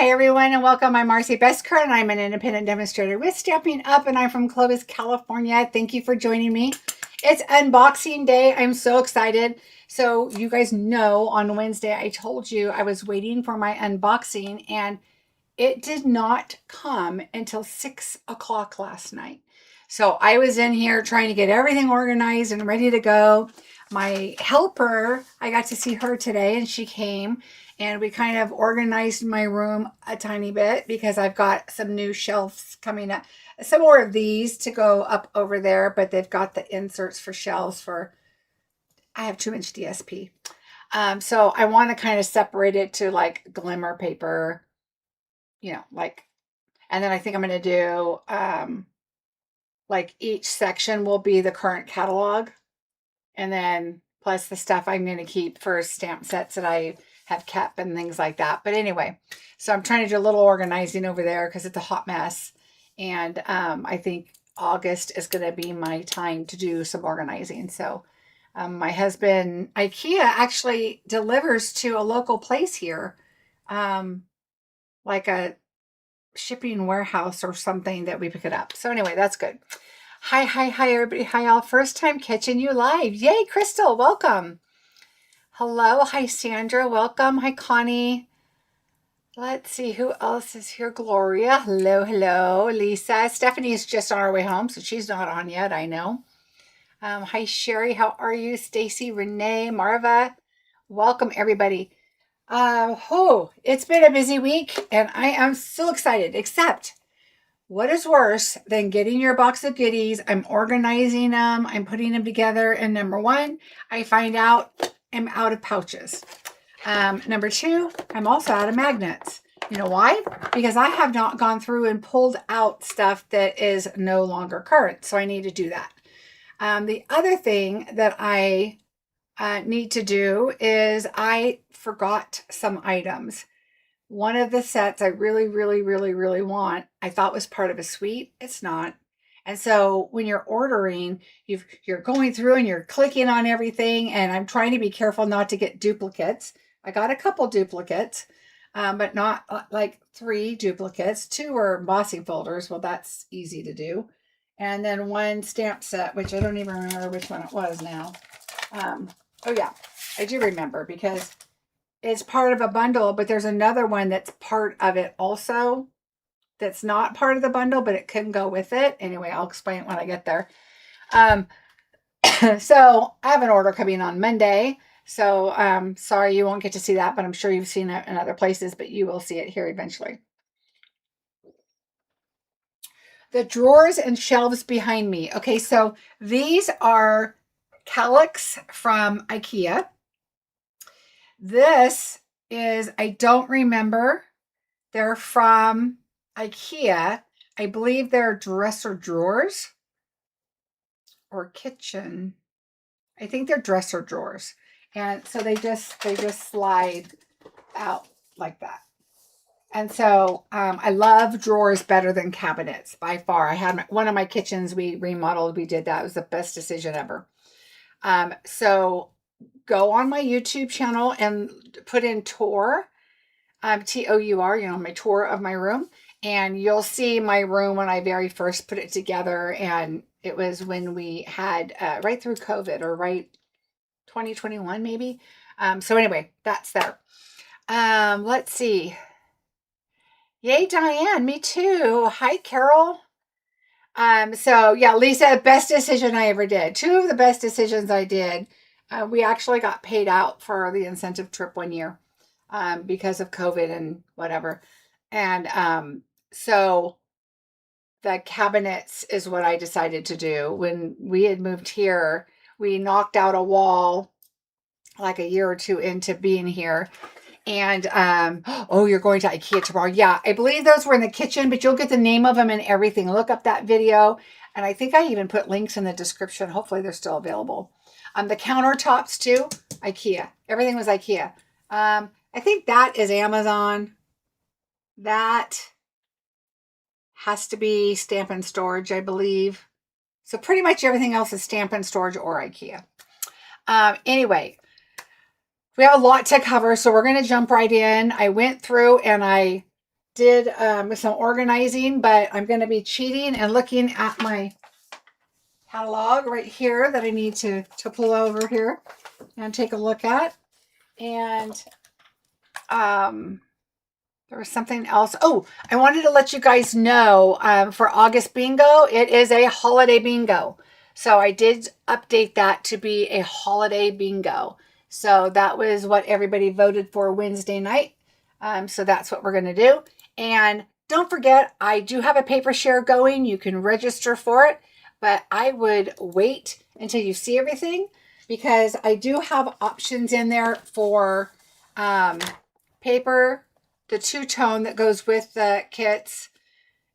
Hi everyone and welcome. I'm Marcie Besecker and I'm an independent demonstrator with Stampin' Up and I'm from Clovis, California. Thank you for joining me. It's unboxing day. I'm so excited. So you guys know on Wednesday I told you I was waiting for my unboxing and it did not come until 6 o'clock last night. So I was in here trying to get everything organized and ready to go. My helper, I got to see her today and she came and we kind of organized my room a tiny bit because I've got some new shelves coming up. Some more of these to go up over there, but they've got the inserts for shelves for, I have 2-inch DSP. So I want to kind of separate it to like glimmer paper, like, and then I think I'm going to do, like each section will be the current catalog. And then plus the stuff I'm going to keep for stamp sets that I have kept and things like that. But anyway, so I'm trying to do a little organizing over there because it's a hot mess. And I think August is going to be my time to do some organizing. So my husband, IKEA, actually delivers to a local place here, like a shipping warehouse or something that we pick it up. So anyway, that's good. Hi everybody. Hi all. First time catching you live. Yay, Crystal, welcome. Hello. Hi Sandra, welcome. Hi Connie. Let's see who else is here. Gloria, hello. Lisa. Stephanie is just on her way home, so she's not on yet, I know. Hi Sherry, how are you? Stacy, Renee, Marva, welcome everybody. It's been a busy week and I am so excited, except what is worse than getting your box of goodies? I'm organizing them, I'm putting them together, and number one, I find out I'm out of pouches. Number two, I'm also out of magnets. You know why? Because I have not gone through and pulled out stuff that is no longer current, so I need to do that. The other thing that I need to do is I forgot some items. One of the sets I really want, I thought was part of a suite. It's not. And so when you're ordering, you're going through and you're clicking on everything. And I'm trying to be careful not to get duplicates. I got a couple duplicates, but not like 3 duplicates. 2 are embossing folders. Well, that's easy to do. And then 1 stamp set, which I don't even remember which one it was now. Oh yeah, I do remember because it's part of a bundle, but there's another one that's part of it also that's not part of the bundle, but it can go with it. Anyway, I'll explain it when I get there. So I have an order coming on Monday. So sorry you won't get to see that, but I'm sure you've seen it in other places, but you will see it here eventually. The drawers and shelves behind me. Okay, so these are Calyx from IKEA. This is, I don't remember. They're from IKEA. I believe they're dresser drawers or kitchen. I think they're dresser drawers. And so they just slide out like that. And so I love drawers better than cabinets by far. I had one of my kitchens we remodeled. We did that. It was the best decision ever. So go on my YouTube channel and put in tour, T-O-U-R, my tour of my room. And you'll see my room when I very first put it together. And it was when we had right through COVID or right 2021 maybe. So anyway, that's there. Let's see. Yay, Diane, me too. Hi, Carol. So yeah, Lisa, best decision I ever did. 2 of the best decisions I did. We actually got paid out for the incentive trip 1 year because of COVID and whatever. And so the cabinets is what I decided to do. When we had moved here, we knocked out a wall like a year or 2 into being here. And, oh, you're going to IKEA tomorrow. Yeah, I believe those were in the kitchen, but you'll get the name of them and everything. Look up that video. And I think I even put links in the description. Hopefully they're still available. The countertops too, IKEA. Everything was IKEA. I think that is Amazon. That has to be Stampin' Storage, I believe. So pretty much everything else is Stampin' Storage or IKEA. Anyway, we have a lot to cover, so we're going to jump right in. I went through and I did some organizing, but I'm going to be cheating and looking at my catalog right here that I need to pull over here and take a look at. And there was something else. Oh, I wanted to let you guys know for August bingo, it is a holiday bingo. So I did update that to be a holiday bingo. So that was what everybody voted for Wednesday night. So that's what we're going to do. And don't forget, I do have a paper share going. You can register for it, but I would wait until you see everything because I do have options in there for paper, the two-tone that goes with the kits,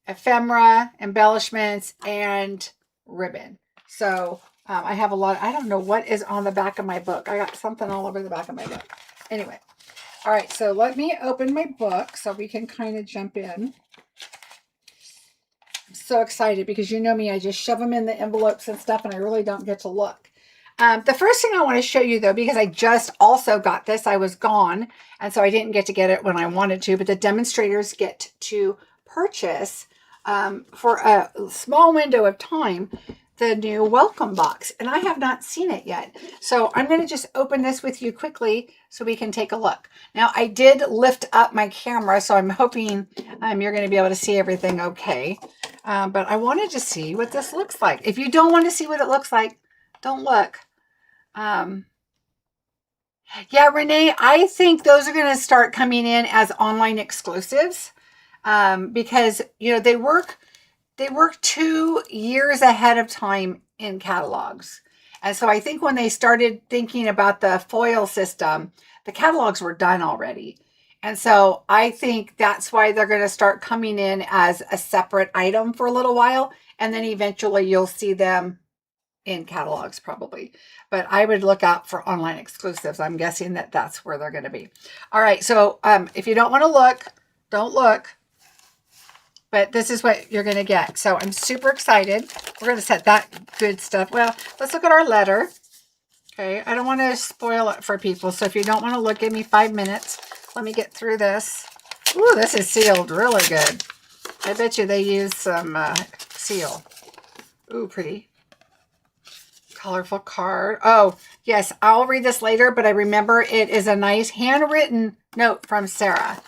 ephemera, embellishments, and ribbon. So I have a lot. I don't know what is on the back of my book. I got something all over the back of my book. Anyway. All right. So let me open my book so we can kind of jump in. I'm so excited because you know me. I just shove them in the envelopes and stuff and I really don't get to look. The first thing I want to show you though, because I just also got this, I was gone. And so I didn't get to get it when I wanted to, but the demonstrators get to purchase for a small window of time the new welcome box, and I have not seen it yet. So I'm going to just open this with you quickly so we can take a look. Now I did lift up my camera, so I'm hoping you're going to be able to see everything okay. But I wanted to see what this looks like. If you don't want to see what it looks like, don't look. Yeah, Renee, I think those are going to start coming in as online exclusives because, you know, they work 2 years ahead of time in catalogs. And so I think when they started thinking about the foil system, the catalogs were done already. And so I think that's why they're going to start coming in as a separate item for a little while. And then eventually you'll see them in catalogs probably. But I would look out for online exclusives. I'm guessing that that's where they're going to be. All right. So if you don't want to look, don't look. But this is what you're going to get. So I'm super excited. We're going to set that good stuff. Well, let's look at our letter. Okay. I don't want to spoil it for people. So if you don't want to look, give me 5 minutes. Let me get through this. Ooh, this is sealed really good. I bet you they use some seal. Ooh, pretty. Colorful card. Oh, yes. I'll read this later, but I remember it is a nice handwritten note from Sarah.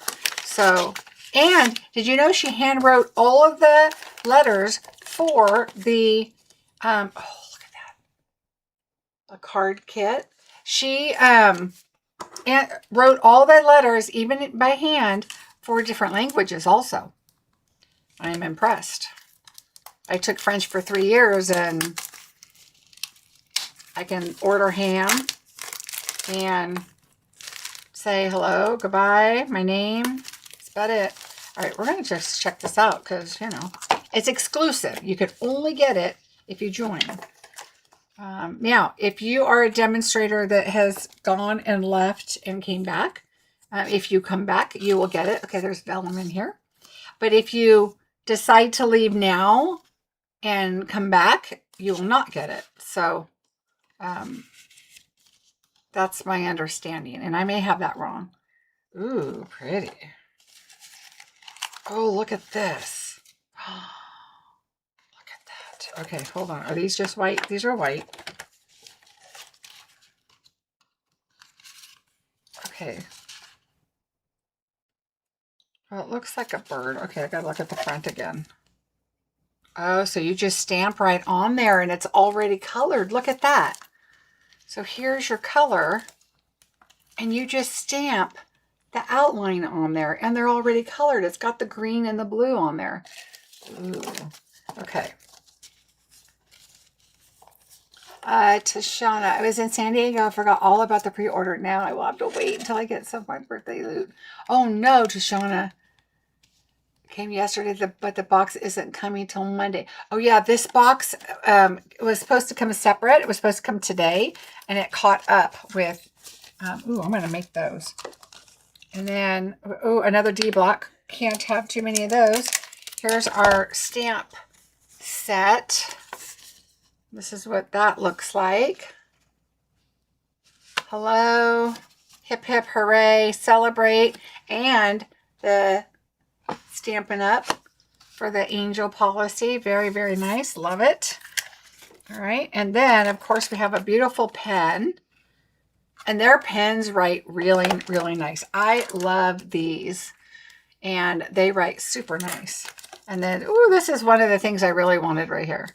So... And did you know she hand wrote all of the letters for the, oh, look at that, a card kit. She wrote all the letters, even by hand, for different languages also. I'm impressed. I took French for 3 years and I can order ham and say hello, goodbye, my name. That's about it. All right, we're going to just check this out because, you know, it's exclusive. You could only get it if you join. Now, if you are a demonstrator that has gone and left and came back, if you come back, you will get it. Okay, there's vellum in here. But if you decide to leave now and come back, you will not get it. So that's my understanding. And I may have that wrong. Ooh, pretty. Oh, look at this. Look at that. Okay, hold on. Are these just white? These are white. Okay. Well, it looks like a bird. Okay, I gotta look at the front again. Oh, so you just stamp right on there and it's already colored. Look at that. So here's your color and you just stamp the outline on there and they're already colored. It's got the green and the blue on there. Ooh. Okay. Tashana, I was in San Diego. I forgot all about the pre-order. Now I will have to wait until I get some of my birthday loot. Oh no, Tashana. Came yesterday, but the box isn't coming till Monday. Oh yeah, this box was supposed to come separate. It was supposed to come today, and it caught up with. Ooh, I'm gonna make those. And then, oh, another D block. Can't have too many of those. Here's our stamp set. This is what that looks like. Hello, hip hip hooray, celebrate, and the Stampin' Up! For the angel policy. Very, very nice. Love it. All right. And then, of course, we have a beautiful pen. And their pens write really, really nice. I love these. And they write super nice. And then, ooh, this is one of the things I really wanted right here.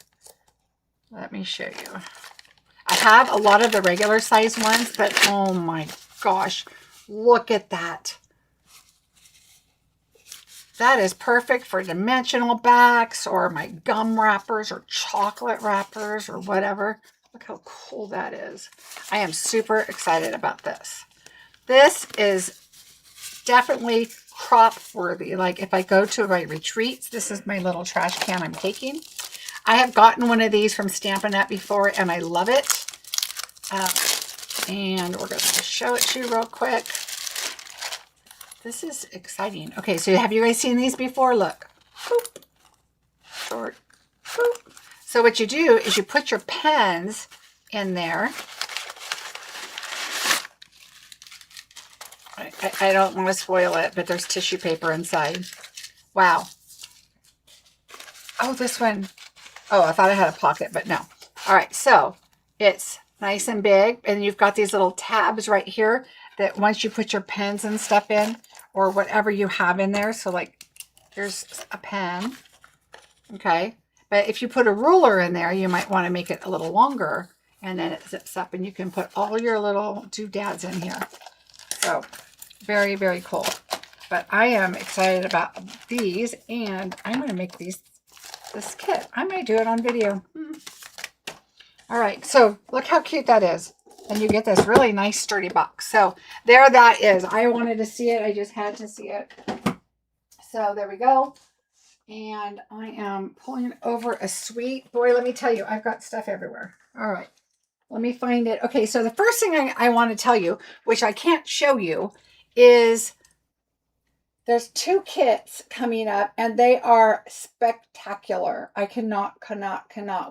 Let me show you. I have a lot of the regular size ones, but oh my gosh, look at that. That is perfect for dimensional backs or my gum wrappers or chocolate wrappers or whatever. Look how cool that is. I am super excited about this. This is definitely crop worthy. Like if I go to my retreats, this is my little trash can I'm taking. I have gotten one of these from Stampin' Up! Before and I love it. And we're going to show it to you real quick. This is exciting. Okay, so have you guys seen these before? Look. Boop. Short. Boop. So what you do is you put your pens in there. I don't want to spoil it, but there's tissue paper inside. Wow. Oh, this one. Oh, I thought I had a pocket, but no. All right, so it's nice and big, and you've got these little tabs right here that once you put your pens and stuff in, or whatever you have in there. So like, here's a pen, okay? But if you put a ruler in there, you might want to make it a little longer, and then it zips up, and you can put all your little doodads in here. So, very, very cool. But I am excited about these, and I'm going to make this kit. I might do it on video. All right, so look how cute that is. And you get this really nice sturdy box. So there that is. I wanted to see it. I just had to see it. So there we go. And I am pulling over a suite. Boy, let me tell you, I've got stuff everywhere. All right, let me find it. Okay, so the first thing I want to tell you, which I can't show you, is there's 2 kits coming up, and they are spectacular. I cannot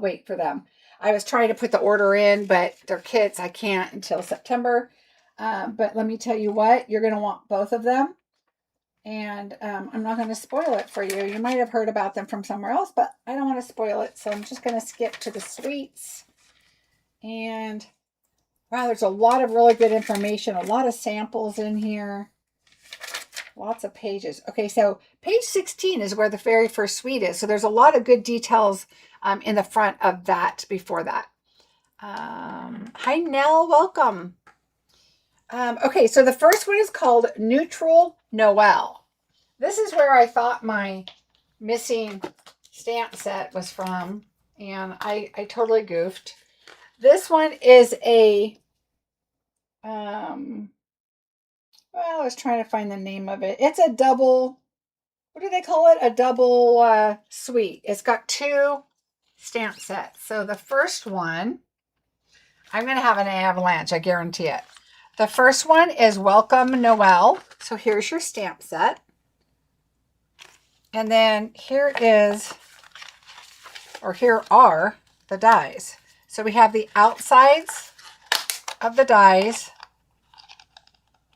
wait for them. I was trying to put the order in, but they're kits. I can't until September. But let me tell you what, you're going to want both of them. And I'm not going to spoil it for you. You might have heard about them from somewhere else, but I don't want to spoil it. So I'm just going to skip to the suites. And wow, there's a lot of really good information. A lot of samples in here. Lots of pages. Okay, so page 16 is where the very first suite is. So there's a lot of good details in the front of that before that. Hi, Nell. Welcome. Okay, so the first one is called Neutral Noel. This is where I thought my missing stamp set was from, and I totally goofed. This one is a... well, I was trying to find the name of it. It's a double, what do they call it? A double suite. It's got 2 stamp sets. So the first one, I'm going to have an avalanche, I guarantee it. The first one is Welcome Noel. So here's your stamp set. And then here are the dies. So we have the outsides of the dies.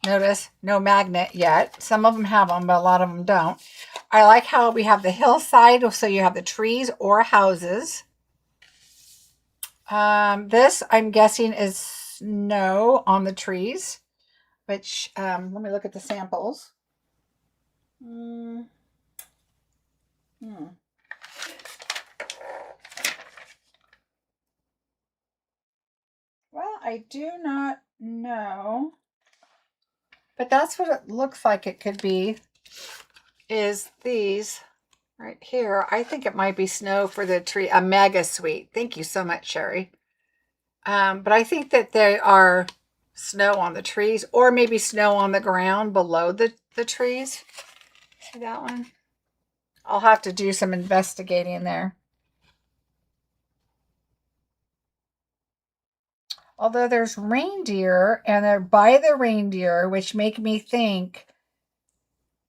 Notice no magnet yet. Some of them have them, but a lot of them don't. I like how we have the hillside, so you have the trees or houses. This, I'm guessing, is snow on the trees, which, let me look at the samples. Well, I do not know. But that's what it looks like it could be, is these right here. I think it might be snow for the tree, a mega suite. Thank you so much, Sherry. But I think that they are snow on the trees, or maybe snow on the ground below the trees. See that one? I'll have to do some investigating there. Although there's reindeer, and they're by the reindeer, which make me think,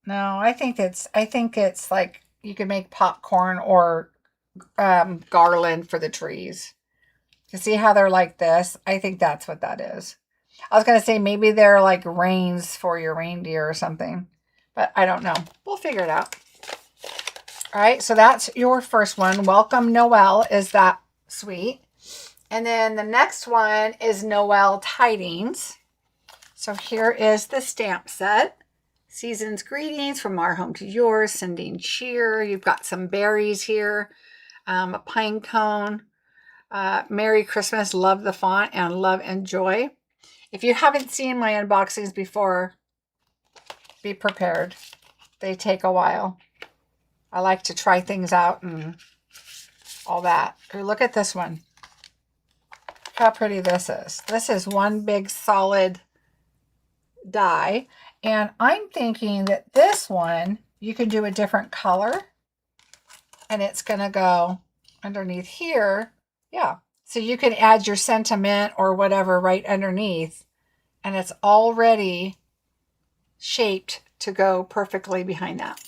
no, I think it's like you can make popcorn or garland for the trees. You see how they're like this? I think that's what that is. I was going to say maybe they're like reins for your reindeer or something, but I don't know. We'll figure it out. All right, so that's your first one. Welcome Noel is that sweet. And then the next one is Noel Tidings. So here is the stamp set. Season's greetings from our home to yours, sending cheer. You've got some berries here, a pine cone. Merry Christmas, love the font, and love and joy. If you haven't seen my unboxings before, be prepared. They take a while. I like to try things out and all that. Look at this one. Look how pretty this is. This is one big solid die. And I'm thinking that this one, you can do a different color. And it's going to go underneath here. Yeah. So you can add your sentiment or whatever right underneath. And it's already shaped to go perfectly behind that.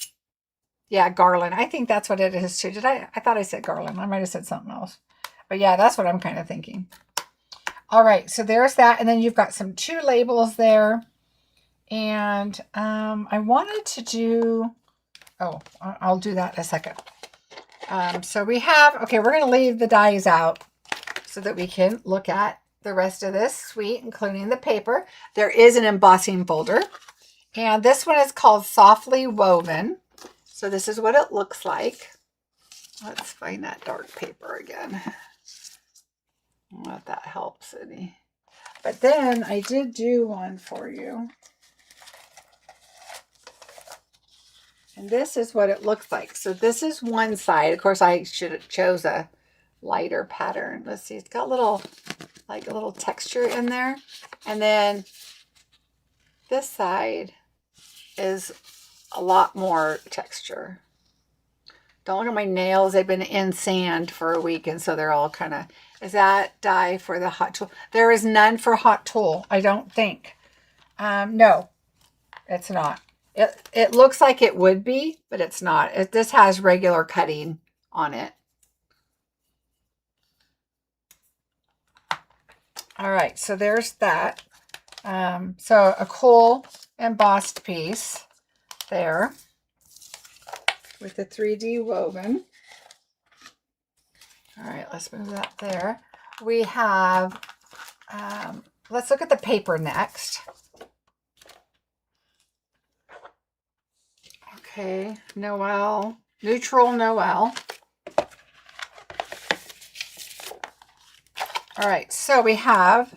Yeah, garland. I think that's what it is too. I thought I said garland. I might have said something else. But yeah, that's what I'm kind of thinking. All right, so there's that. And then you've got some 2 labels there. And I wanted to do, oh, I'll do that in a second. So we have, okay, we're going to leave the dies out so that we can look at the rest of this suite, including the paper. There is an embossing folder. And this one is called Softly Woven. So this is what it looks like. Let's find that dark paper again. I don't know if that helps any. But then I did do one for you. And this is what it looks like. So this is one side. Of course, I should have chose a lighter pattern. Let's see. It's got little, like a little texture in there. And then this side is a lot more texture. Don't look at my nails. They've been in sand for a week, and so they're all kind of... Is that die for the hot tool? There is none for hot tool, I don't think. No, it's not. It looks like it would be, but it's not. This has regular cutting on it. All right, so there's that. So a cool embossed piece there with the 3D woven. All right, let's move that there. We have, let's look at the paper next. Okay, Noel, neutral Noel. All right, so we have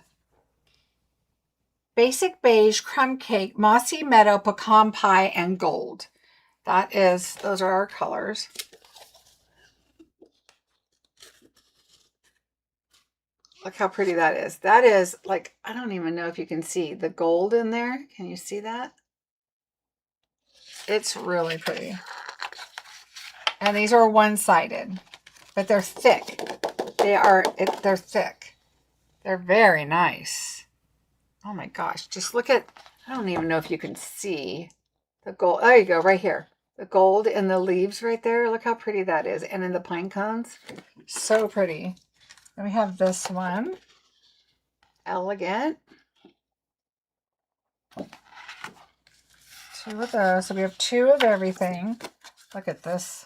Basic Beige, Crumb Cake, Mossy Meadow, Pecan Pie, and Gold. Those are our colors. Look how pretty that is. That is like, I don't even know if you can see the gold in there. Can you see that? It's really pretty. And these are one-sided, but they're thick. They're thick. They're very nice. Oh my gosh, just look at, I don't even know if you can see the gold. There you go, right here. The gold in the leaves right there. Look how pretty that is. And in the pine cones. So pretty. And we have this one. Elegant. 2 of those. So we have 2 of everything. Look at this.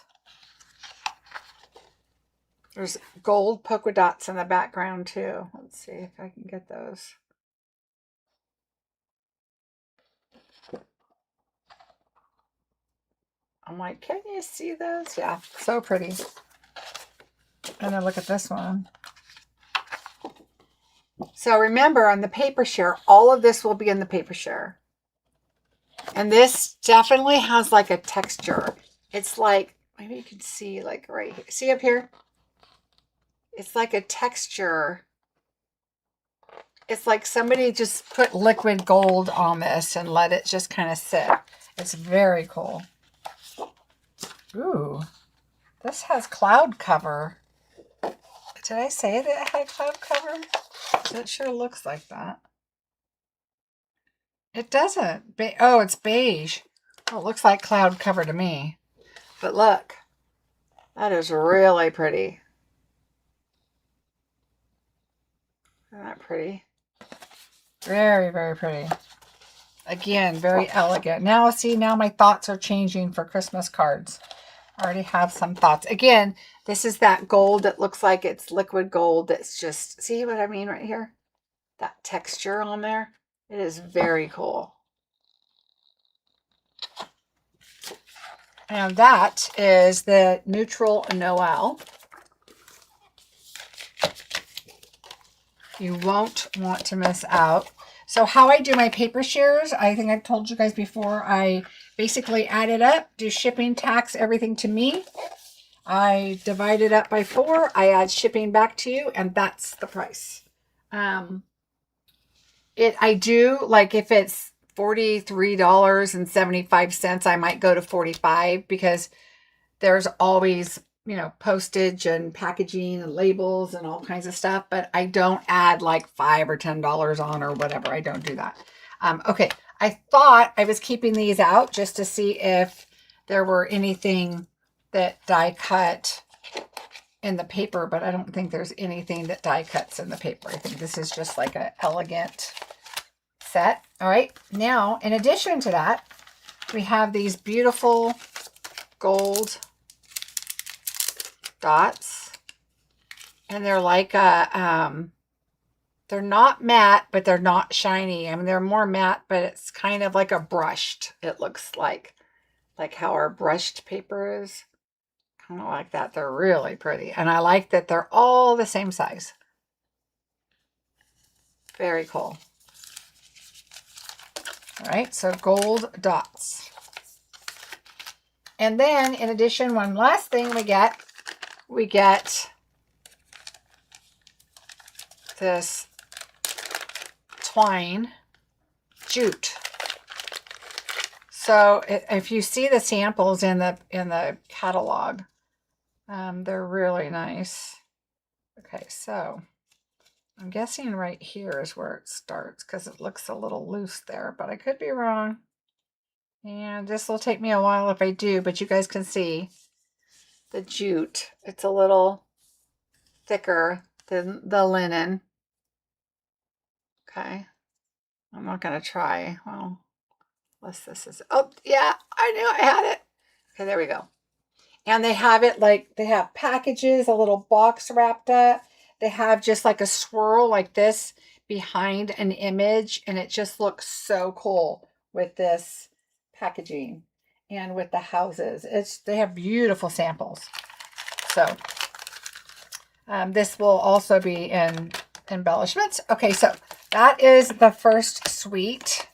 There's gold polka dots in the background too. Let's see if I can get those. I'm like, can you see those? Yeah, so pretty. And then look at this one. So remember, on the paper share, all of this will be in the paper share. And this definitely has like a texture. It's like, maybe you can see like right here. See up here? It's like a texture. It's like somebody just put liquid gold on this and let it just kind of sit. It's very cool. Ooh, this has cloud cover. Did I say that it had cloud cover? It sure looks like that. It doesn't. Oh, it's beige. Oh, it looks like cloud cover to me. But look, that is really pretty. Isn't that pretty? Very, very pretty. Again, very elegant. Now, see, now my thoughts are changing for Christmas cards. I already have some thoughts. Again, this is that gold that looks like it's liquid gold. That's just, see what I mean right here? That texture on there. It is very cool. And that is the Neutral Noel. You won't want to miss out. So how I do my paper shares, I think I've told you guys before, I basically add it up, do shipping, tax, everything to me. I divide it up by 4. I add shipping back to you, and that's the price. I do, like, if it's $43.75, I might go to 45 because there's always, you know, postage and packaging and labels and all kinds of stuff, but I don't add like $5 or $10 on or whatever. I don't do that. Okay. I thought I was keeping these out just to see if there were anything that die cut in the paper, but I don't think there's anything that die cuts in the paper. I think this is just like an elegant set. All right. Now, in addition to that, we have these beautiful gold dots, and they're like they're not matte, but they're not shiny. I mean, they're more matte, but it's kind of like a brushed, it looks like how our brushed paper is, kind of like that. They're really pretty, and I like that they're all the same size. Very cool. All right, so gold dots. And then in addition, one last thing we get this twine jute. So if you see the samples in the catalog, they're really nice. Okay, so I'm guessing right here is where it starts because it looks a little loose there, but I could be wrong. And this will take me a while if I do, but you guys can see the jute. It's a little thicker than the linen. Okay. I'm not going to try. Well, unless this is, oh yeah, I knew I had it. Okay, there we go. And they have it like, they have packages, a little box wrapped up. They have just like a swirl like this behind an image, and it just looks so cool with this packaging and with the houses. They have beautiful samples. So this will also be in embellishments. Okay, so that is the first suite.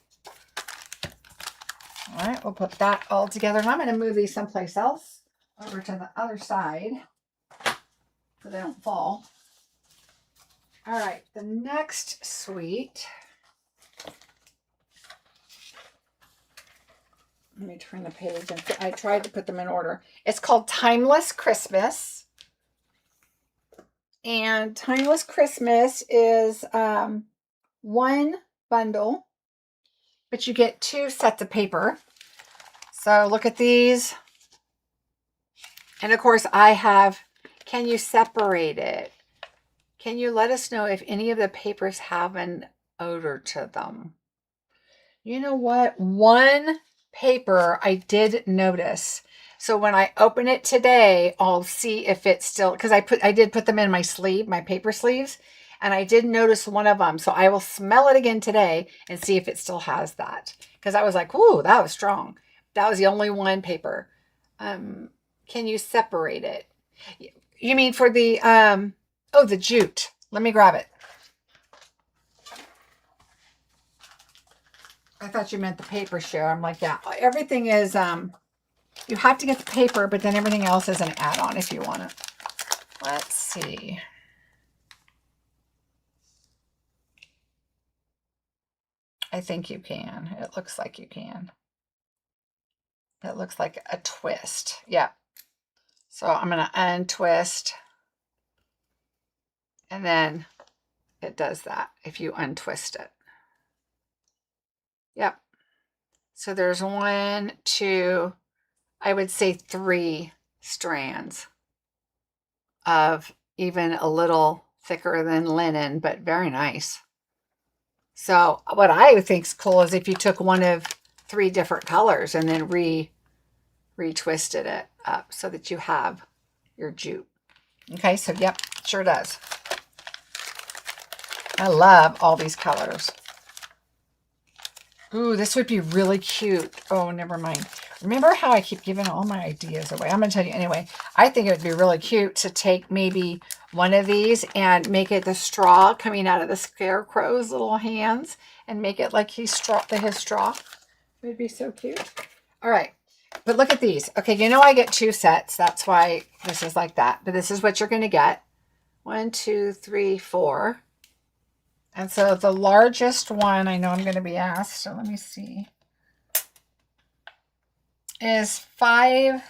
All right, we'll put that all together. And I'm going to move these someplace else over to the other side so they don't fall. All right, the next suite. Let me turn the page. And I tried to put them in order. It's called Timeless Christmas. And Timeless Christmas is one bundle, but you get 2 sets of paper. So look at these. And of course I have, can you separate it? Can you let us know if any of the papers have an odor to them? You know what? One paper I did notice. So when I open it today, I'll see if it's still, because I did put them in my sleeve, my paper sleeves, and I did notice one of them. So I will smell it again today and see if it still has that. Because I was like, ooh, that was strong. That was the only one paper. Can you separate it? You mean for the, oh, the jute. Let me grab it. I thought you meant the paper share. I'm like, yeah, everything is, you have to get the paper, but then everything else is an add-on if you want it. Let's see. I think you can. It looks like you can. It looks like a twist. Yeah. So I'm going to untwist. And then it does that if you untwist it. Yep. So there's 1, 2, I would say 3 strands of even a little thicker than linen, but very nice. So what I think is cool is if you took one of 3 different colors and then retwisted it. up so that you have your jute. Okay, so yep, sure does. I love all these colors. Ooh, this would be really cute. Oh, never mind. Remember how I keep giving all my ideas away? I'm going to tell you anyway. I think it would be really cute to take maybe one of these and make it the straw coming out of the scarecrow's little hands and make it like his straw. It would be so cute. All right. But look at these. Okay, you know I get 2 sets. That's why this is like that. But this is what you're going to get. 1, 2, 3, 4. And so the largest one, I know I'm going to be asked, so let me see, is 5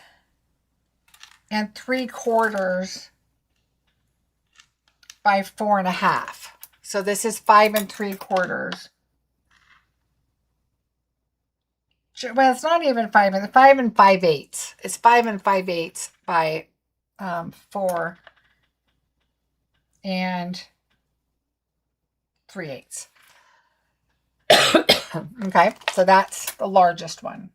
3/4 by 4.5. So this is 5 3/4. Well, it's not even 5 5/8. It's 5 5/8 by 4 3/8. Okay, so that's the largest one.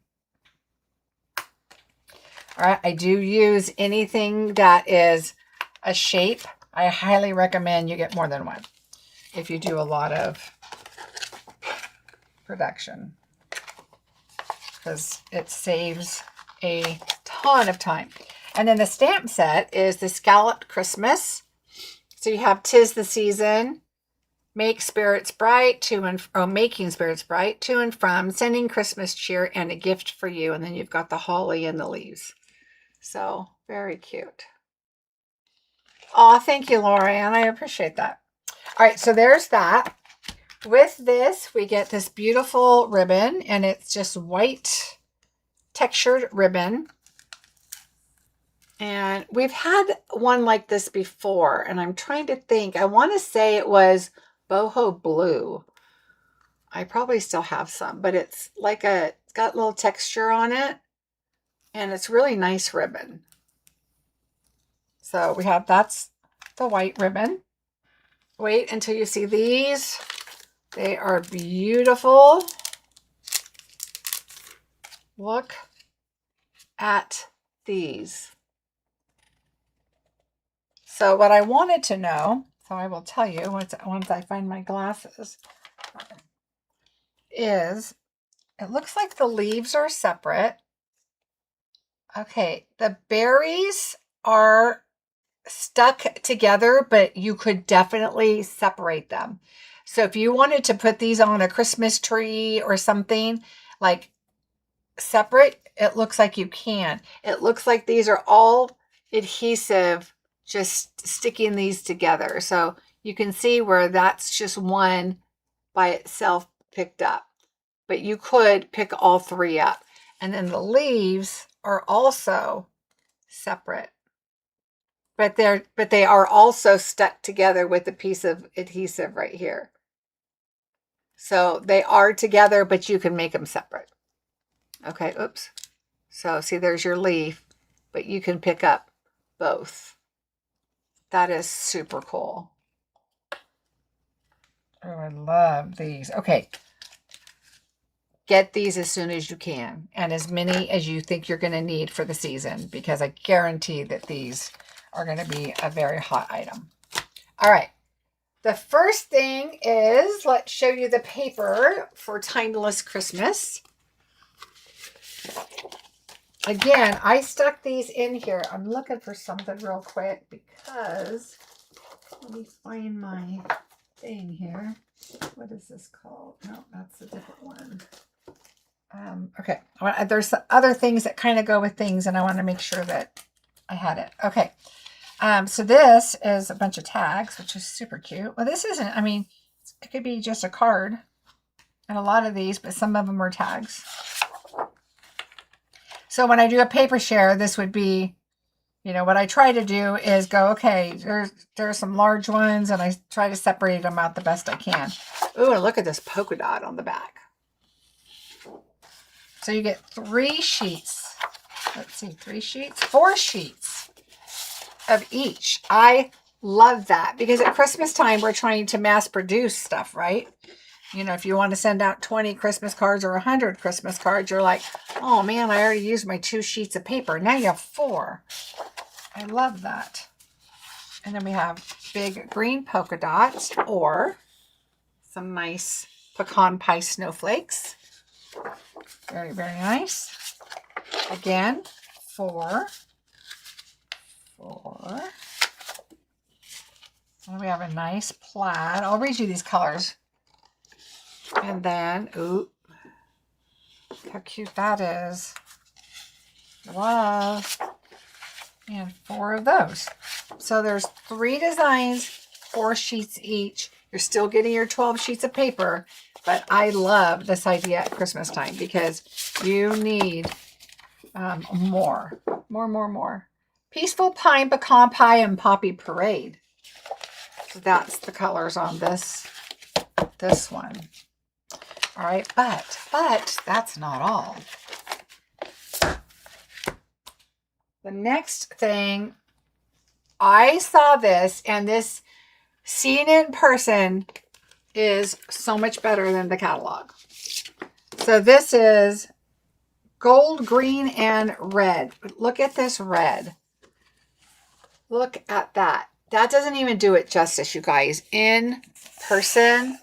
All right, I do use anything that is a shape. I highly recommend you get more than one if you do a lot of production, because it saves a ton of time. And then the stamp set is the Scalloped Christmas. So you have 'Tis the Season, Make Spirits Bright, Making Spirits Bright, To and From, Sending Christmas Cheer, and A Gift for You. And then you've got the holly and the leaves. So very cute. Oh, thank you, Lorianne. I appreciate that. All right, so there's that. With this, we get this beautiful ribbon, and it's just white textured ribbon. And we've had one like this before, and I'm trying to think. I want to say it was boho blue. I probably still have some, but it's like it's got a little texture on it, and it's really nice ribbon. So we have, that's the white ribbon. Wait until you see these. They are beautiful. Look at these. So what I wanted to know, so I will tell you once I find my glasses, is it looks like the leaves are separate. Okay, the berries are stuck together, but you could definitely separate them. So if you wanted to put these on a Christmas tree or something like separate, it looks like you can. It looks like these are all adhesive, just sticking these together. So you can see where that's just one by itself picked up, but you could pick all 3 up. And then the leaves are also separate, but they are also stuck together with a piece of adhesive right here. So they are together, but you can make them separate. Okay, oops. So see, there's your leaf, but you can pick up both. That is super cool. Oh, I love these. Okay. Get these as soon as you can, and as many as you think you're going to need for the season, because I guarantee that these are going to be a very hot item. All right. The first thing is, let's show you the paper for Timeless Christmas. Again, I stuck these in here. I'm looking for something real quick because, let me find my thing here. What is this called? No, that's a different one. Okay, there's other things that kind of go with things, and I want to make sure that I had it. Okay, so this is a bunch of tags, which is super cute. Well, this isn't, I mean, it could be just a card, and a lot of these, but some of them are tags. So when I do a paper share, this would be, you know, what I try to do is go, okay, there's some large ones, and I try to separate them out the best I can. Ooh, and look at this polka dot on the back. So you get 3 sheets. Let's see, 3 sheets, 4 sheets of each. I love that because at Christmas time, we're trying to mass produce stuff, right? You know, if you want to send out 20 Christmas cards or 100 Christmas cards, you're like, oh man, I already used my 2 sheets of paper. Now you have 4. I love that. And then we have big green polka dots or some nice pecan pie snowflakes. Very, very nice. Again, 4. And we have a nice plaid. I'll read you these colors. And then, ooh, how cute that is. Love. And 4 of those. So there's 3 designs, 4 sheets each. You're still getting your 12 sheets of paper, but I love this idea at Christmas time because you need more. Peaceful Pine, Pecan Pie, and Poppy Parade. So that's the colors on this one. All right, but that's not all. The next thing, I saw this, and this seen in person is so much better than the catalog. So this is gold, green, and red. Look at this red. Look at that. That doesn't even do it justice, you guys. In person,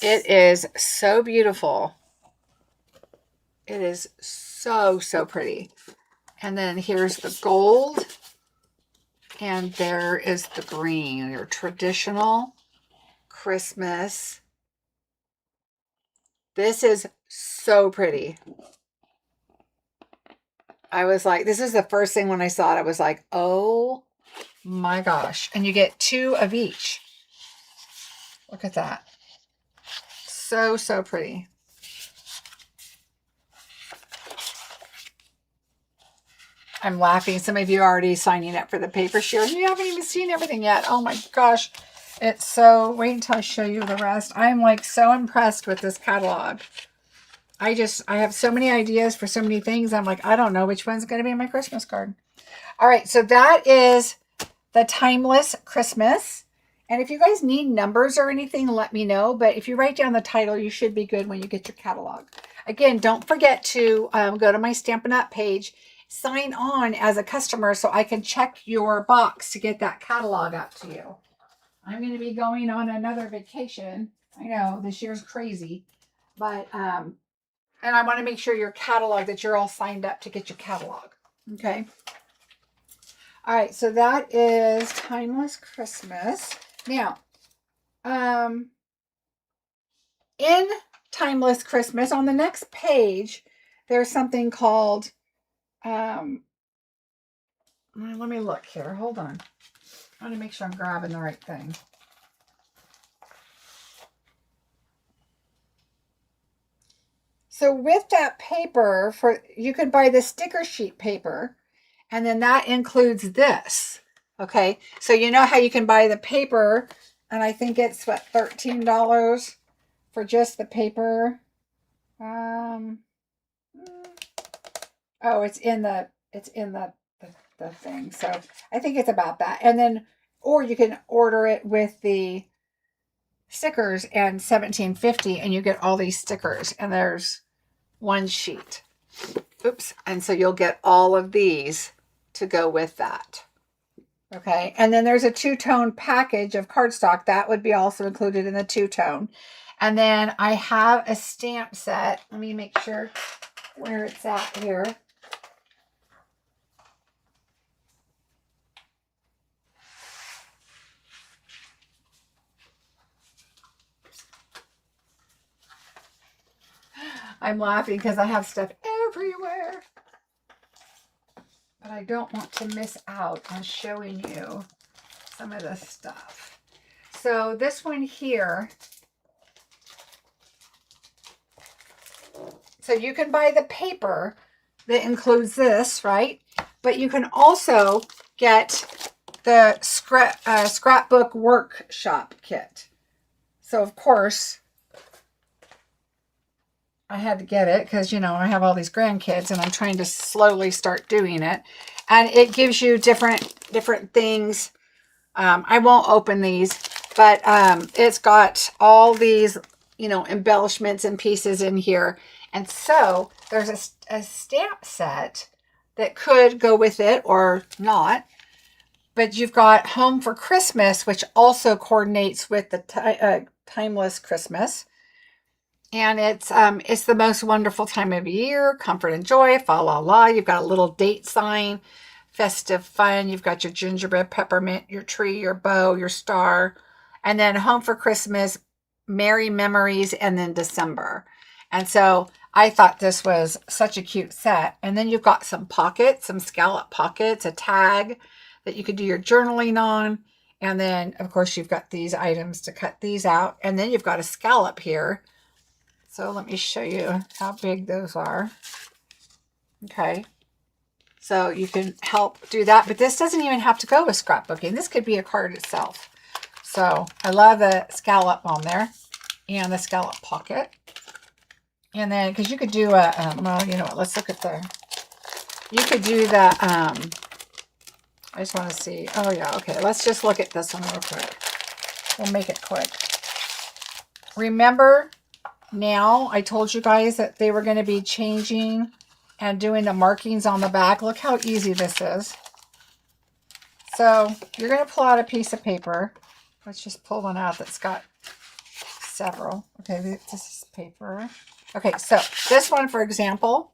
it is so beautiful. It is so, so pretty. And then here's the gold. And there is the green. Your traditional Christmas. This is so pretty. I was like, this is the first thing when I saw it. I was like, oh my gosh. And you get 2 of each. Look at that. So, so pretty. I'm laughing. Some of you are already signing up for the paper share. You haven't even seen everything yet. Oh my gosh. It's so, wait until I show you the rest. I'm like so impressed with this catalog. I have so many ideas for so many things. I'm like, I don't know which one's going to be my Christmas card. All right. So that is the Timeless Christmas. And if you guys need numbers or anything, let me know. But if you write down the title, you should be good when you get your catalog. Again, don't forget to go to my Stampin' Up! Page. Sign on as a customer so I can check your box to get that catalog out to you. I'm going to be going on another vacation. I know this year's crazy, but and I want to make sure your catalog, that you're all signed up to get your catalog. Okay. All right. So that is Timeless Christmas. Now, in Timeless Christmas, on the next page, there's something called let me look here. Hold on. I want to make sure I'm grabbing the right thing. So with that paper, you could buy the sticker sheet paper, and then that includes this. Okay, so you know how you can buy the paper, and I think it's what, $13 for just the paper. Oh, it's in the thing. So I think it's about that. And then, or you can order it with the stickers and $17.50, and you get all these stickers, and there's 1 sheet. Oops. And so you'll get all of these to go with that. Okay. And then there's a 2-tone package of cardstock that would be also included in the 2-tone. And then I have a stamp set. Let me make sure where it's at here. I'm laughing because I have stuff everywhere. But I don't want to miss out on showing you some of this stuff. So this one here. So you can buy the paper that includes this, right? But you can also get the scrapbook workshop kit. So of course, I had to get it because, you know, I have all these grandkids and I'm trying to slowly start doing it. And it gives you different things. I won't open these, but it's got all these, you know, embellishments and pieces in here. And so there's a stamp set that could go with it or not. But you've got Home for Christmas, which also coordinates with the Timeless Christmas. And it's the most wonderful time of year, comfort and joy, fa la la. You've got a little date sign, festive fun. You've got your gingerbread, peppermint, your tree, your bow, your star. And then Home for Christmas, Merry Memories, and then December. And so I thought this was such a cute set. And then you've got some pockets, some scallop pockets, a tag that you could do your journaling on. And then, of course, you've got these items to cut these out. And then you've got a scallop here. So let me show you how big those are. Okay. So you can help do that. But this doesn't even have to go with scrapbooking. This could be a card itself. So I love the scallop on there and the scallop pocket. And then, because you could do a, well, you know what, let's look at the, you could do the, I just want to see. Oh, yeah. Okay. Let's just look at this one real quick. We'll make it quick. Remember now, I told you guys that they were going to be changing and doing the markings on the back. Look how easy this is. So you're going to pull out a piece of paper. Let's just pull one out that's got several. Okay. This is paper. Okay. So this one, for example,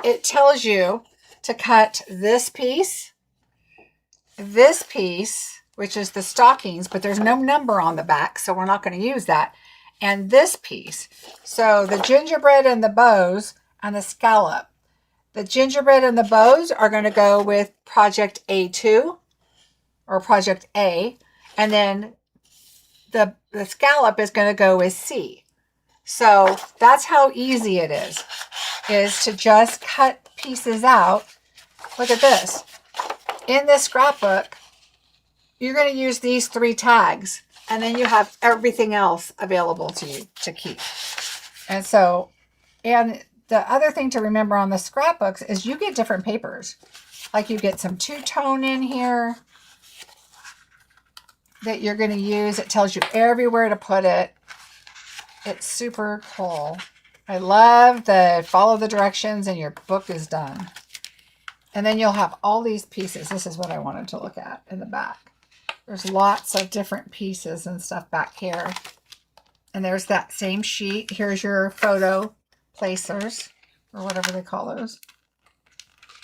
it tells you to cut this piece, which is the stockings, but there's no number on the back, so we're not going to use that, and this piece. So the gingerbread and the bows and the scallop. The gingerbread and the bows are going to go with Project A2 or Project A, and then the scallop is going to go with C. So that's how easy it is to just cut pieces out. Look at this. In this scrapbook, you're going to use these 3 tags, and then you have everything else available to you to keep. And so, and the other thing to remember on the scrapbooks is you get different papers. Like you get some two-tone in here that you're going to use. It tells you everywhere to put it. It's super cool. I love the follow the directions and your book is done. And then you'll have all these pieces. This is what I wanted to look at in the back. There's lots of different pieces and stuff back here. And there's that same sheet. Here's your photo placers, or whatever they call those.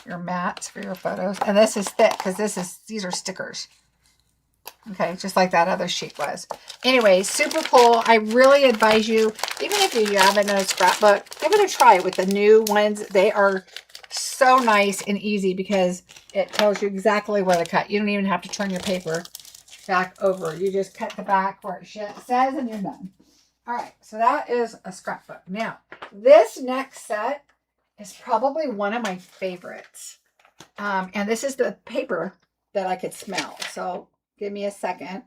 Your mats for your photos. And this is thick because these are stickers. Okay, just like that other sheet was. Anyway, super cool. I really advise you, even if you haven't done a scrapbook, give it a try with the new ones. They are so nice and easy because it tells you exactly where to cut. You don't even have to turn your paper back over. You just cut the back where it says and you're done. All right, so that is a scrapbook. Now, this next set is probably one of my favorites. And this is the paper that I could smell. So give me a second.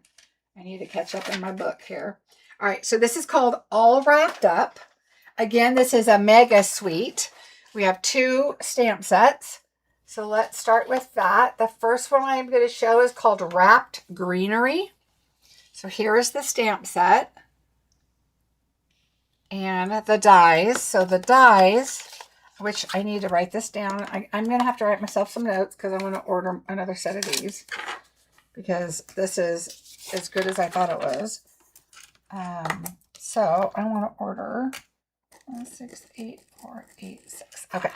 I need to catch up in my book here. All right, so this is called All Wrapped Up. Again, this is a mega suite. We have 2 stamp sets. So let's start with that. The first one I'm going to show is called Wrapped Greenery. So here is the stamp set. And the dies. So the dies, which I need to write this down. I'm going to have to write myself some notes because I'm going to order another set of these. Because this is as good as I thought it was. So I want to order 6, 8, 4, 8, 6. Okay.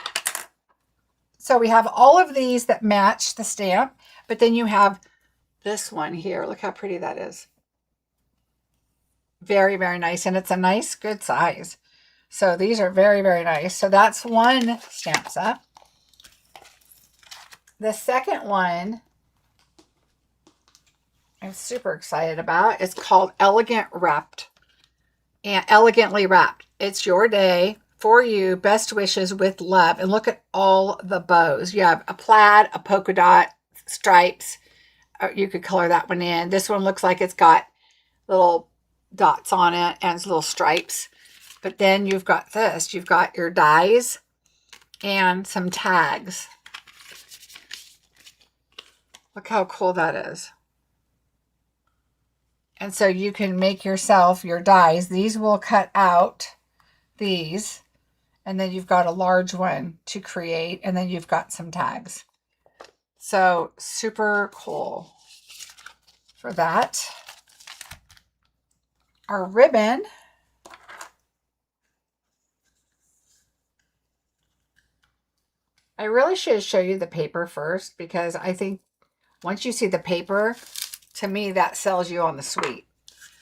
So we have all of these that match the stamp, but then you have this one here. Look how pretty that is. Very, very nice. And it's a nice, good size. So these are very, very nice. So that's one stamp set. The second one I'm super excited about. It's called Elegantly Wrapped. It's your day for you. Best wishes with love. And look at all the bows. You have a plaid, a polka dot, stripes. You could color that one in. This one looks like it's got little dots on it and little stripes. But then you've got this. You've got your dies and some tags. Look how cool that is. And so you can make yourself your dies. These will cut out these. And then you've got a large one to create. And then you've got some tags. So super cool for that. Our ribbon. I really should show you the paper first, because I think once you see the paper, to me, that sells you on the sweet.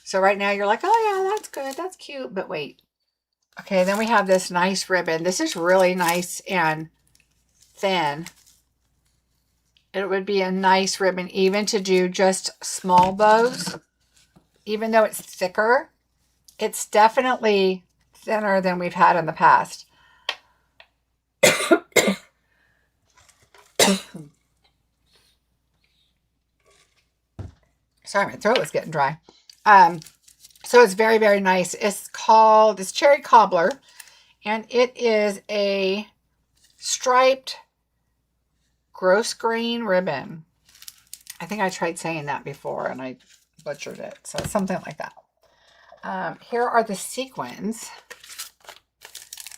So right now you're like, oh yeah, that's good. That's cute. But wait. Okay, then we have this nice ribbon. This is really nice and thin. It would be a nice ribbon even to do just small bows. Even though it's thicker, it's definitely thinner than we've had in the past. Sorry, my throat was getting dry. So it's very, very nice. It's Cherry Cobbler, and it is a striped gross grain ribbon. I think I tried saying that before and I butchered it. So something like that. Here are the sequins.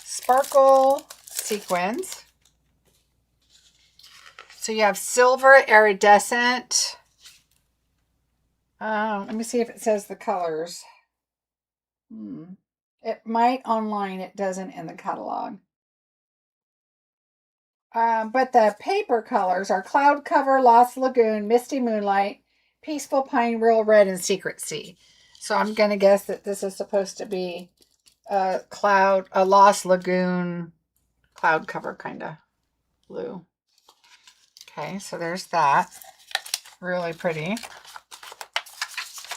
Sparkle sequins. So you have silver, iridescent. Let me see if it says the colors. It might online. It doesn't in the catalog. But the paper colors are Cloud Cover, Lost Lagoon, Misty Moonlight, Peaceful Pine, Real Red, and Secret Sea. So I'm going to guess that this is supposed to be a Lost Lagoon cloud cover kind of blue. Okay, so there's that. Really pretty.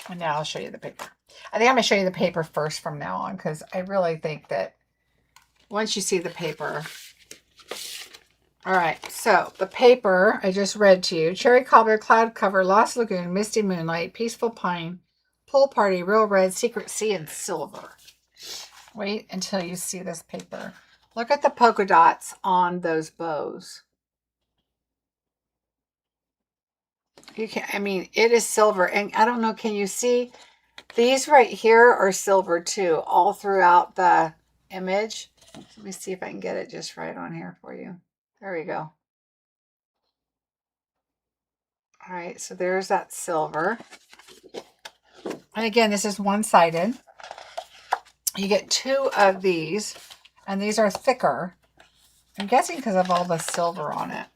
And now I'll show you the paper. I think I'm going to show you the paper first from now on, because I really think that once you see the paper. All right, so the paper I just read to you. Cherry Cobbler, Cloud Cover, Lost Lagoon, Misty Moonlight, Peaceful Pine, Pool Party, Real Red, Secret Sea, and Silver. Wait until you see this paper. Look at the polka dots on those bows. You can, I mean, it is silver. And I don't know, can you see? These right here are silver too, all throughout the image. Let me see if I can get it just right on here for you. There we go. All right, so there's that silver. And again, this is one-sided. You get 2 of these, and these are thicker. I'm guessing because of all the silver on it.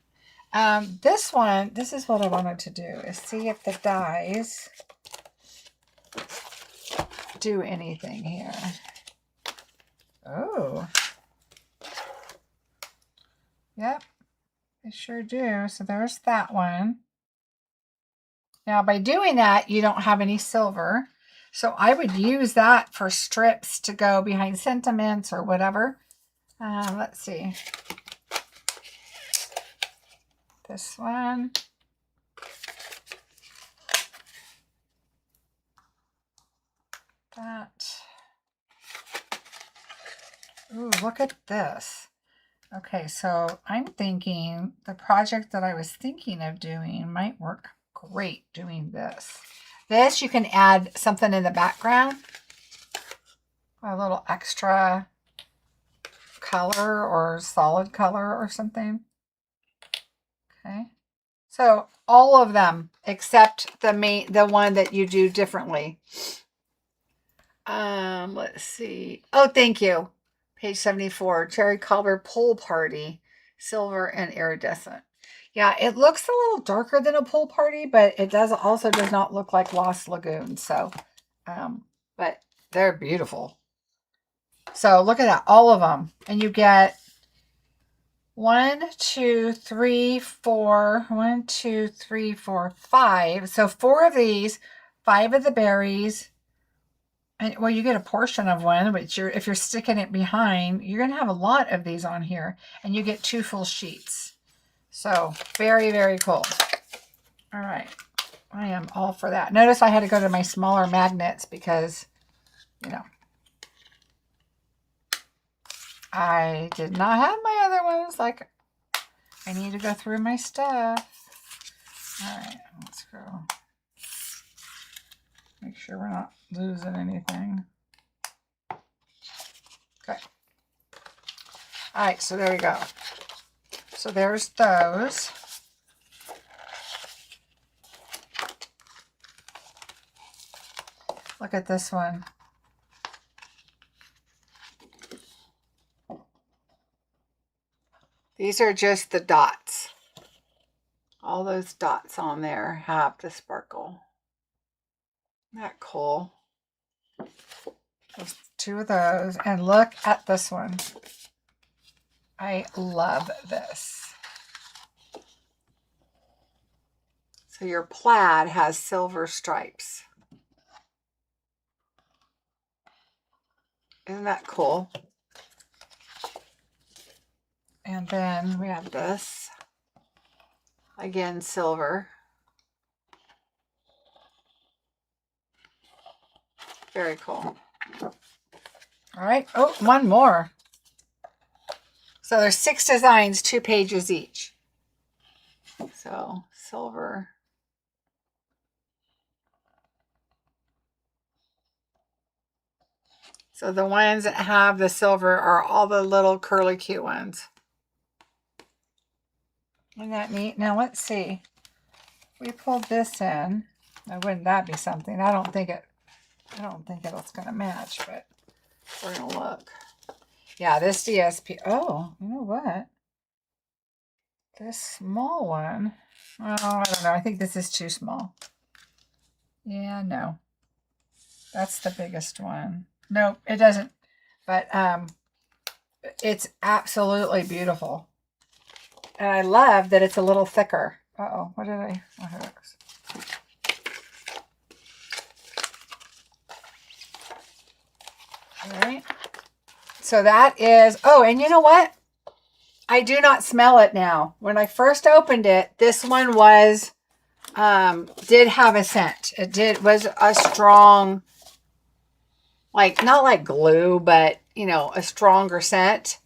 This one, this is what I wanted to do, is see if the dies do anything here. Oh. Yep, they sure do. So there's that one. Now, by doing that, you don't have any silver. So I would use that for strips to go behind sentiments or whatever. Let's see. This one. That. Ooh, look at this. Okay, so I'm thinking the project that I was thinking of doing might work great doing this. This, you can add something in the background. A little extra color or solid color or something. Okay. So all of them except the one that you do differently. Let's see. Oh, thank you. Page 74. Cherry Cobbler Pool Party. Silver and iridescent. Yeah, it looks a little darker than a pool party, but it also does not look like Lost Lagoon. So, but they're beautiful. So look at that, all of them. And you get 1, 2, 3, 4, 1, 2, 3, 4, 5. So 4 of these, 5 of the berries. And well, you get a portion of one, but if you're sticking it behind, you're going to have a lot of these on here. And you get 2 full sheets. So very, very cool. All right. I am all for that. Notice I had to go to my smaller magnets because, you know, I did not have my other ones. Like, I need to go through my stuff. All right, let's go. Make sure we're not losing anything. Okay. All right, so there we go. So there's those. Look at this one. These are just the dots. All those dots on there have the sparkle. Isn't that cool? There's two of those. And look at this one. I love this. So your plaid has silver stripes. Isn't that cool? And then we have this. Again, silver. Very cool. All right. Oh, one more. So there's 6 designs, 2 pages each. So silver. So the ones that have the silver are all the little curly cute ones. Isn't that neat? Now let's see. If we pulled this in, now wouldn't that be something? I don't think it's gonna match, but we're gonna look. Yeah, this DSP. Oh, you know what? This small one. Oh, I don't know. I think this is too small. Yeah, no. That's the biggest one. No, it doesn't. But it's absolutely beautiful. And I love that it's a little thicker. Uh-oh, what did I? Oh, here it goes. All right. So that is, oh, and you know what? I do not smell it now. When I first opened it, this one was, did have a scent. It was a strong, like, not like glue, but, you know, a stronger scent.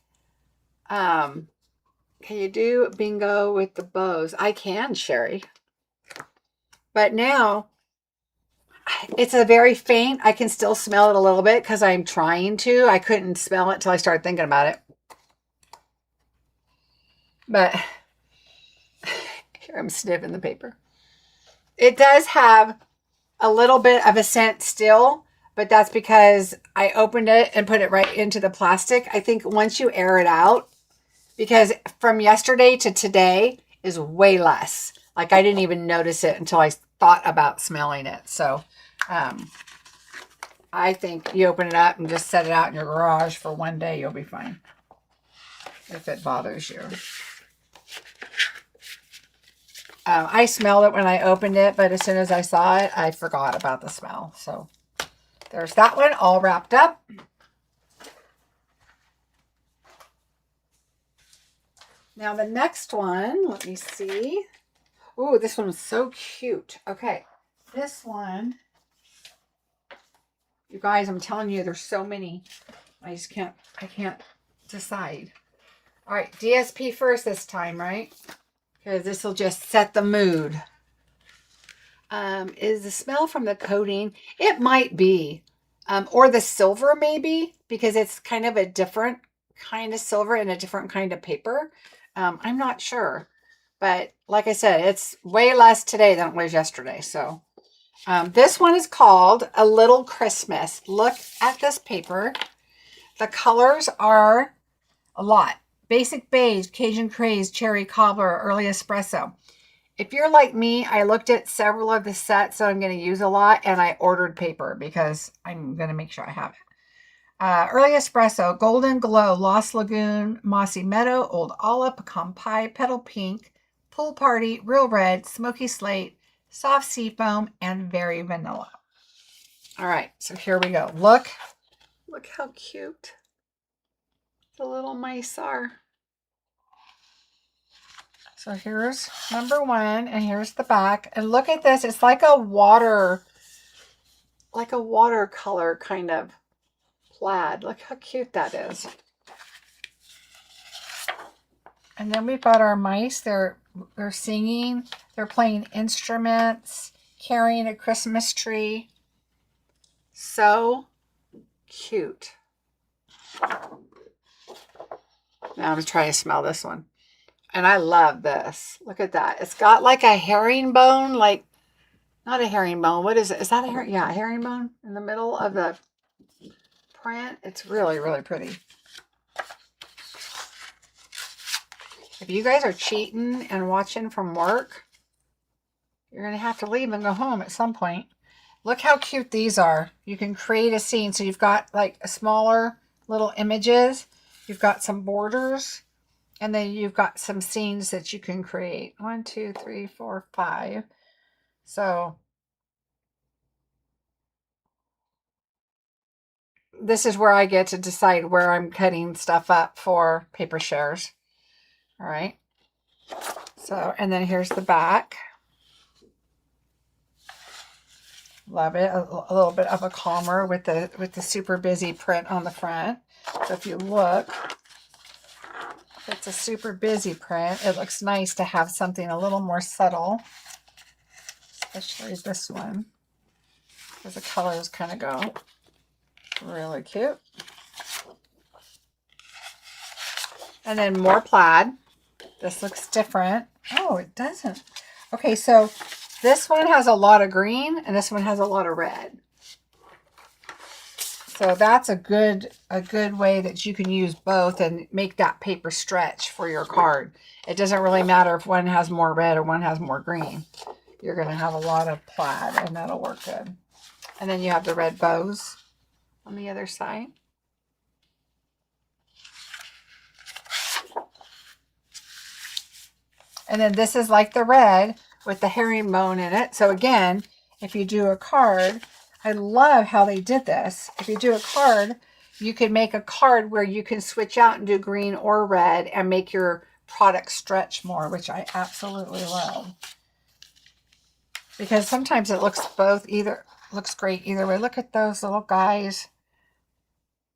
Can you do bingo with the bows? I can, Sherry. But now, it's a very faint. I can still smell it a little bit because I'm trying to. I couldn't smell it until I started thinking about it. But here I'm sniffing the paper. It does have a little bit of a scent still, but that's because I opened it and put it right into the plastic. I think once you air it out, because from yesterday to today is way less. Like I didn't even notice it until I thought about smelling it. So I think you open it up and just set it out in your garage for one day, you'll be fine. If it bothers you. I smelled it when I opened it, but as soon as I saw it, I forgot about the smell. So there's that one all wrapped up. Now the next one, let me see. Ooh, this one was so cute. Okay, this one, you guys, I'm telling you, there's so many. I can't decide. All right, DSP first this time, right? Because this will just set the mood. Is the smell from the coating? It might be. Or the silver maybe, because it's kind of a different kind of silver and a different kind of paper. I'm not sure. But like I said, it's way less today than it was yesterday. So this one is called A Little Christmas. Look at this paper. The colors are a lot. Basic beige, Cajun craze, cherry cobbler, early espresso. If you're like me, I looked at several of the sets that I'm going to use a lot, and I ordered paper because I'm going to make sure I have it. Early espresso, golden glow, Lost Lagoon, mossy meadow, old olive, pecan pie, petal pink, pool party, real red, smoky slate, soft sea foam, and very vanilla. All right, so here we go. Look how cute the little mice are. So here's number one, and here's the back. And look at this. It's like a watercolor kind of plaid. Look how cute that is. And then we've got our mice. They're singing. They're playing instruments, carrying a Christmas tree. So cute. Now I'm trying to smell this one. And I love this. Look at that. It's got like a herringbone, like, not a herringbone. What is it? Is that a herring? Yeah, a herringbone in the middle of the print. It's really, really pretty. If you guys are cheating and watching from work, you're going to have to leave and go home at some point. Look how cute these are. You can create a scene. So you've got like a smaller little images. You've got some borders. And then you've got some scenes that you can create. 1, 2, 3, 4, 5. So this is where I get to decide where I'm cutting stuff up for paper shares. All right. So, and then here's the back. Love it. A little bit of a calmer with the super busy print on the front. So if you look, it's a super busy print. It looks nice to have something a little more subtle, especially this one, because the colors kind of go really cute. And then more plaid. This looks different. Oh, it doesn't. Okay, so this one has a lot of green and this one has a lot of red. So that's a good way that you can use both and make that paper stretch for your card. It doesn't really matter if one has more red or one has more green. You're going to have a lot of plaid and that'll work good. And then you have the red bows on the other side. And then this is like the red with the herringbone in it. So again, if you do a card, I love how they did this. If you do a card, you can make a card where you can switch out and do green or red and make your product stretch more, which I absolutely love. Because sometimes it looks looks great either way. Look at those little guys.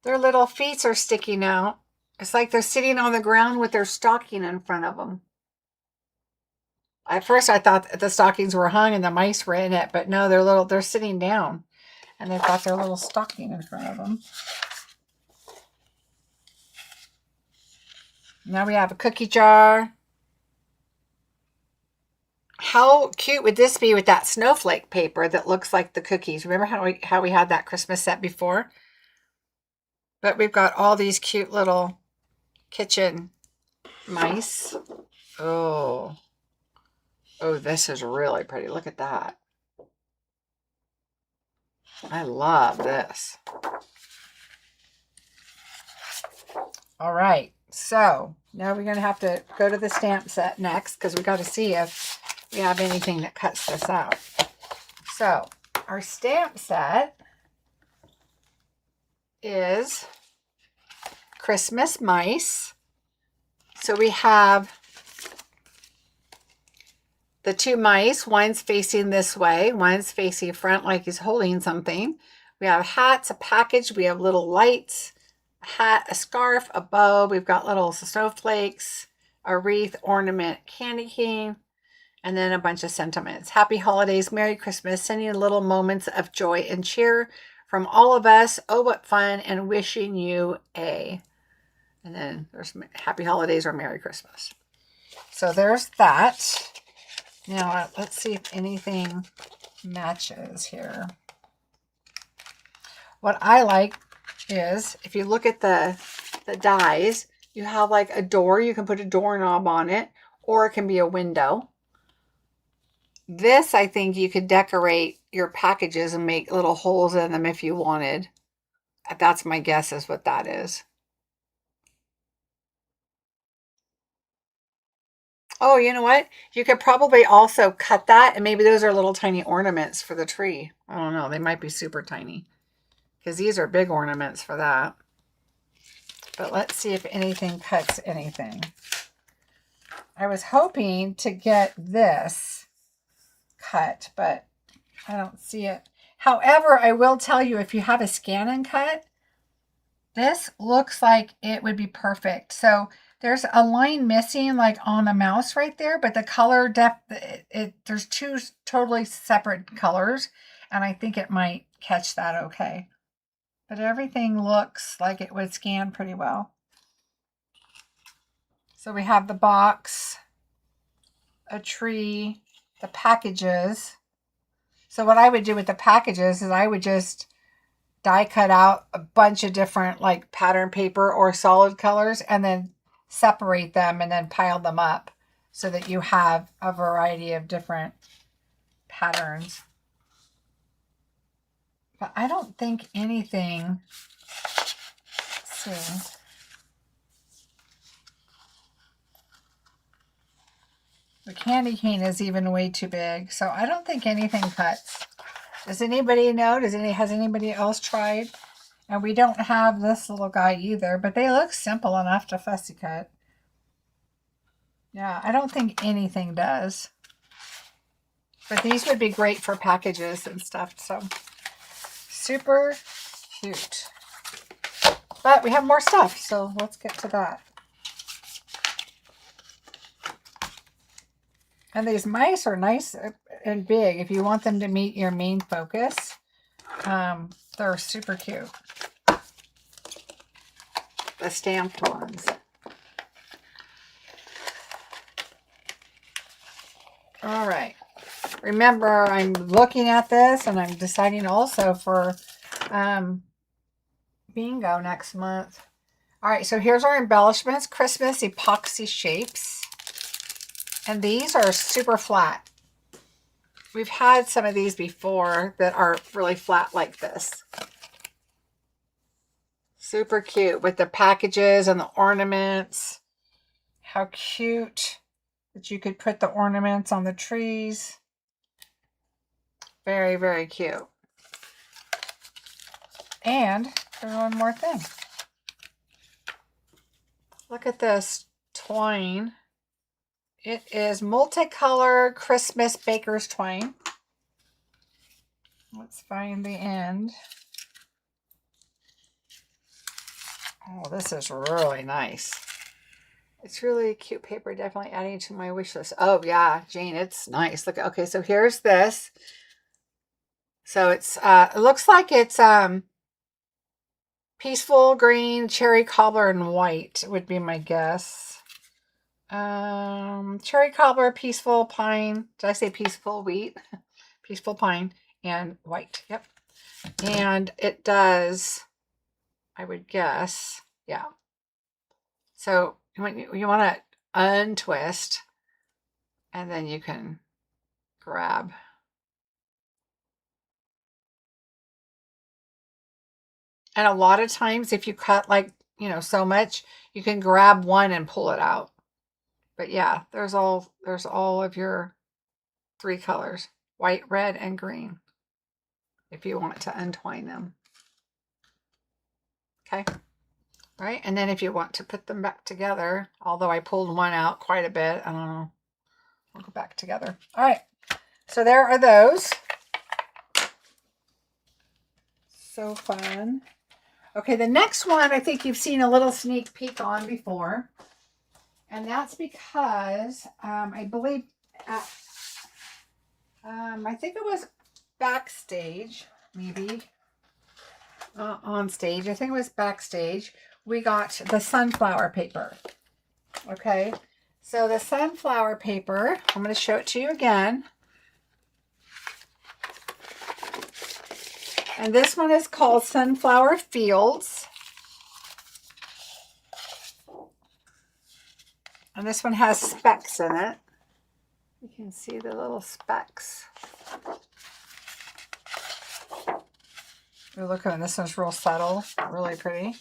Their little feet are sticking out. It's like they're sitting on the ground with their stocking in front of them. At first I thought the stockings were hung and the mice were in it, but no, they're sitting down and they've got their little stocking in front of them. Now we have a cookie jar. How cute would this be with that snowflake paper that looks like the cookies? Remember how we had that Christmas set before? But we've got all these cute little kitchen mice. Oh, this is really pretty. Look at that. I love this. All right, so now we're going to have to go to the stamp set next because we got to see if we have anything that cuts this out. So our stamp set is Christmas mice. So we have the two mice. One's facing this way, one's facing front like he's holding something. We have hats, a package. We have little lights, a hat, a scarf, a bow. We've got little snowflakes, a wreath, ornament, candy cane, and then a bunch of sentiments. Happy holidays, Merry Christmas, sending little moments of joy and cheer from all of us. Oh, what fun, and wishing you a. And then there's Happy Holidays or Merry Christmas. So there's that. Now let's see if anything matches here. What I like is if you look at the dies, you have like a door. You can put a doorknob on it, or it can be a window. This, I think you could decorate your packages and make little holes in them if you wanted. That's my guess is what that is. Oh, you know what? You could probably also cut that, and maybe those are little tiny ornaments for the tree. I don't know. They might be super tiny because these are big ornaments for that. But let's see if anything cuts anything. I was hoping to get this cut, but I don't see it. However, I will tell you, if you have a scan and cut, this looks like it would be perfect. So there's a line missing like on the mouse right there, but the color depth, there's two totally separate colors. and I think it might catch that okay. But everything looks like it would scan pretty well. So we have the box, a tree, the packages. So what I would do with the packages is I would just die cut out a bunch of different like pattern paper or solid colors and then separate them and then pile them up so that you have a variety of different patterns. But I don't think anything, let's see. The candy cane is even way too big, so I don't think anything cuts. Does anybody know? Has anybody else tried? And we don't have this little guy either, but they look simple enough to fussy cut. Yeah, I don't think anything does. But these would be great for packages and stuff, so super cute. But we have more stuff, so let's get to that. And these mice are nice and big if you want them to meet your main focus. They're super cute. The stamped ones. All right. Remember, I'm looking at this and I'm deciding also for bingo next month. All right, so here's our embellishments. Christmas epoxy shapes. And these are super flat. We've had some of these before that are really flat like this. Super cute with the packages and the ornaments. How cute that you could put the ornaments on the trees. Very, very cute. And there's one more thing. Look at this twine. It is multicolor Christmas baker's twine. Let's find the end. Oh, this is really nice. It's really cute paper, definitely adding to my wish list. Oh yeah, Jane, it's nice. Look, okay, so here's this. So it's it looks like it's peaceful green, cherry cobbler, and white would be my guess. Cherry cobbler, peaceful pine. Did I say peaceful wheat? Peaceful pine and white. Yep. And it does, I would guess, yeah. So you want to untwist and then you can grab. And a lot of times if you cut like, you know, so much, you can grab one and pull it out. But yeah, there's all of your 3 colors, white, red, and green, if you want to untwine them. Okay. All right. And then if you want to put them back together, although I pulled one out quite a bit, I don't know. We'll go back together. All right. So there are those. So fun. Okay. The next one, I think you've seen a little sneak peek on before. And that's because I believe at, I think it was backstage, maybe on stage. I think it was backstage. We got the sunflower paper. Okay, so the sunflower paper, I'm going to show it to you again. And this one is called Sunflower Fields. And this one has specks in it. You can see the little specks. Oh, look at this one's real subtle, really pretty.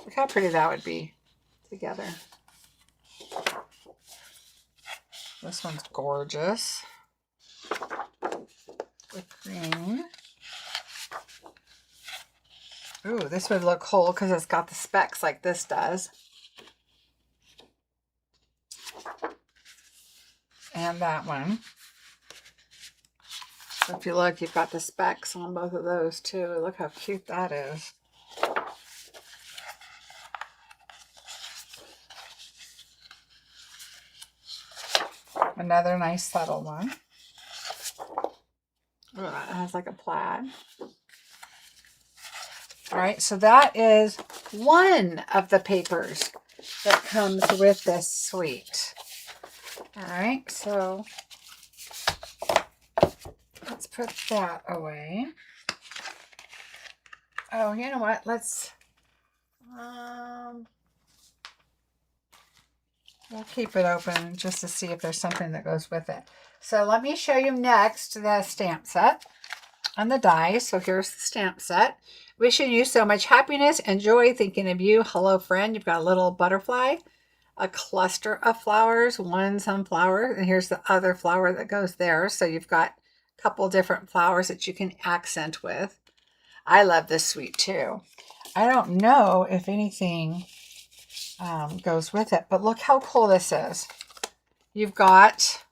Look how pretty that would be together. This one's gorgeous with green. Ooh, this would look cool because it's got the specks like this does. And that one. So if you look, you've got the specks on both of those too. Look how cute that is. Another nice subtle one. It has like a plaid. All right, so that is one of the papers that comes with this suite. All right, so let's put that away. Oh, you know what? Let's, we'll keep it open just to see if there's something that goes with it. So let me show you next the stamp set and the dies. So here's the stamp set. Wishing you so much happiness and joy, thinking of you. Hello, friend. You've got a little butterfly, a cluster of flowers, one sunflower, and here's the other flower that goes there. So you've got a couple different flowers that you can accent with. I love this suite too. I don't know if anything goes with it, but look how cool this is. You've got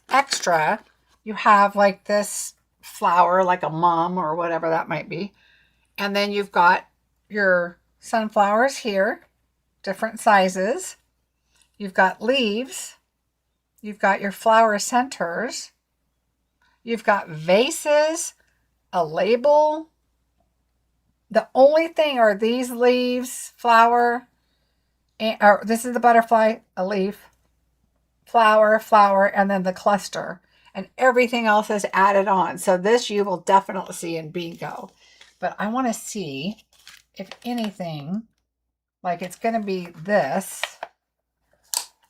extra. You have like this flower, like a mum or whatever that might be. And then you've got your sunflowers here, different sizes. You've got leaves. You've got your flower centers. You've got vases, a label. The only thing are these leaves, flower, or this is the butterfly, a leaf, flower, and then the cluster. And everything else is added on. So this you will definitely see in bingo. But I want to see if anything, like it's going to be this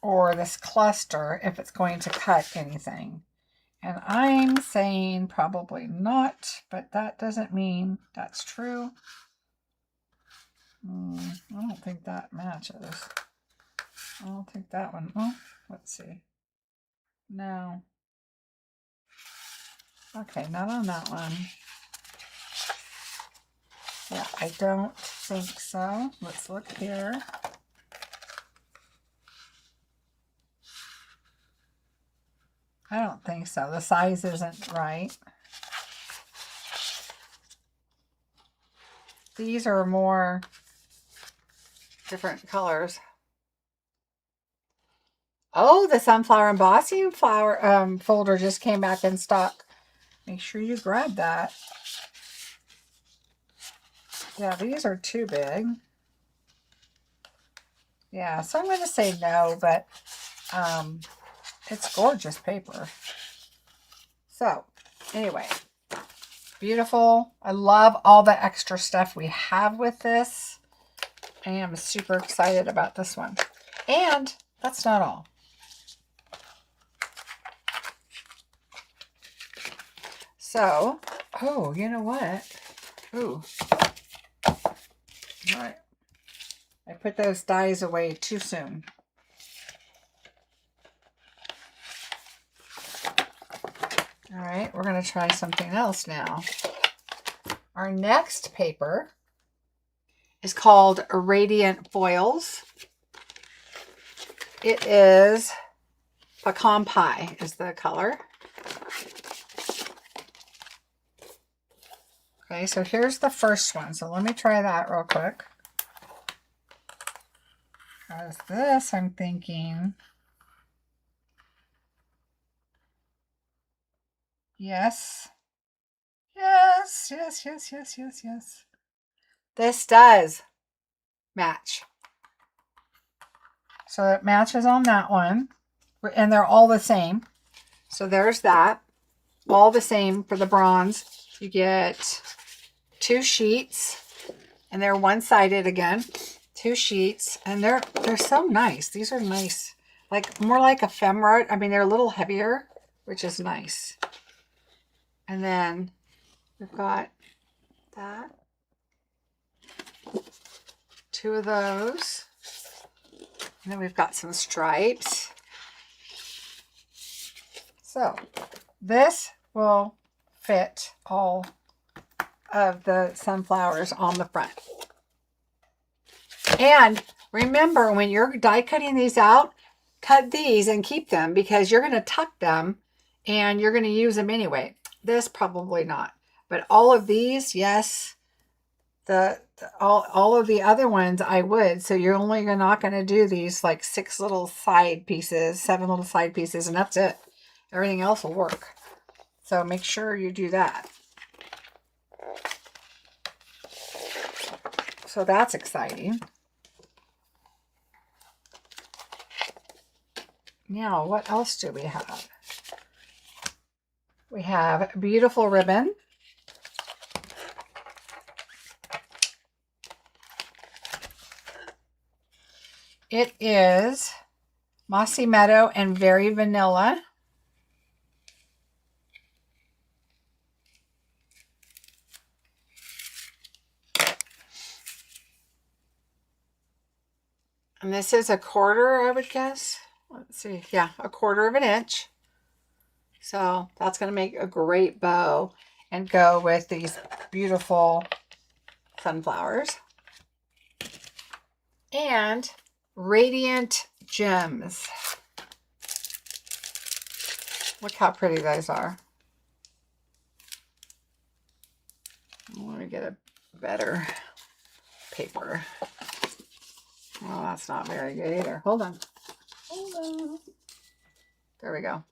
or this cluster, if it's going to cut anything. And I'm saying probably not, but that doesn't mean that's true. I don't think that matches. I don't think that one. Oh, let's see. No. Okay, not on that one. Yeah, I don't think so. Let's look here. I don't think so. The size isn't right. These are more different colors. Oh, the sunflower embossing flower folder just came back in stock. Make sure you grab that. Yeah, these are too big. Yeah, so I'm going to say no, but it's gorgeous paper. So, anyway, beautiful. I love all the extra stuff we have with this. I am super excited about this one. And that's not all. So, oh, you know what? Ooh. All right. I put those dies away too soon. All right, we're going to try something else now. Our next paper is called Radiant Foils. It is Pecan Pie is the color. Okay, so here's the first one. So let me try that real quick. Because this, I'm thinking, yes. Yes. This does match. So it matches on that one. And they're all the same. So there's that. All the same for the bronze. You get 2 sheets. And they're one-sided again. 2 sheets. And they're so nice. These are nice. Like more like ephemera. I mean, they're a little heavier, which is nice. And then we've got that. 2 of those. And then we've got some stripes. So this will fit all of the sunflowers on the front. And remember, when you're die cutting these out, cut these and keep them because you're going to tuck them and you're going to use them anyway. This probably not. But all of these, yes. All of the other ones I would. So you're only not going to do these like 6 little side pieces, 7 little side pieces, and that's it. Everything else will work. So make sure you do that. So that's exciting. Now, what else do we have? We have beautiful ribbon. It is Mossy Meadow and Very Vanilla. And this is 1/4, I would guess. Let's see. Yeah, 1/4 of an inch. So that's going to make a great bow and go with these beautiful sunflowers. And Radiant Gems. Look how pretty those are. Let me get a better paper. Well, that's not very good either. Hold on. Hold on. There we go.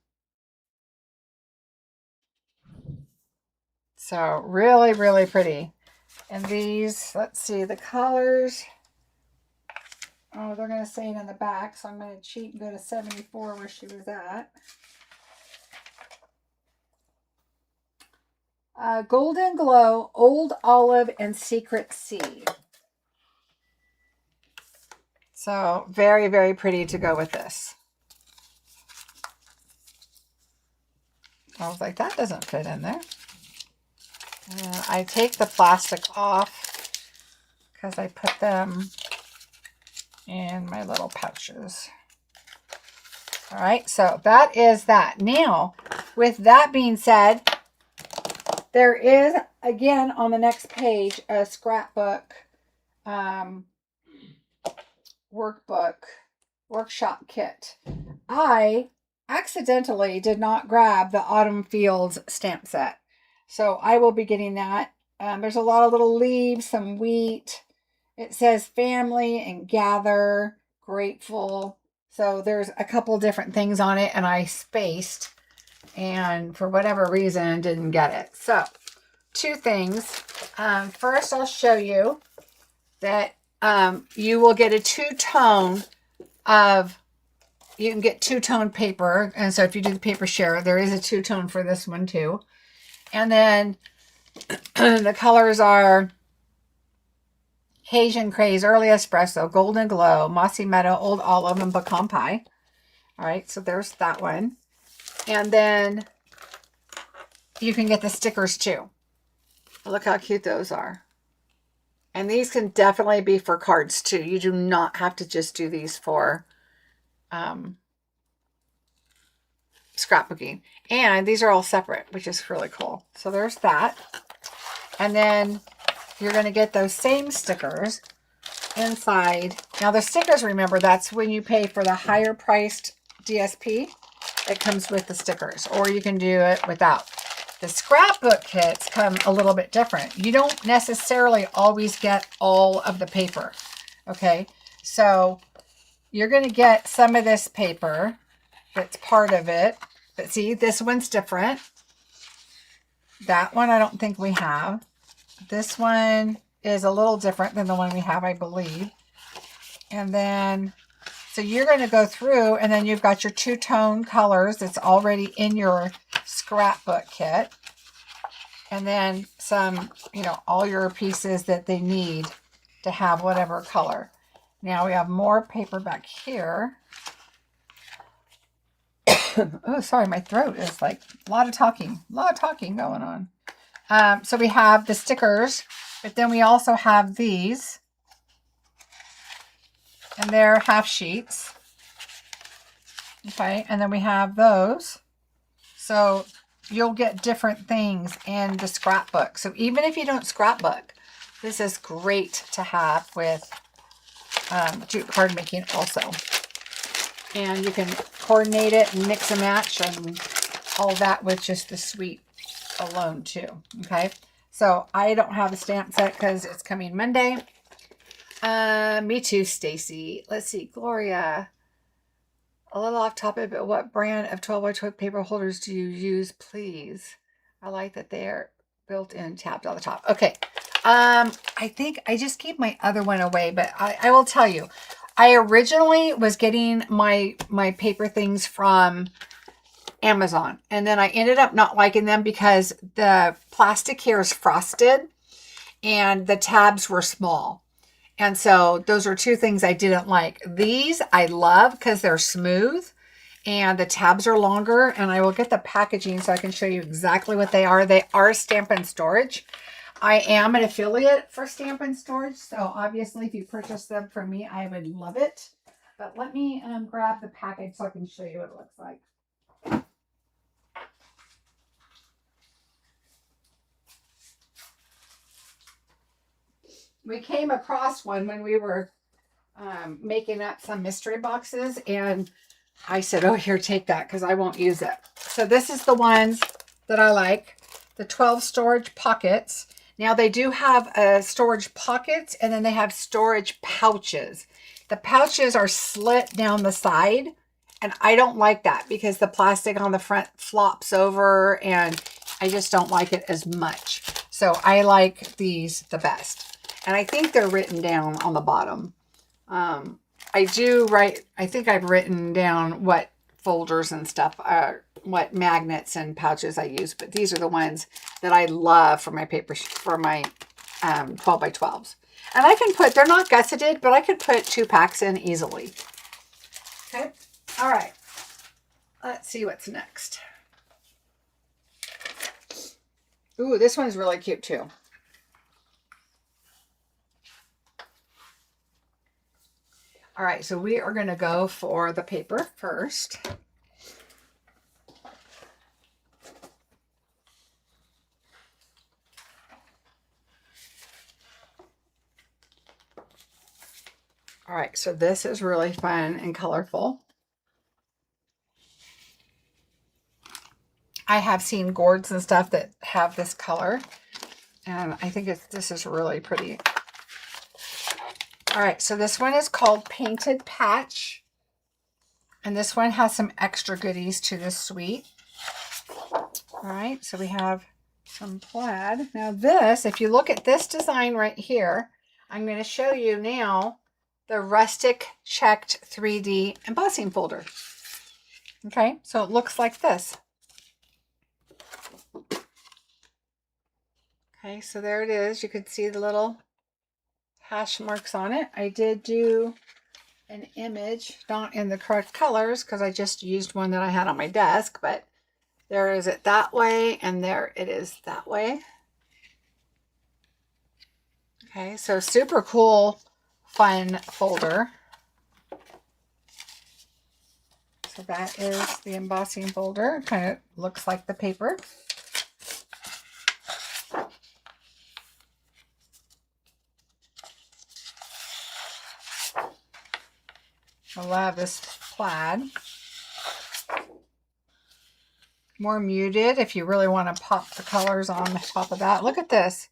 So really, really pretty. And these, let's see, the colors. Oh, they're going to say it in the back, so I'm going to cheat and go to 74 where she was at. Golden Glow, Old Olive, and Secret Sea. So very, very pretty to go with this. I was like, that doesn't fit in there. And I take the plastic off because I put them in my little pouches. All right, so that is that. Now, with that being said, there is, again, on the next page, a scrapbook workshop kit. I accidentally did not grab the Autumn Fields stamp set. So I will be getting that. There's a lot of little leaves, some wheat. It says family and gather, grateful. So there's a couple different things on it, and I spaced and for whatever reason didn't get it. So 2 things. First, I'll show you that you will get a 2-tone of, you can get 2-tone paper. And so if you do the paper share, there is a 2-tone for this one too. And then the colors are Haitian Craze, Early Espresso, Golden Glow, Mossy Meadow, Old Olive, and Pecan Pie. All right, so there's that one. And then you can get the stickers too. Look how cute those are. And these can definitely be for cards too. You do not have to just do these for scrapbooking. And these are all separate, which is really cool. So there's that. And then you're going to get those same stickers inside. Now the stickers, remember, that's when you pay for the higher priced DSP. It comes with the stickers, or you can do it without. The scrapbook kits come a little bit different. You don't necessarily always get all of the paper. Okay, so you're going to get some of this paper that's part of it. But see, this one's different. That one I don't think we have. This one is a little different than the one we have, I believe. And then, so you're going to go through, and then you've got your 2-tone colors that's already in your scrapbook kit. And then some, you know, all your pieces that they need to have whatever color. Now we have more paper back here. Oh, sorry, my throat is like a lot of talking going on. So we have the stickers, but then we also have these, and they're half sheets. Okay, and then we have those. So you'll get different things in the scrapbook. So even if you don't scrapbook, this is great to have with card making also. And you can coordinate it and mix and match and all that with just the sweet alone too. Okay, so I don't have the stamp set because it's coming Monday. Me too, Stacy. Let's see, Gloria. A little off topic, but what brand of 12 by 12 paper holders do you use, please? I like that they're built-in tabs on the top. Okay. I think I just gave my other one away, but I will tell you, I originally was getting my paper things from Amazon, and then I ended up not liking them because the plastic here is frosted and the tabs were small. And so those are two things I didn't like. These I love because they're smooth and the tabs are longer, and I will get the packaging so I can show you exactly what they are. They are Stampin' Storage. I am an affiliate for Stampin' Storage, so obviously if you purchase them from me, I would love it. But let me grab the package so I can show you what it looks like. We came across one when we were making up some mystery boxes, and I said, oh, here, take that because I won't use it. So this is the ones that I like, the 12 storage pockets. Now they do have storage pockets, and then they have storage pouches. The pouches are slit down the side, and I don't like that because the plastic on the front flops over, and I just don't like it as much. So I like these the best. And I think they're written down on the bottom. I think I've written down what folders and stuff are, what magnets and pouches I use, but these are the ones that I love for my paper, for my 12 by 12s. And I can put, they're not gusseted, but I could put 2 packs in easily. Okay. All right. Let's see what's next. Ooh, this one's really cute too. All right, so we are going to go for the paper first. All right, so this is really fun and colorful. I have seen gourds and stuff that have this color, and I think this is really pretty. All right, so this one is called Painted Patch, and this one has some extra goodies to this suite. All right, so we have some plaid. Now this, if you look at this design right here, I'm going to show you now the rustic checked 3D embossing folder. Okay, so it looks like this. Okay, so there it is. You can see the little hash marks on it. I did do an image, not in the correct colors because I just used one that I had on my desk, but there is it that way, and there it is that way. Okay, so super cool, fun folder. So that is the embossing folder. It kind of looks like the paper. I love this plaid. More muted if you really want to pop the colors on the top of that. Look at this.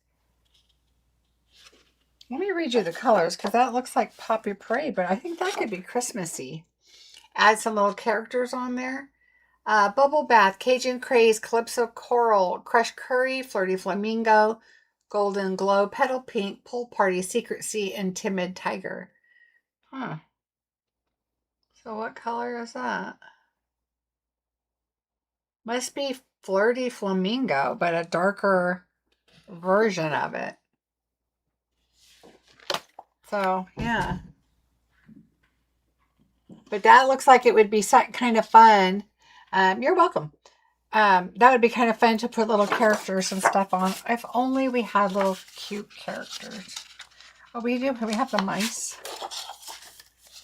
Let me read you the colors because that looks like Poppy Parade, but I think that could be Christmassy. Add some little characters on there. Bubble Bath, Cajun Craze, Calypso Coral, Crushed Curry, Flirty Flamingo, Golden Glow, Petal Pink, Pool Party, Secret Sea, and Timid Tiger. Huh. So what color is that? Must be Flirty Flamingo, but a darker version of it. So, yeah. But that looks like it would be kind of fun. You're welcome. That would be kind of fun to put little characters and stuff on. If only we had little cute characters. Oh, we do. We have the mice.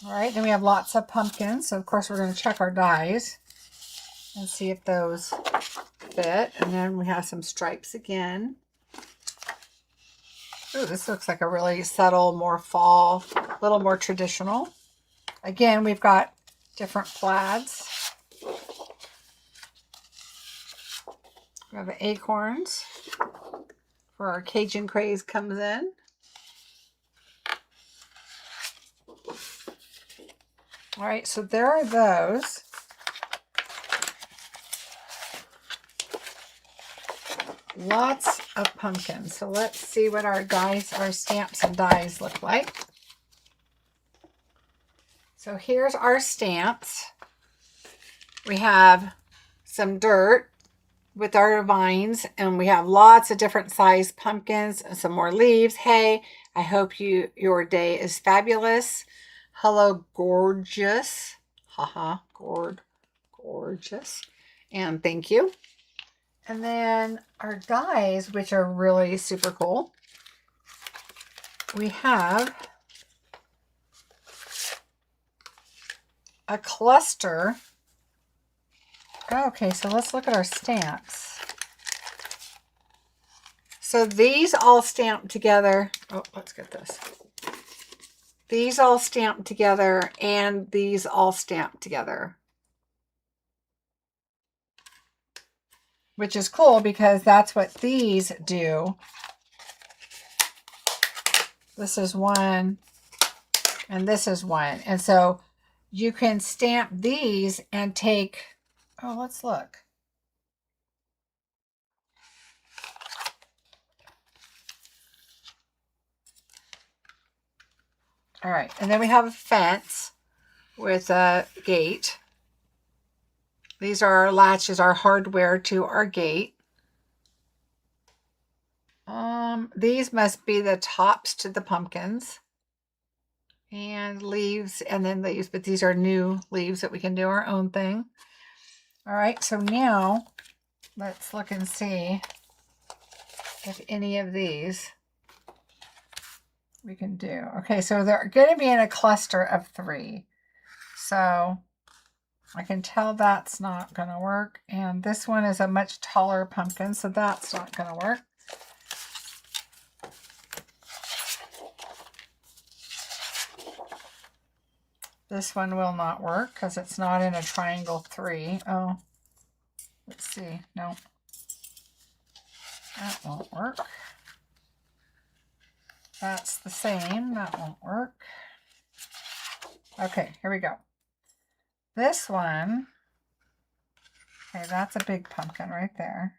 All right. Then we have lots of pumpkins. So, of course, we're going to check our dies and see if those fit. And then we have some stripes again. Ooh, this looks like a really subtle, more fall, a little more traditional. Again, we've got different plaids. We have the acorns where our Cajun Craze comes in. All right, so there are those. lots of pumpkins. So let's see what our dies, our stamps and dies look like. So here's our stamps. We have some dirt with our vines, and we have lots of different sized pumpkins and some more leaves. Hey, I hope your day is fabulous. Hello, gorgeous. Haha, gorgeous. And thank you. And then our dies, which are really super cool. We have a cluster. Okay, so let's look at our stamps. So these all stamped together. Oh, let's get this. These all stamped together, and these all stamped together. Which is cool because that's what these do. This is one, and this is one. And so you can stamp these and take, oh, let's look. All right, and then we have a fence with a gate. These are our latches, our hardware to our gate. These must be the tops to the pumpkins. And leaves, and then leaves, but these are new leaves that we can do our own thing. All right, so now let's look and see if any of these we can do. Okay, so they're going to be in a cluster of 3. So I can tell that's not going to work. And this one is a much taller pumpkin, so that's not going to work. This one will not work because it's not in a triangle 3. Oh, let's see. No, that won't work. That's the same. That won't work. Okay, here we go. This one, okay, that's a big pumpkin right there.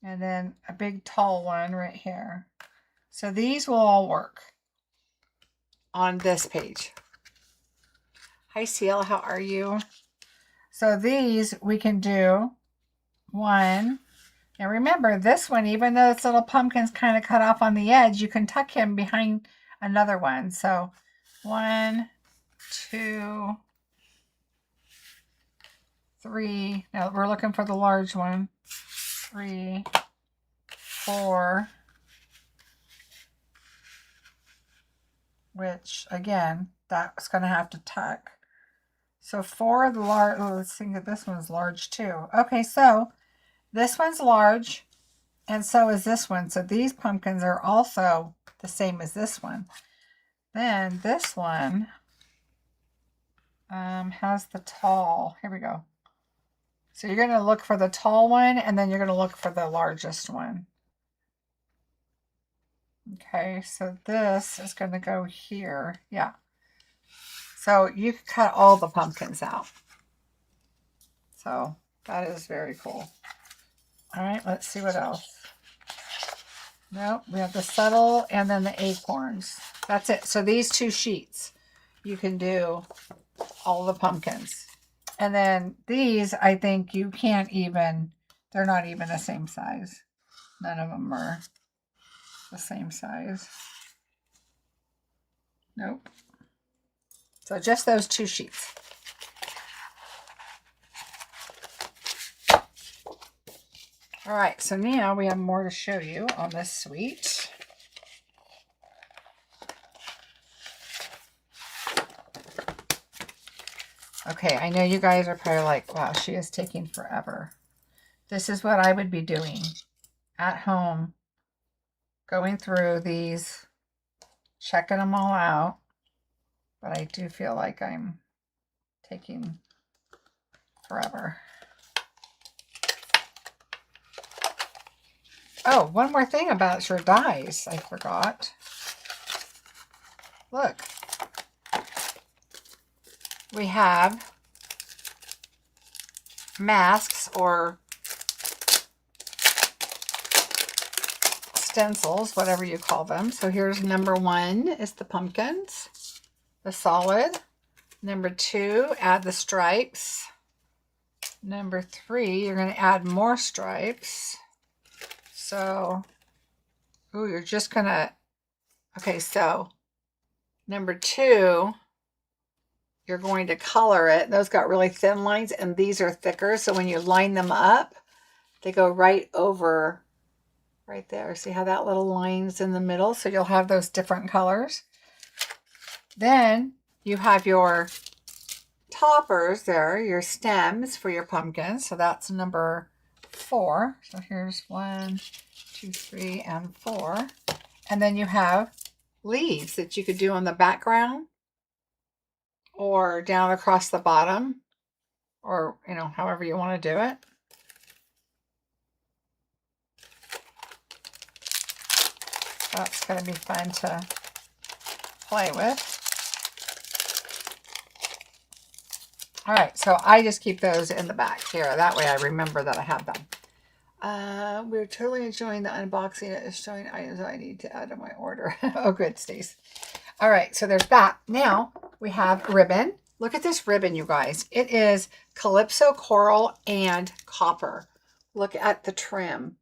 And then a big tall one right here. So these will all work on this page. Hi, Seal, how are you? So these we can do one. Now remember, this one, even though this little pumpkin's kind of cut off on the edge, you can tuck him behind another one. So 1, 2, 3. Now we're looking for the large one. 3, 4. Which, again, that's going to have to tuck. So 4 of the large, oh, let's think that this one's large too. Okay, so this one's large, and so is this one. So these pumpkins are also the same as this one. Then this one has the tall. Here we go. So you're going to look for the tall one, and then you're going to look for the largest one. Okay, so this is going to go here. Yeah. So you can cut all the pumpkins out. So that is very cool. All right, let's see what else. Nope, we have the subtle and then the acorns. That's it. So these 2 sheets, you can do all the pumpkins. And then these, I think you can't even, they're not even the same size. None of them are the same size. Nope. So just those 2 sheets. All right, so now we have more to show you on this suite. Okay, I know you guys are probably like, wow, she is taking forever. This is what I would be doing at home, going through these, checking them all out. But I do feel like I'm taking forever. Oh, one more thing about your dies, I forgot. Look. We have masks or stencils, whatever you call them. So here's number 1 is the pumpkins, the solid. Number 2, add the stripes. Number 3, you're going to add more stripes. So, ooh, you're just going to, okay, so number 2, you're going to color it. Those got really thin lines, and these are thicker. So when you line them up, they go right over right there. See how that little line's in the middle? So you'll have those different colors. Then you have your toppers there, your stems for your pumpkins. So that's number 4. So here's 1, 2, 3, and 4. And then you have leaves that you could do on the background or down across the bottom, or, you know, however you want to do it. That's going to be fun to play with. All right, so I just keep those in the back here. That way I remember that I have them. We're totally enjoying the unboxing. It is showing items I need to add to my order. Oh, good, Stace. All right, so there's that. Now we have ribbon. Look at this ribbon, you guys. It is Calypso Coral and Copper. Look at the trim.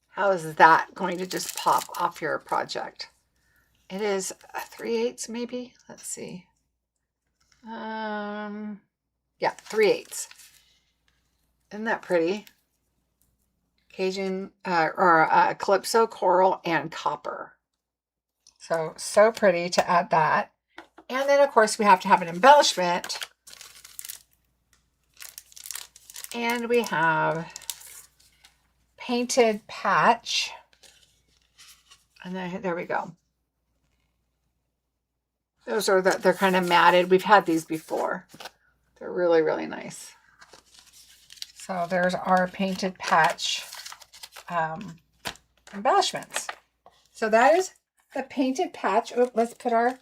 How is that going to just pop off your project? It is a 3/8 maybe. Let's see. Yeah, 3/8. Isn't that pretty? Cajun Calypso Coral and Copper. So pretty to add that. And then, of course, we have to have an embellishment. And we have painted patch. And then there we go. Those are they're kind of matted. We've had these before. They're really, really nice. So there's our painted patch embellishments. So that is the painted patch. Oh, let's put our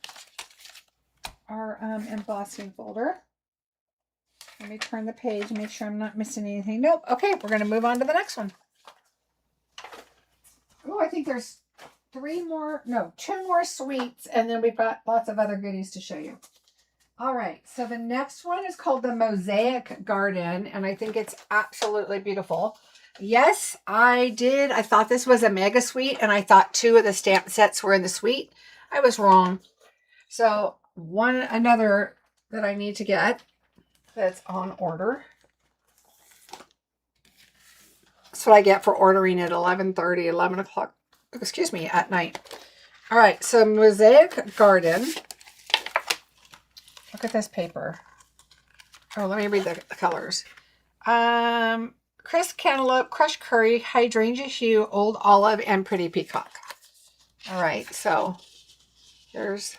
embossing folder. Let me turn the page and make sure I'm not missing anything. Nope. Okay, we're going to move on to the next one. Oh, I think there's 2 more sweets, and then we've got lots of other goodies to show you. All right, so the next one is called the Mosaic Garden, and I think it's absolutely beautiful. Yes, I did. I thought this was a mega suite, and I thought 2 of the stamp sets were in the suite. I was wrong. So another that I need to get that's on order. That's what I get for ordering at 11:30, 11 o'clock, excuse me, at night. All right, so Mosaic Garden. Look at this paper. Oh, let me read the colors. Crisp Cantaloupe, Crushed Curry, Hydrangea Hue, Old Olive, and Pretty Peacock. All right, so here's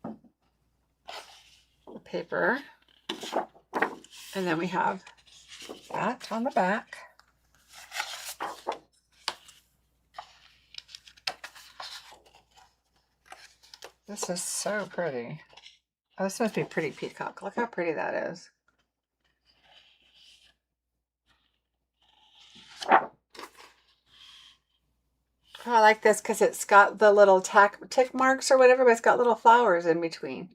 the paper. And then we have that on the back. This is so pretty. Oh, this must be Pretty Peacock. Look how pretty that is. Oh, I like this because it's got the little tick marks or whatever, but it's got little flowers in between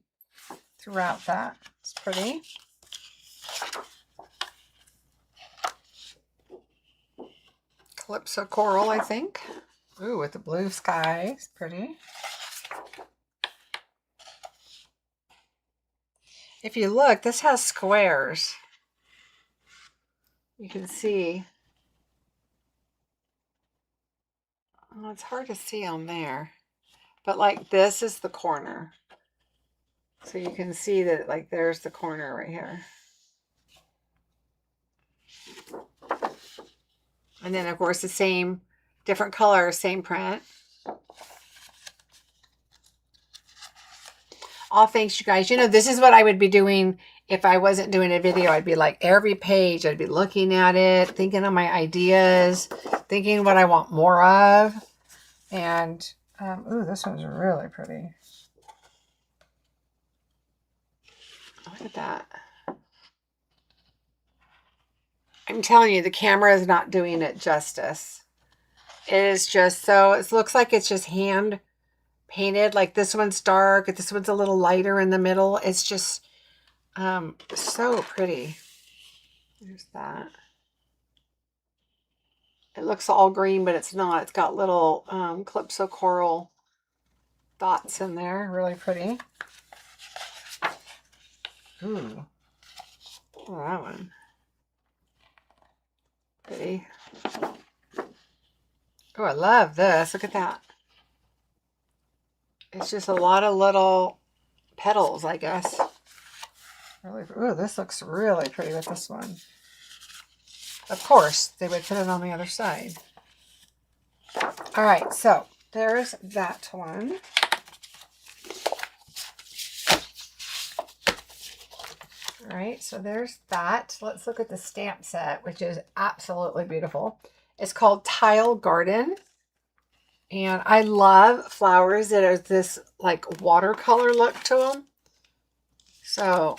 throughout that. It's pretty. Calypso Coral, I think. Ooh, with the blue sky. It's pretty. If you look, this has squares. You can see. Oh, it's hard to see on there. But like this is the corner. So you can see that like there's the corner right here. And then of course the same, different color, same print. All thanks, you guys. You know, this is what I would be doing if I wasn't doing a video. I'd be like every page, I'd be looking at it, thinking of my ideas, thinking what I want more of. And, ooh, this one's really pretty. Look at that. I'm telling you, the camera is not doing it justice. It is just so, it looks like it's just hand painted. Like this one's dark, this one's a little lighter in the middle. It's just so pretty. There's that. It looks all green, but it's not. It's got little Calypso coral dots in there. Really pretty. Ooh. Oh, that one. Pretty. Oh, I love this. Look at that. It's just a lot of little petals, I guess. Really, oh, this looks really pretty with this one. Of course, they would put it on the other side. All right, so there's that one. All right, so there's that. Let's look at the stamp set, which is absolutely beautiful. It's called Tile Garden. And I love flowers that are this like watercolor look to them. So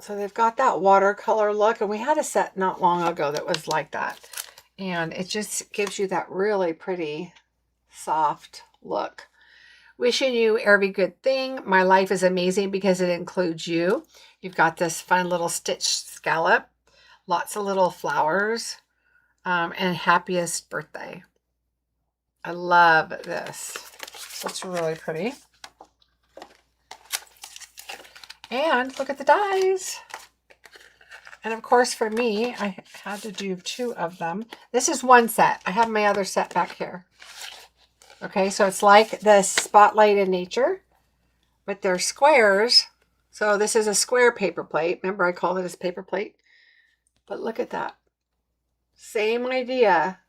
they've got that watercolor look, and we had a set not long ago that was like that. And it just gives you that really pretty, soft look. Wishing you every good thing. My life is amazing because it includes you. You've got this fun little stitch scallop, lots of little flowers, and happiest birthday. I love this. So it's really pretty. And look at the dies. And of course, for me, I had to do 2 of them. This is one set. I have my other set back here. Okay, so it's like the Spotlight in Nature, but they're squares. So this is a square paper plate. Remember, I called it a paper plate. But look at that. Same idea,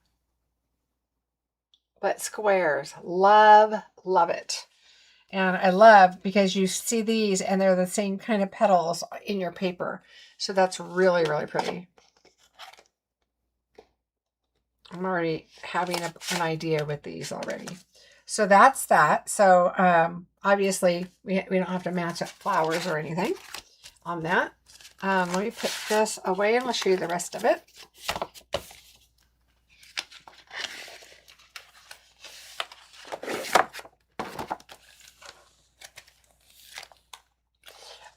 but squares. Love, love it. And I love because you see these and they're the same kind of petals in your paper. So that's really, really pretty. I'm already having an idea with these already. So that's that. So obviously we don't have to match up flowers or anything on that. Let me put this away and I'll show you the rest of it.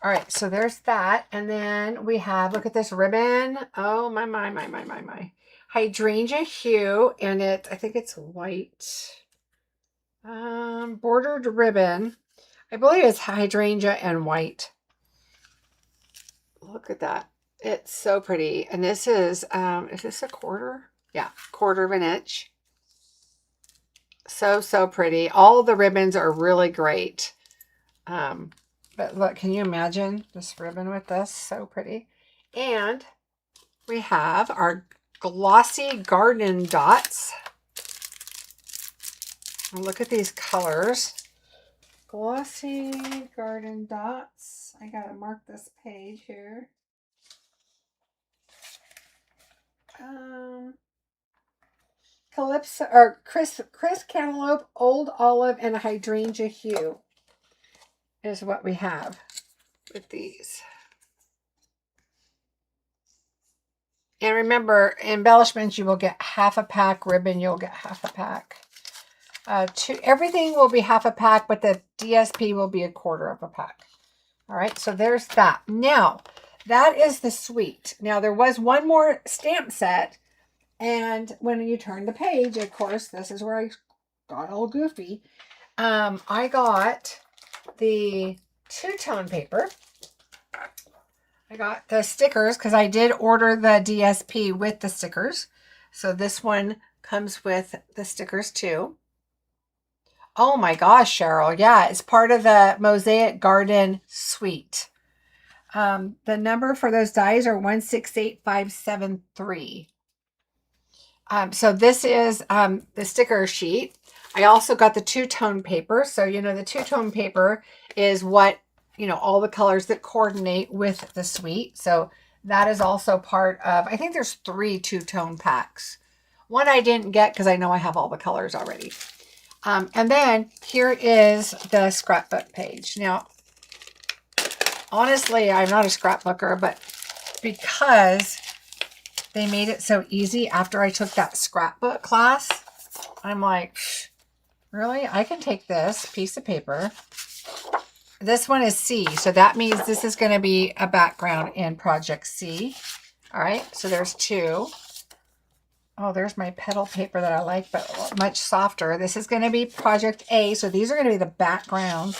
All right, so there's that. And then we have, look at this ribbon. Oh, my. Hydrangea hue, and I think it's white. Bordered ribbon. I believe it's hydrangea and white. Look at that. It's so pretty. And this is this a quarter? Yeah, 1/4 inch. So pretty. All the ribbons are really great. But look, can you imagine this ribbon with this? So pretty. And we have our glossy garden dots. And look at these colors. Glossy garden dots. I gotta mark this page here. Calypso or crisp cantaloupe, old olive, and a hydrangea hue is what we have with these. And remember, embellishments, you will get half a pack. Ribbon, you'll get half a pack. Everything will be half a pack, but the DSP will be 1/4 of a pack. All right, so there's that. Now, that is the suite. Now, there was one more stamp set, and when you turn the page, of course, this is where I got all goofy. I got the 2-tone paper. I got the stickers because I did order the DSP with the stickers. So this one comes with the stickers too. Oh my gosh, Cheryl. Yeah, it's part of the Mosaic Garden Suite. The number for those dies are 168573. So this is the sticker sheet. I also got the 2-tone paper. So, you know, the 2-tone paper is what, you know, all the colors that coordinate with the suite. So that is also part of, I think there's 3 2-tone packs. One I didn't get because I know I have all the colors already. And then here is the scrapbook page. Now, honestly, I'm not a scrapbooker, but because they made it so easy after I took that scrapbook class. I'm like, really? I can take this piece of paper. This one is C, so that means this is going to be a background in Project C. All right, so there's 2. Oh, there's my petal paper that I like, but much softer. This is going to be Project A, so these are going to be the background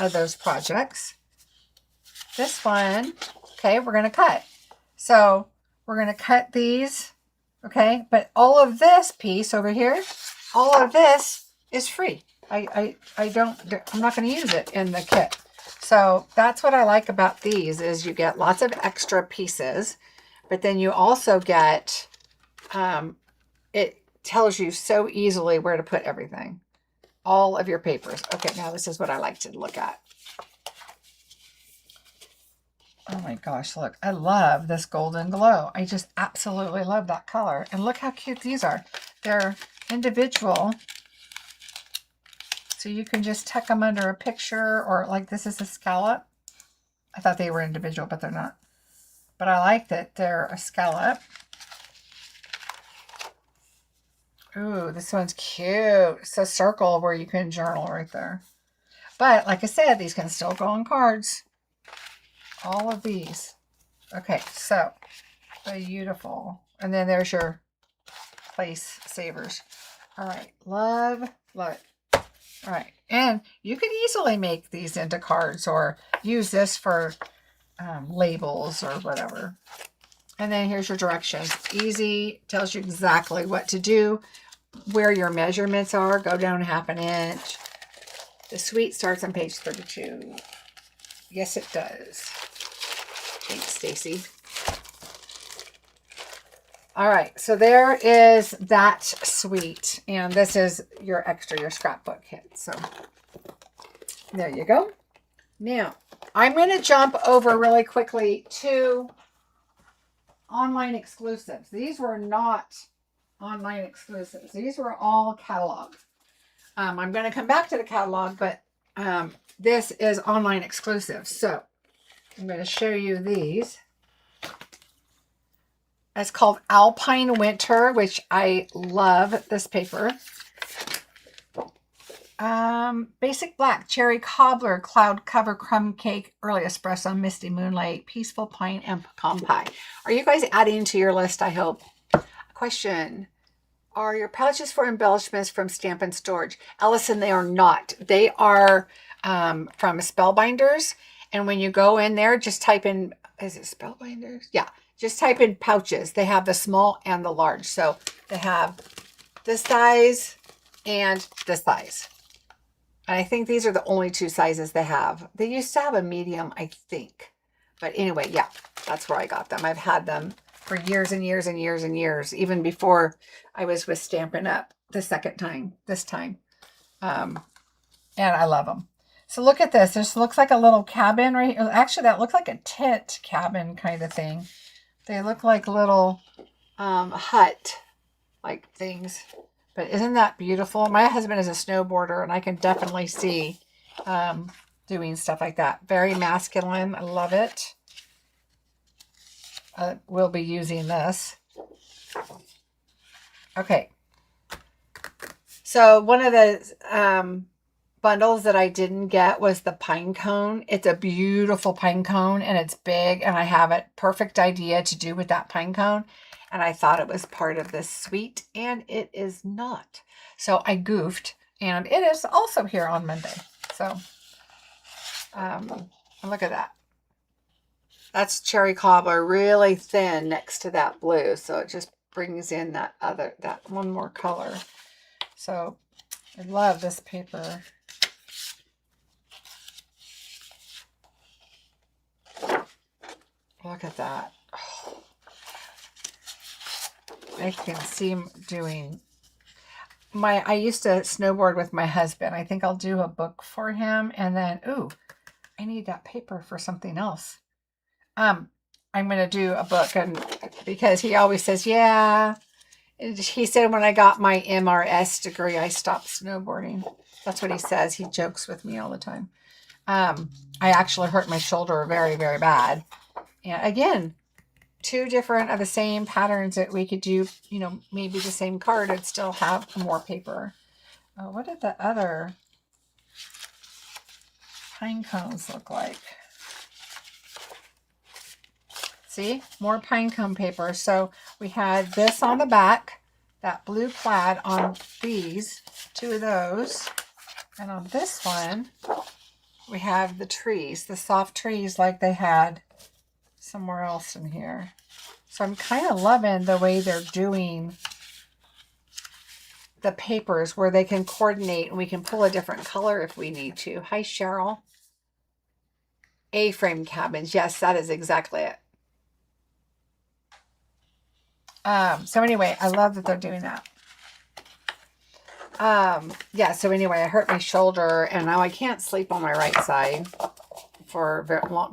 of those projects. This one, okay, we're going to cut. So we're going to cut these, okay? But all of this piece over here, all of this is free. I'm not going to use it in the kit. So that's what I like about these is you get lots of extra pieces, but then you also get, it tells you so easily where to put everything. All of your papers. Okay, now this is what I like to look at. Oh my gosh, look, I love this golden glow. I just absolutely love that color. And look how cute these are. They're individual. So you can just tuck them under a picture, or like this is a scallop. I thought they were individual, but they're not. But I like that they're a scallop. Ooh, this one's cute. It's a circle where you can journal right there. But like I said, these can still go on cards. All of these. Okay, so beautiful. And then there's your place savers. All right, love it. All right, and you could easily make these into cards or use this for labels or whatever. And then here's your directions. Easy, tells you exactly what to do, where your measurements are. Go down 1/2 inch. The suite starts on page 32. Yes, it does. Thanks, Stacy. All right, so there is that suite, and this is your extra, your scrapbook kit. So there you go. Now, I'm going to jump over really quickly to online exclusives. These were not online exclusives. These were all catalog. I'm going to come back to the catalog, but this is online exclusive. So I'm going to show you these. It's called Alpine Winter, which I love this paper. Basic Black, Cherry Cobbler, Cloud Cover, Crumb Cake, Early Espresso, Misty Moonlight, Peaceful Pine, and Pecan Pie. Are you guys adding to your list, I hope? Question. Are your pouches for embellishments from Stampin' Storage? Ellison, they are not. They are from Spellbinders. And when you go in there, just type in, is it Spellbinders? Yeah. Just type in pouches. They have the small and the large. So they have this size and this size. And I think these are the only 2 sizes they have. They used to have a medium, I think. But anyway, yeah, that's where I got them. I've had them for years and years and years and years, even before I was with Stampin' Up! This time. And I love them. So look at this. This looks like a little cabin right here. Actually, that looks like a tent cabin kind of thing. They look like little hut like things. But isn't that beautiful? My husband is a snowboarder, and I can definitely see doing stuff like that. Very masculine. I love it. We'll be using this. Okay. So one of the bundles that I didn't get was the pine cone. It's a beautiful pine cone, and it's big, and I have a perfect idea to do with that pine cone. And I thought it was part of this suite, and it is not. So I goofed, and it is also here on Monday. So look at that. That's Cherry Cobbler, really thin next to that blue. So it just brings in that one more color. So I love this paper. Look at that. Oh. I can see him doing I used to snowboard with my husband. I think I'll do a book for him, and then, ooh, I need that paper for something else. I'm going to do a book, and because he always says, yeah, he said when I got my MRS degree, I stopped snowboarding. That's what he says. He jokes with me all the time. I actually hurt my shoulder very, very bad. And again, two different of the same patterns that we could do, you know, maybe the same card and still have more paper. Oh, what did the other pine cones look like? See, more pine cone paper. So we had this on the back, that blue plaid on these, two of those. And on this one, we have the trees, the soft trees like they had somewhere else in here. So I'm kind of loving the way they're doing the papers where they can coordinate and we can pull a different color if we need to. Hi, Cheryl. A-frame cabins. Yes, that is exactly it. So anyway, I love that they're doing that. Yeah, so anyway, I hurt my shoulder and now I can't sleep on my right side for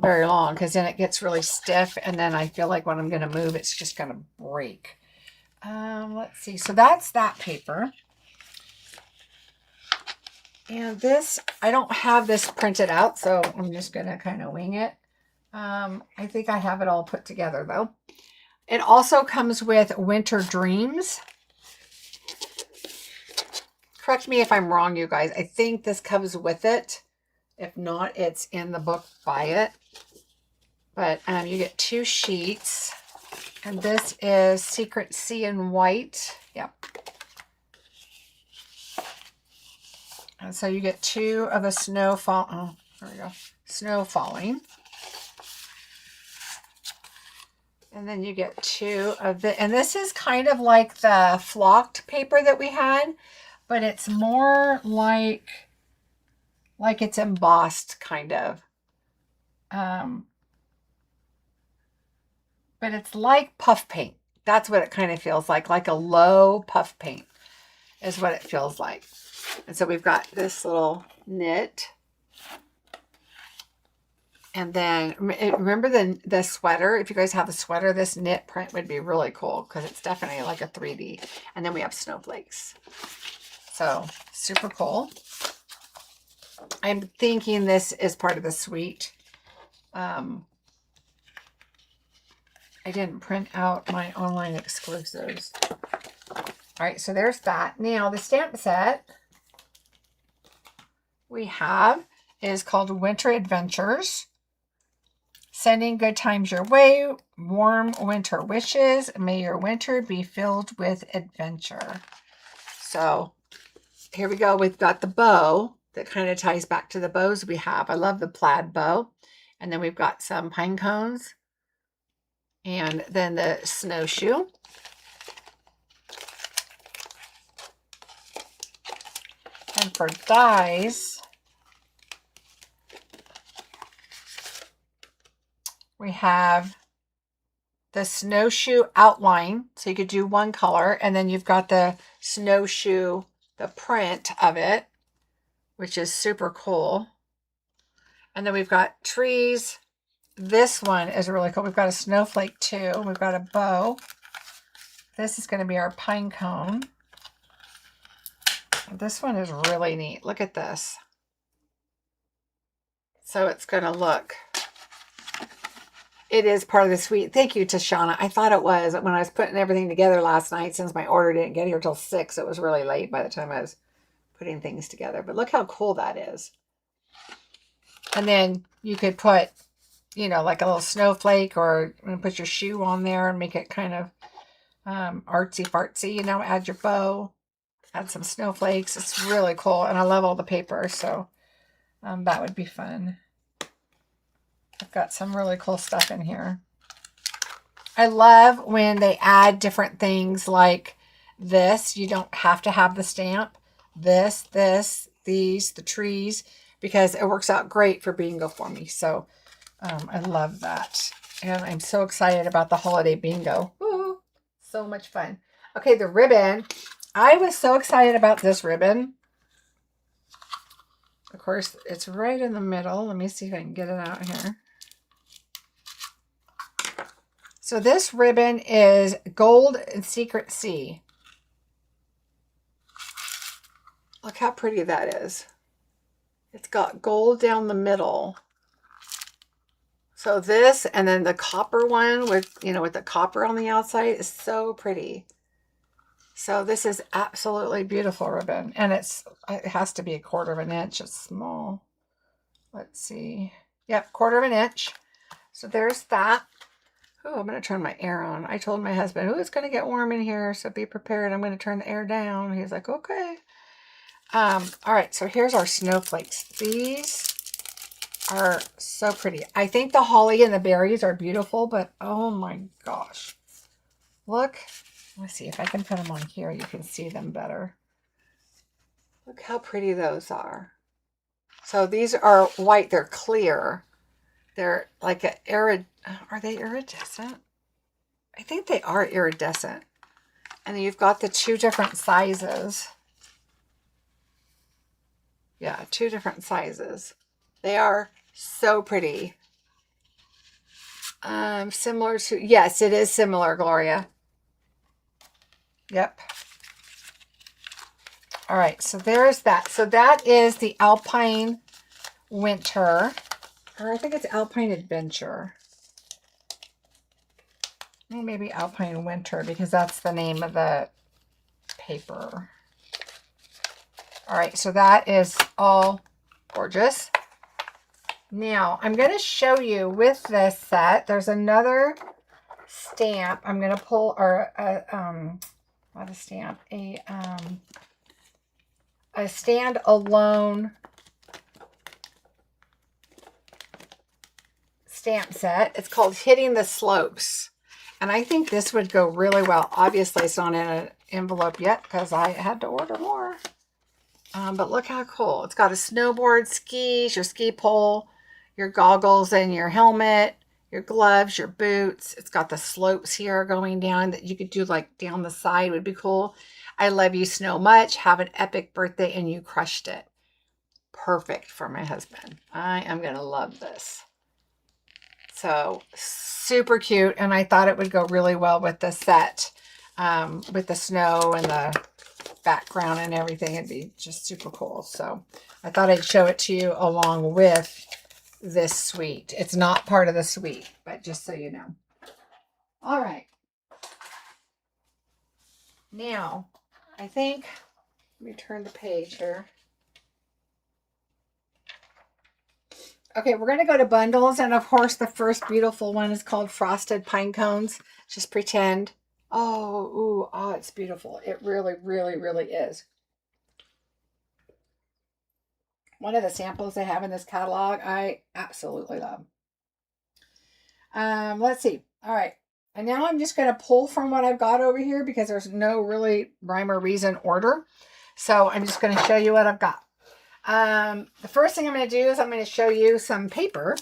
very long because then it gets really stiff and then I feel like when I'm going to move, it's just going to break. Let's see. So that's that paper. And this, I don't have this printed out, so I'm just going to kind of wing it. I think I have it all put together though. It also comes with Winter Dreams. Correct me if I'm wrong, you guys. I think this comes with it. If not, it's in the book, buy it. But you get 2 sheets. And this is Secret Sea in white. Yep. And so you get 2 of the snow fall. Oh, there we go. Snow falling. And then you get 2 of the, and this is kind of like the flocked paper that we had, but it's more like it's embossed kind of. But it's like puff paint. That's what it kind of feels like a low puff paint is what it feels like. And so we've got this little knit. And then remember the sweater? If you guys have a sweater, this knit print would be really cool because it's definitely like a 3D. And then we have snowflakes. So super cool. I'm thinking this is part of the suite. I didn't print out my online exclusives. All right, so there's that. Now the stamp set we have is called Winter Adventures. Sending good times your way, warm winter wishes. May your winter be filled with adventure. So here we go. We've got the bow that kind of ties back to the bows we have. I love the plaid bow. And then we've got some pine cones. And then the snowshoe. And for dies, we have the snowshoe outline. So you could do one color. And then you've got the snowshoe, the print of it, which is super cool. And then we've got trees. This one is really cool. We've got a snowflake too. We've got a bow. This is going to be our pine cone. This one is really neat. Look at this. So it's going to look. It is part of the suite. Thank you, Tashana. I thought it was when I was putting everything together last night. Since my order didn't get here till 6, it was really late by the time I was putting things together. But look how cool that is. And then you could put, you know, like a little snowflake or put your shoe on there and make it kind of artsy fartsy, you know, add your bow, add some snowflakes. It's really cool. And I love all the paper. So that would be fun. I've got some really cool stuff in here. I love when they add different things like this. You don't have to have the stamp. This, these, the trees, because it works out great for bingo for me. So I love that. And I'm so excited about the holiday bingo. Ooh, so much fun. Okay, the ribbon. I was so excited about this ribbon. Of course, it's right in the middle. Let me see if I can get it out here. So this ribbon is Gold and Secret Sea. Look how pretty that is. It's got gold down the middle. So this, and then the copper one with, you know, with the copper on the outside is so pretty. So this is absolutely beautiful ribbon. And it has to be 1/4 of an inch. It's small. Let's see. Yep, 1/4 of an inch. So there's that. Oh, I'm going to turn my air on. I told my husband, oh, it's going to get warm in here, so be prepared. I'm going to turn the air down. He's like, okay. All right, so here's our snowflakes. These are so pretty. I think the holly and the berries are beautiful, but oh my gosh. Look. Let's see if I can put them on here. You can see them better. Look how pretty those are. So these are white. They're clear. They're like are they iridescent? I think they are iridescent. And you've got the 2 different sizes. Yeah, 2 different sizes. They are so pretty. Similar to, yes, it is similar, Gloria. Yep. All right, so there's that. So that is the Alpine Winter, or I think it's Alpine Adventure. Maybe Alpine Winter, because that's the name of the paper. All right, so that is all gorgeous. Now, I'm going to show you with this set, there's another stamp. I'm going to pull, or not a stamp, a stand-alone stamp set. It's called Hitting the Slopes. And I think this would go really well. Obviously, it's not in an envelope yet because I had to order more. But look how cool. It's got a snowboard, skis, your ski pole, your goggles and your helmet, your gloves, your boots. It's got the slopes here going down that you could do like down the side would be cool. I love you snow much. Have an epic birthday and you crushed it. Perfect for my husband. I am going to love this. So super cute. And I thought it would go really well with the set, with the snow and the background and everything. It'd be just super cool. So I thought I'd show it to you along with this suite. It's not part of the suite, but just so you know. All right. Now, I think, let me turn the page here. Okay, we're going to go to bundles. And of course, the first beautiful one is called Frosted Pine Cones. Just pretend. Oh, it's beautiful. It really, really, really is. One of the samples they have in this catalog, I absolutely love. Let's see. All right. And now I'm just going to pull from what I've got over here because there's no really rhyme or reason order. So I'm just going to show you what I've got. The first thing I'm going to do is I'm going to show you some paper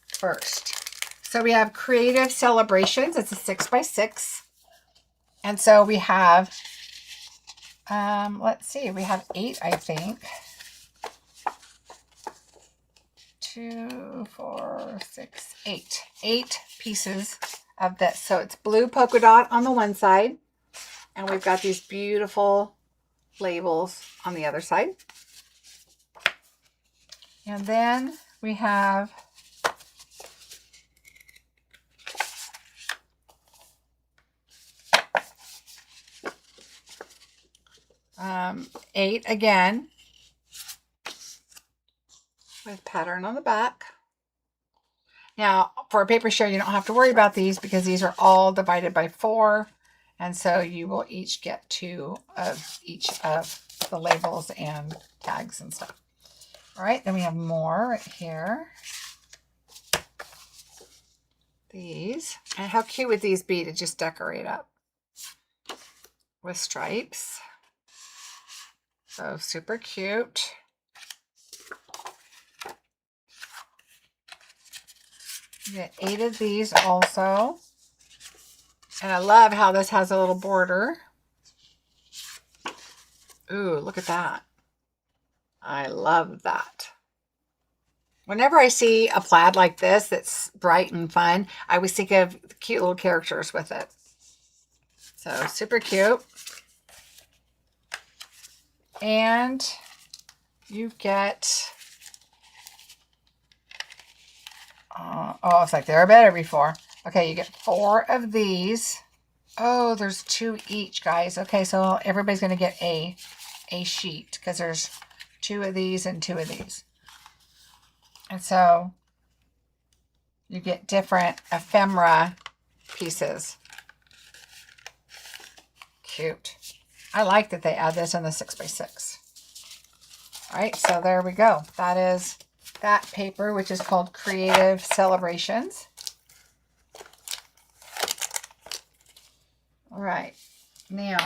first. So we have Creative Celebrations. It's a 6x6. And so we have, let's see, we have 8, I think. 2, 4, 6, 8. 8 pieces of this. So it's blue polka dot on the one side. And we've got these beautiful labels on the other side. And then we have eight again with pattern on the back. Now, for a paper share, you don't have to worry about these because these are all divided by 4. And so you will each get 2 of each of the labels and tags and stuff. All right, then we have more right here. These. And how cute would these be to just decorate up with stripes? So super cute. You get 8 of these also. And I love how this has a little border. Ooh, look at that. I love that. Whenever I see a plaid like this that's bright and fun, I always think of the cute little characters with it. So super cute. And you get Oh, it's like they were better before. Okay, you get 4 of these. Oh, there's 2 each, guys. Okay, so everybody's going to get a sheet because there's 2 of these and 2 of these. And so you get different ephemera pieces. Cute. I like that they add this in the 6x6. All right, so there we go. That is that paper, which is called Creative Celebrations. All right, now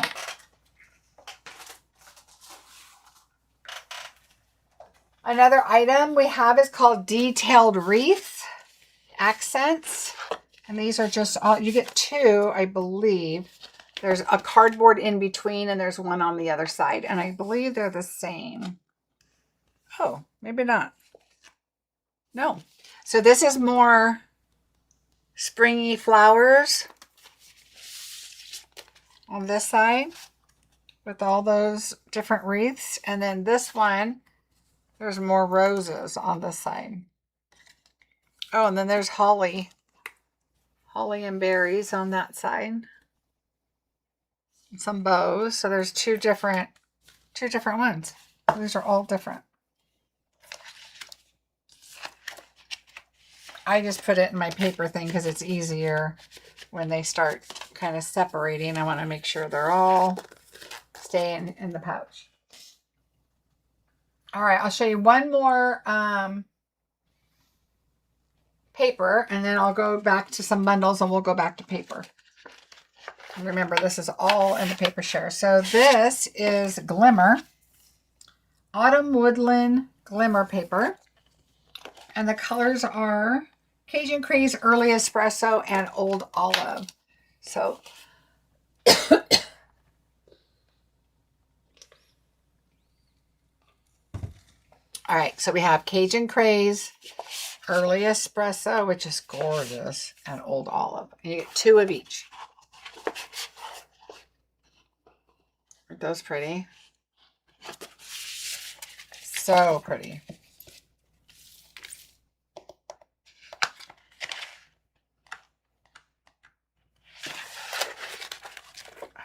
another item we have is called Detailed Wreath Accents. And these are just all, you get 2, I believe. There's a cardboard in between and there's one on the other side. And I believe they're the same. Oh, maybe not. No. So this is more springy flowers on this side with all those different wreaths. And then this one, there's more roses on this side. Oh, and then there's holly. Holly and berries on that side. And some bows. So there's two different ones. These are all different. I just put it in my paper thing because it's easier when they start kind of separating. I want to make sure they're all staying in the pouch. All right, I'll show you one more paper, and then I'll go back to some bundles and we'll go back to paper. And remember, this is all in the paper share. So this is Glimmer, Autumn Woodland Glimmer paper. And the colors are Cajun Craze, Early Espresso, and Old Olive. So, all right, so we have Cajun Craze, Early Espresso, which is gorgeous, and Old Olive. And you get 2 of each. Aren't those pretty? So pretty.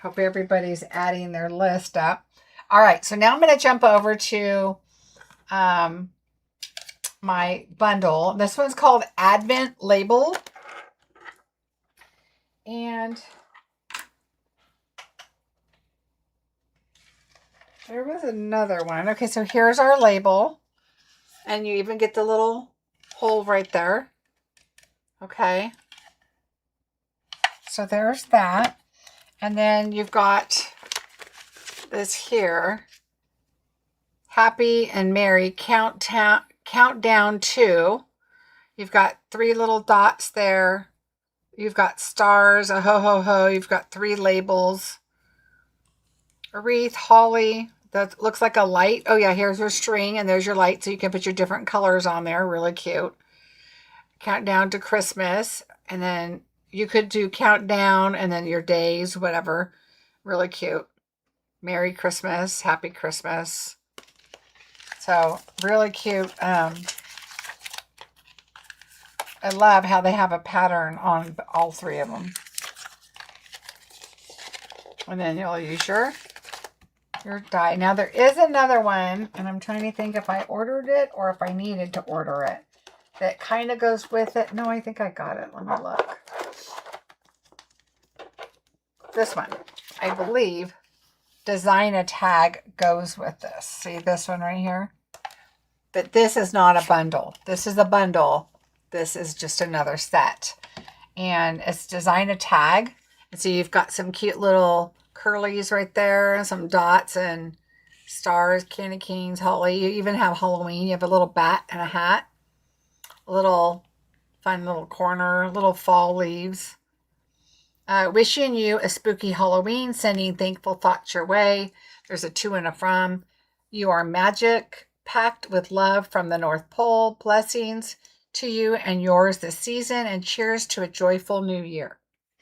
Hope everybody's adding their list up. All right, so now I'm going to jump over to my bundle. This one's called Advent Label. And there was another one. Okay, so here's our label. And you even get the little hole right there. Okay. So there's that. And then you've got this here. Happy and Merry Countdown 2. You've got 3 little dots there. You've got stars, a ho ho ho. You've got 3 labels. A wreath, holly. That looks like a light. Oh yeah, here's your string and there's your light, so you can put your different colors on there. Really cute. Countdown to Christmas. And then you could do countdown and then your days, whatever. Really cute. Merry Christmas. Happy Christmas. So really cute. I love how they have a pattern on all 3 of them. And then you'll use your die. Now there is another one, and I'm trying to think if I ordered it or if I needed to order it. That kind of goes with it. No, I think I got it. Let me look. This one, I believe, Design a Tag goes with this. See this one right here? But this is not a bundle. This is a bundle. This is just another set. And it's Design a Tag. And so you've got some cute little curlies right there, some dots and stars, candy canes, holly. You even have Halloween. You have a little bat and a hat. A little fun little corner, little fall leaves. Wishing you a spooky Halloween, sending thankful thoughts your way. There's a to and a from. You are magic, packed with love from the North Pole. Blessings to you and yours this season, and cheers to a joyful new year.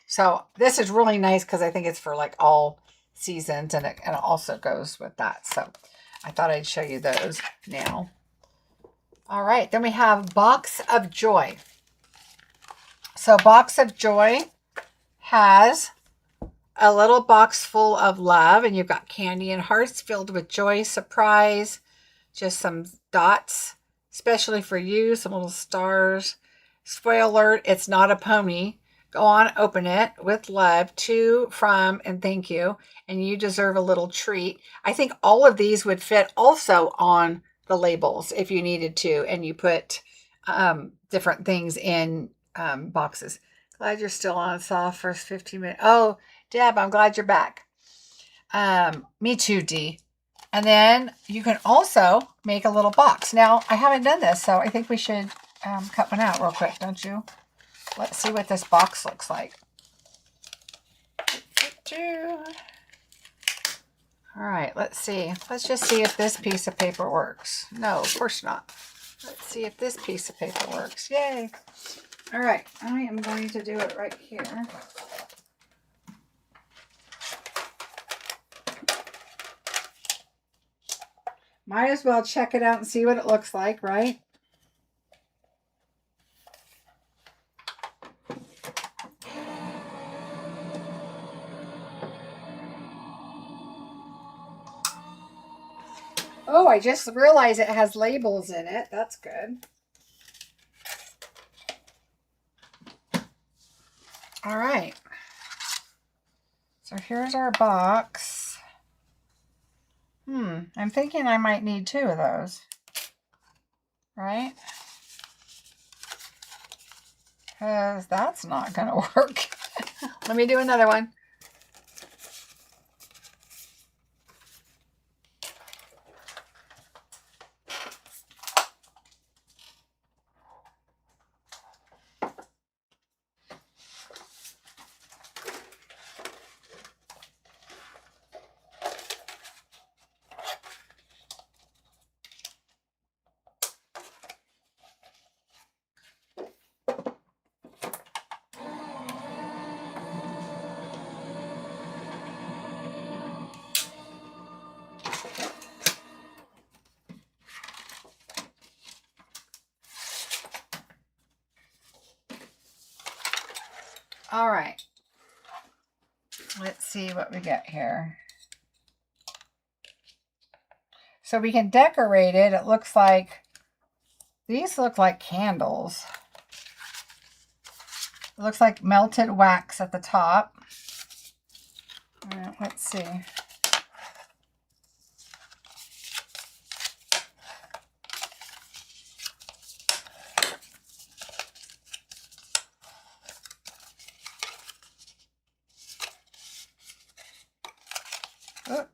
So this is really nice because I think it's for like all seasons, and it also goes with that. So I thought I'd show you those now. All right, then we have Box of Joy. So Box of Joy has a little box full of love, and you've got candy and hearts filled with joy, surprise, just some dots, especially for you, some little stars. Spoiler alert, it's not a pony. Go on, open it with love, to, from, and thank you. And you deserve a little treat. I think all of these would fit also on the labels if you needed to, and you put different things in boxes. Glad you're still on. Saw first 15 minutes. Oh, Deb, I'm glad you're back. Me too, Dee. And then you can also make a little box. Now, I haven't done this, so I think we should cut one out real quick, don't you? Let's see what this box looks like. All right, let's see. Let's just see if this piece of paper works. No, of course not. Let's see if this piece of paper works. Yay. All right, I am going to do it right here. Might as well check it out and see what it looks like, right? Oh, I just realized it has labels in it. That's good. All right. So here's our box. I'm thinking I might need 2 of those. Right? Because that's not going to work. Let me do another one. All right. Let's see what we get here. So we can decorate it. It looks like, these look like candles. It looks like melted wax at the top. All right, let's see. Oh.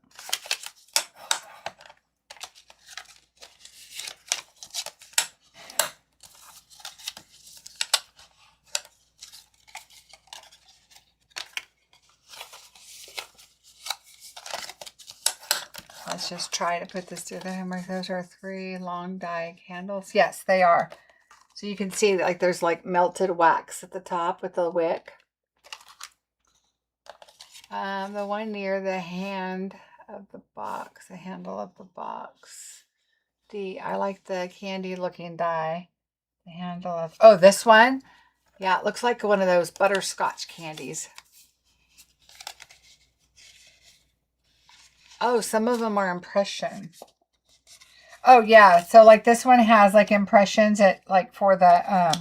Let's just try to put this together. Those are 3 long die candles. Yes, they are. So you can see like there's like melted wax at the top with the wick. The one near the hand of the box, the handle of the box. I like the candy looking die. The handle of, oh, this one? Yeah, it looks like one of those butterscotch candies. Oh, some of them are impression. Oh, yeah. So, like, this one has, like, impressions at, like, for the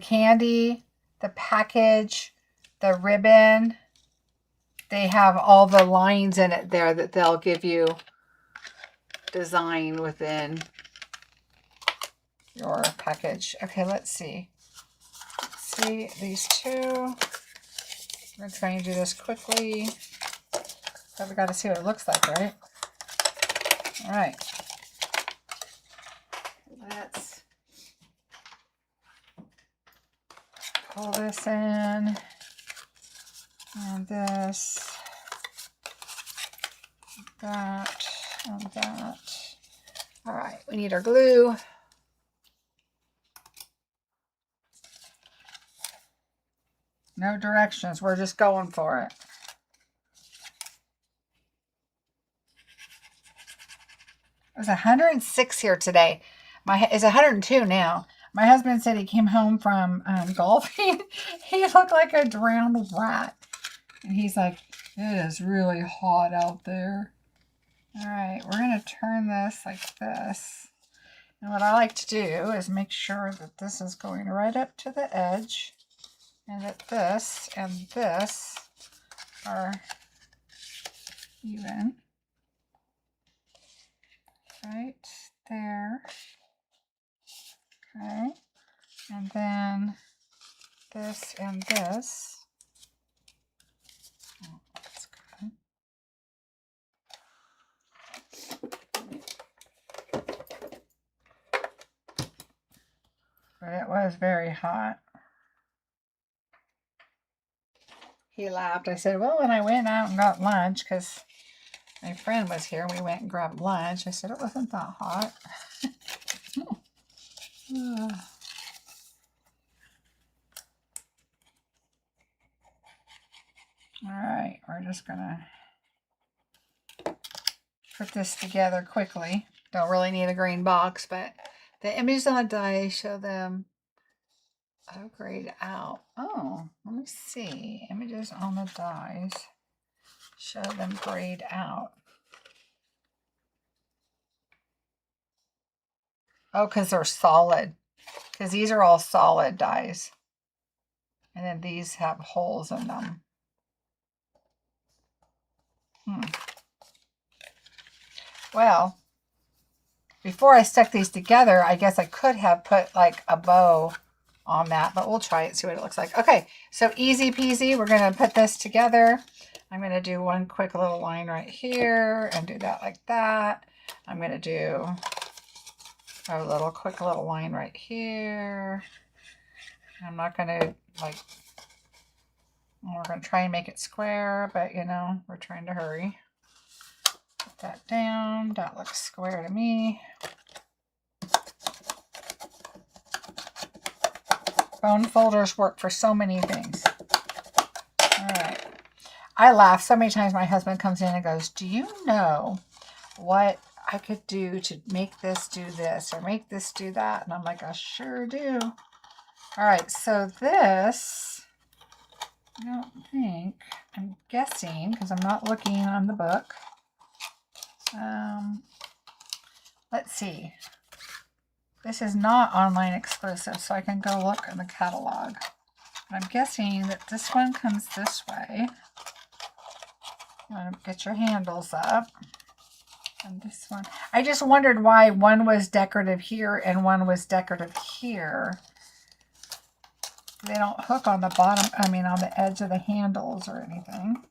candy, the package, the ribbon. They have all the lines in it there that they'll give you design within your package. Okay, let's see. Let's see these 2. We're trying to do this quickly. But we got to see what it looks like, right? All right. Let's pull this in. And this. That. And that. All right. We need our glue. No directions. We're just going for it. It was 106 here today. It's 102 now. My husband said he came home from golfing. He looked like a drowned rat. And he's like, it is really hot out there. All right, we're going to turn this like this. And what I like to do is make sure that this is going right up to the edge and that this and this are even. Right there. Okay. And then this and this. Oh, that's good. But it was very hot. He laughed. I said, well, when I went out and got lunch, because my friend was here, we went and grabbed lunch. I said, it wasn't that hot. All right, we're just gonna put this together quickly. Don't really need a green box, but the images on the die show them grayed out. Oh, let me see. Images on the dies show them grayed out. Oh, because they're solid. Because these are all solid dies. And then these have holes in them. Well, before I stuck these together, I guess I could have put like a bow on that, but we'll try it, see what it looks like. Okay, so easy peasy. We're going to put this together. I'm going to do one quick little line right here and do that like that. I'm going to do a quick little line right here. I'm not going to we're going to try and make it square, but you know, we're trying to hurry. Put that down. That looks square to me. Bone folders work for so many things. All right. I laugh so many times. My husband comes in and goes, do you know what I could do to make this do this or make this do that? And I'm like, I sure do. All right. So this, I don't think, I'm guessing, because I'm not looking on the book. Let's see. This is not online exclusive, so I can go look in the catalog. But I'm guessing that this one comes this way. You want to get your handles up. And this one. I just wondered why one was decorative here and one was decorative here. They don't hook on the bottom, I mean on the edge of the handles or anything.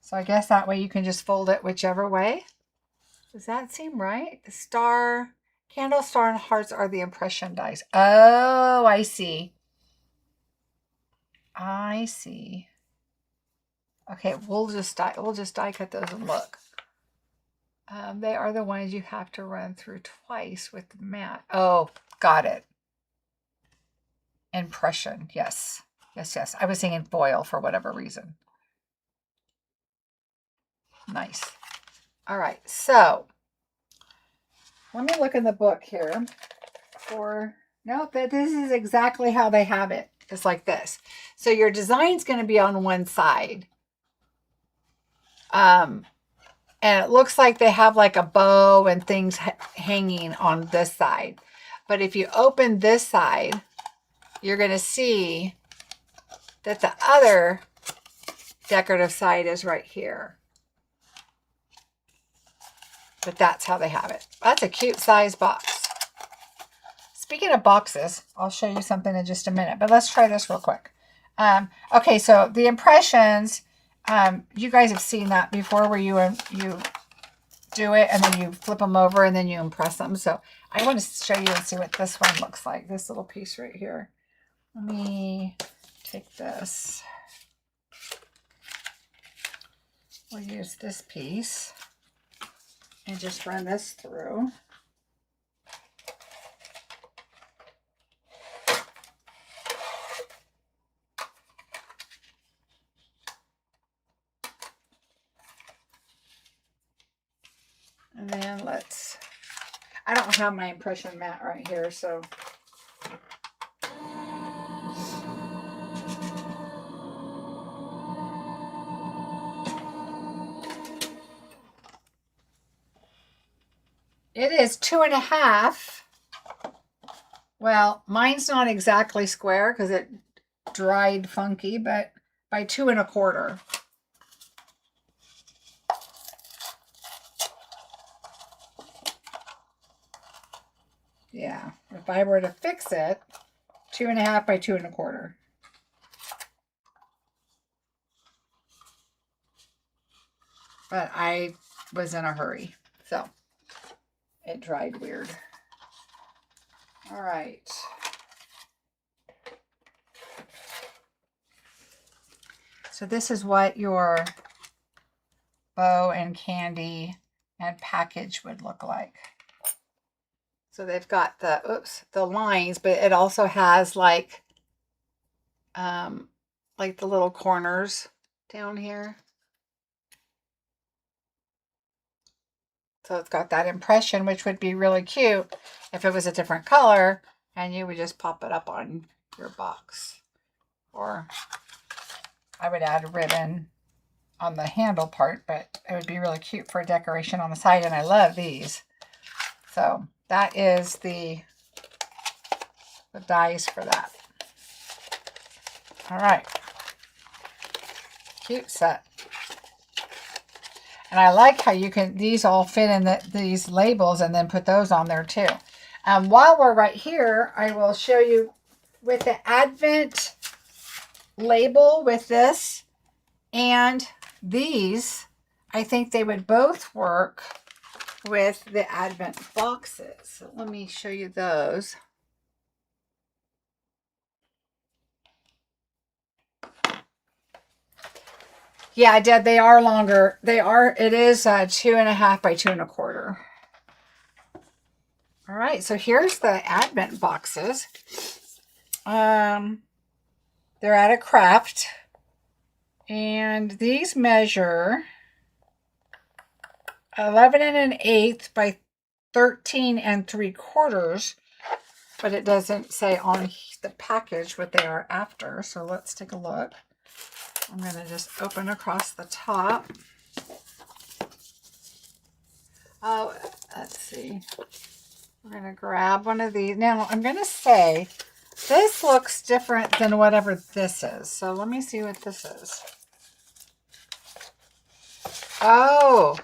So I guess that way you can just fold it whichever way. Does that seem right? The star... Candle, star, and hearts are the impression dies. Oh, I see. I see. Okay, we'll just die cut those and look. They are the ones you have to run through twice with the mat. Oh, got it. Impression, yes. Yes, yes. I was thinking foil for whatever reason. Nice. All right, so let me look in the book here for, no, this is exactly how they have it. It's like this. So your design's going to be on one side. And it looks like they have like a bow and things hanging on this side. But if you open this side, you're going to see that the other decorative side is right here. But that's how they have it. That's a cute size box. Speaking of boxes, I'll show you something in just a minute, but let's try this real quick. Okay, so the impressions, you guys have seen that before where you do it and then you flip them over and then you impress them. So I want to show you and see what this one looks like, this little piece right here. Let me take this. We'll use this piece and just run this through. And then I don't have my impression mat right here, so It is 2.5. Well, mine's not exactly square because it dried funky, but by 2.25. Yeah, if I were to fix it, 2.5 by 2.25. But I was in a hurry, so it dried weird. All right. So this is what your bow and candy and package would look like. So they've got the lines, but it also has like the little corners down here. So it's got that impression, which would be really cute if it was a different color and you would just pop it up on your box. Or I would add a ribbon on the handle part, but it would be really cute for decoration on the side, and I love these. So that is the dies for that. All right. Cute set. And I like how you can, these all fit in these labels and then put those on there too. While we're right here, I will show you with the Advent label with this and these, I think they would both work with the Advent boxes. So let me show you those. Yeah, Deb, they are longer. It is 2.5 by 2.25. All right, so here's the Advent boxes. They're at a craft. And these measure 11 1/8 by 13 3/4. But it doesn't say on the package what they are after. So let's take a look. I'm going to just open across the top. Oh, let's see. We're going to grab one of these. Now, I'm going to say this looks different than whatever this is. So let me see what this is. Oh.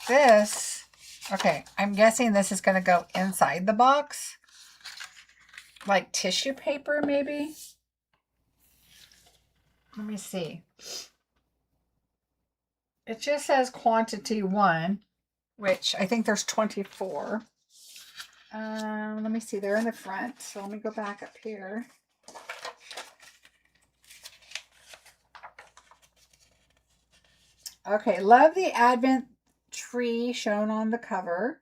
This. Okay, I'm guessing this is going to go inside the box. Like tissue paper, maybe? Let me see. It just says quantity 1, which I think there's 24. Let me see. They're in the front. So let me go back up here. Okay, love the Advent tree shown on the cover.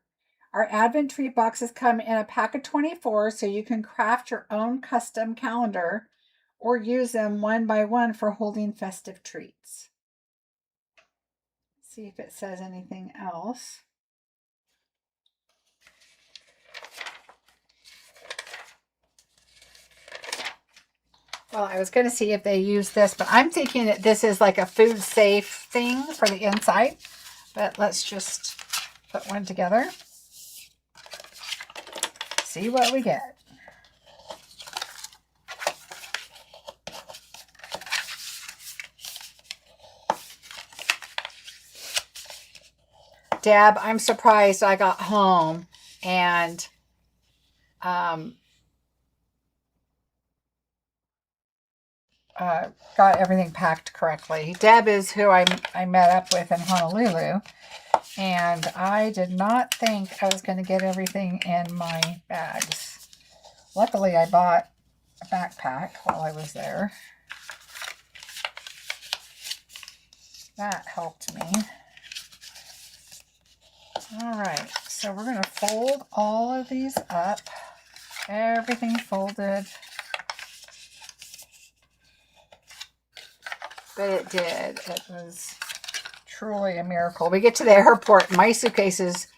Our Advent tree boxes come in a pack of 24, so you can craft your own custom calendar or use them one by one for holding festive treats. See if it says anything else. Well, I was going to see if they use this, but I'm thinking that this is like a food safe thing for the inside. But let's just put one together. See what we get. Deb, I'm surprised I got home and got everything packed correctly. Deb is who I met up with in Honolulu, and I did not think I was going to get everything in my bags. Luckily, I bought a backpack while I was there. That helped me. All right, so we're going to fold all of these up. Everything folded. But it did. It was truly a miracle. We get to the airport, my suitcase is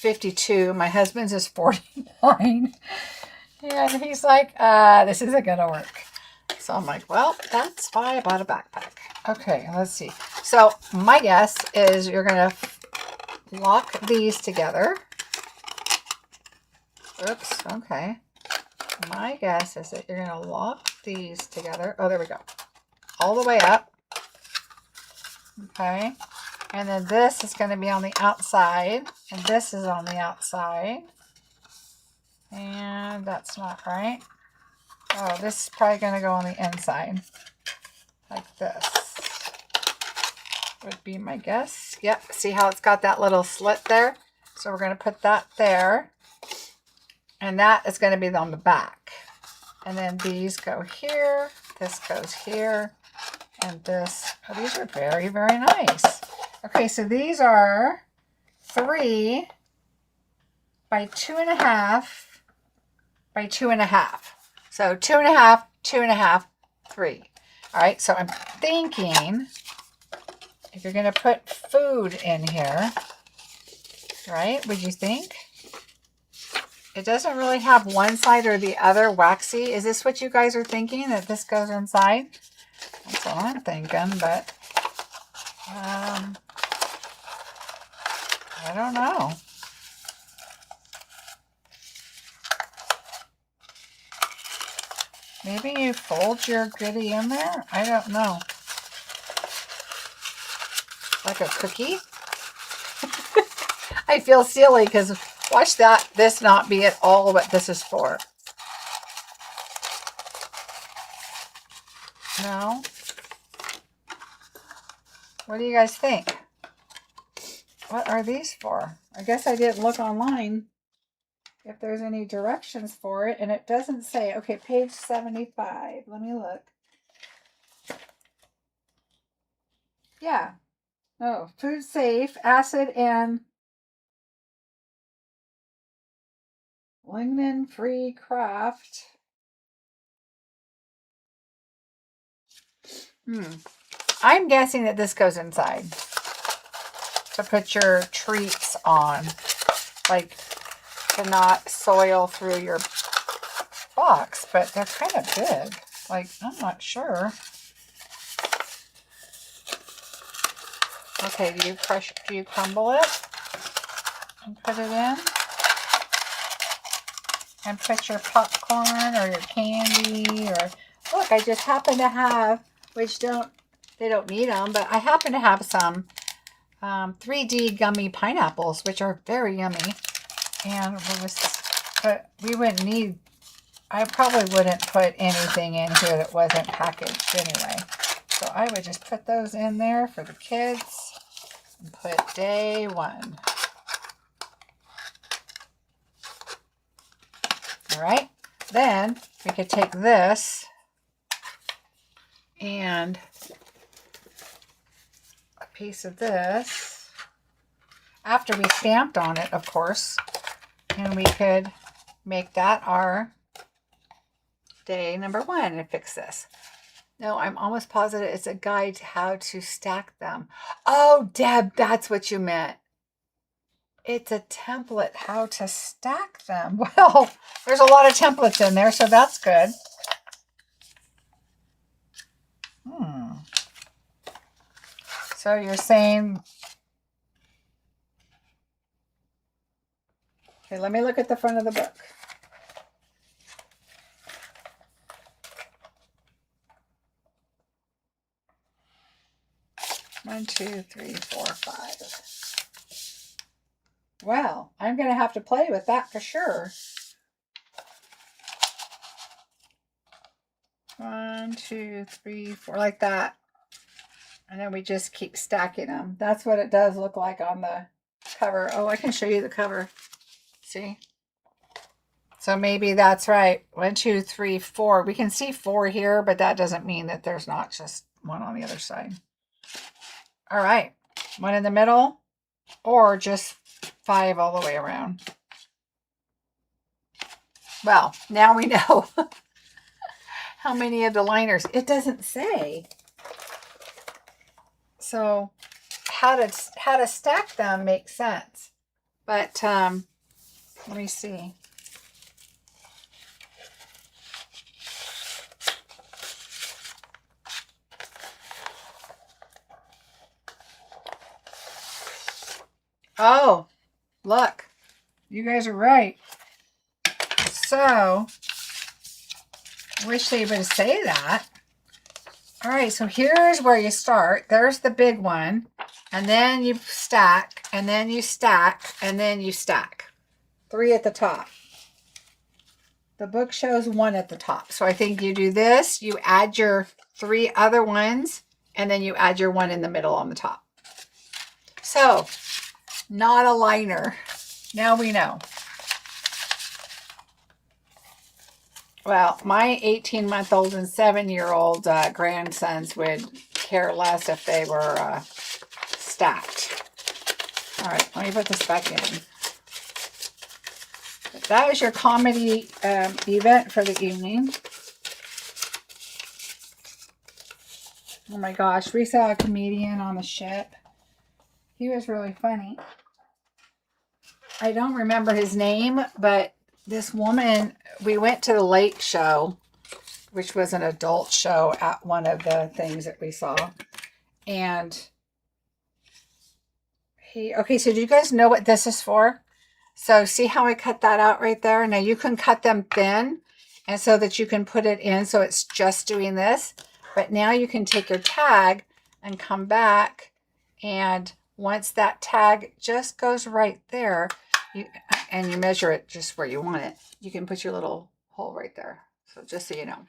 52. My husband's is 49. And he's like, this isn't going to work. So I'm like, well, that's why I bought a backpack. Okay, let's see. So my guess is you're going to lock these together. Oops, okay. My guess is that you're going to lock these together. Oh, there we go. All the way up. Okay. And then this is going to be on the outside. And this is on the outside. And that's not right. Oh, this is probably going to go on the inside. Like this. Would be my guess. Yep. See how it's got that little slit there? So we're going to put that there. And that is going to be on the back. And then these go here. This goes here. And this. Oh, these are very, very nice. Okay, so these are 3 by 2.5 by 2.5. So 2.5, 2.5, 3. All right, so I'm thinking if you're going to put food in here, right, would you think? It doesn't really have one side or the other waxy. Is this what you guys are thinking, that this goes inside? That's what I'm thinking, but I don't know. Maybe you fold your goodie in there? I don't know. Like a cookie? I feel silly because watch that, this not be at all what this is for. No? What do you guys think? What are these for? I guess I didn't look online if there's any directions for it, and it doesn't say. Okay, page 75. Let me look. Yeah. Oh, food safe, acid and lignin free craft. I'm guessing that this goes inside to put your treats on, like to not soil through your box, but they're kind of big. Like, I'm not sure. Okay, do you crumble it and put it in? And put your popcorn or your candy, or look, I just happen to have, which they don't need them, but I happen to have some 3D gummy pineapples, which are very yummy. And but we wouldn't need, I probably wouldn't put anything in here that wasn't packaged anyway. So I would just put those in there for the kids and put day 1. All right, then we could take this and a piece of this after we stamped on it, of course, and we could make that our day number 1 and fix this. No, I'm almost positive it's a guide to how to stack them. Oh, Deb, that's what you meant. It's a template how to stack them. Well, there's a lot of templates in there, so that's good. So you're saying, okay, let me look at the front of the book. One, 2, 3, 4, 5. Well, I'm going to have to play with that for sure. 1, 2, 3, 4, like that. And then we just keep stacking them. That's what it does look like on the cover. Oh, I can show you the cover. See? So maybe that's right. 1, 2, 3, 4. We can see 4 here, but that doesn't mean that there's not just one on the other side. All right. 1 in the middle, or just 5 all the way around. Well, now we know how many of the liners. It doesn't say. So how to stack them makes sense. But let me see. Oh, look, you guys are right. So, I wish they would say that. All right, so here's where you start. There's the big one, and then you stack, and then you stack, and then you stack. 3 at the top. The book shows 1 at the top. So I think you do this, you add your 3 other ones, and then you add your 1 in the middle on the top. So, not a liner. Now we know. Well, my 18-month-old and 7-year-old grandsons would care less if they were stacked. All right, let me put this back in. That was your comedy event for the evening. Oh my gosh, we saw a comedian on the ship. He was really funny. I don't remember his name, but this woman, we went to the lake show, which was an adult show at one of the things that we saw. And okay, so do you guys know what this is for? So see how I cut that out right there? Now you can cut them thin and so that you can put it in so it's just doing this. But now you can take your tag and come back, and once that tag just goes right there, and you measure it just where you want it, you can put your little hole right there. So just so you know.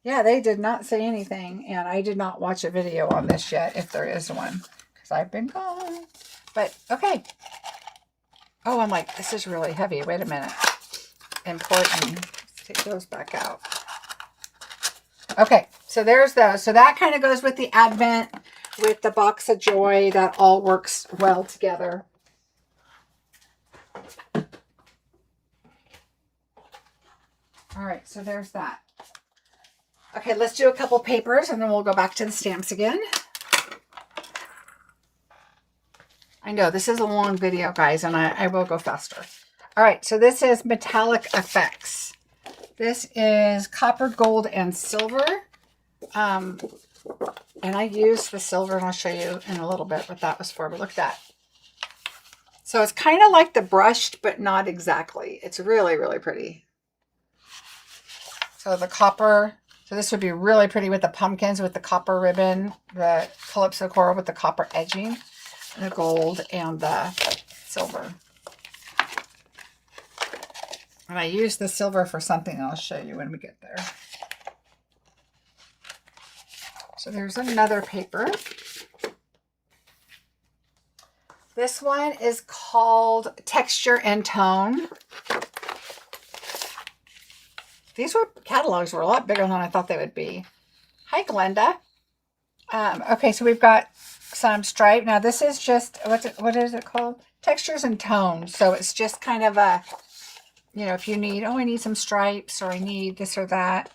Yeah, they did not say anything, and I did not watch a video on this yet, if there is one, because I've been gone. But, okay. Oh, I'm like, this is really heavy. Wait a minute. Important. Let's take those back out. Okay, so there's those. So that kind of goes with the Advent, with the Box of Joy. That all works well together. All right, so there's that. Okay, let's do a couple papers, and then we'll go back to the stamps again. I know, this is a long video, guys, and I will go faster. All right, so this is Metallic Effects. This is copper, gold, and silver. And I used the silver, and I'll show you in a little bit what that was for, but look at that. So it's kind of like the brushed, but not exactly. It's really, really pretty. So the copper, so this would be really pretty with the pumpkins, with the copper ribbon, the Calypso coral with the copper edging, the gold, and the silver. And I used the silver for something I'll show you when we get there. So there's another paper. This one is called Texture and Tone. These catalogs were a lot bigger than I thought they would be. Hi, Glenda. Okay, so we've got some stripe. Now this is just, what is it called? Textures and Tones. So it's just kind of a, you know, if you need, oh, I need some stripes, or I need this or that.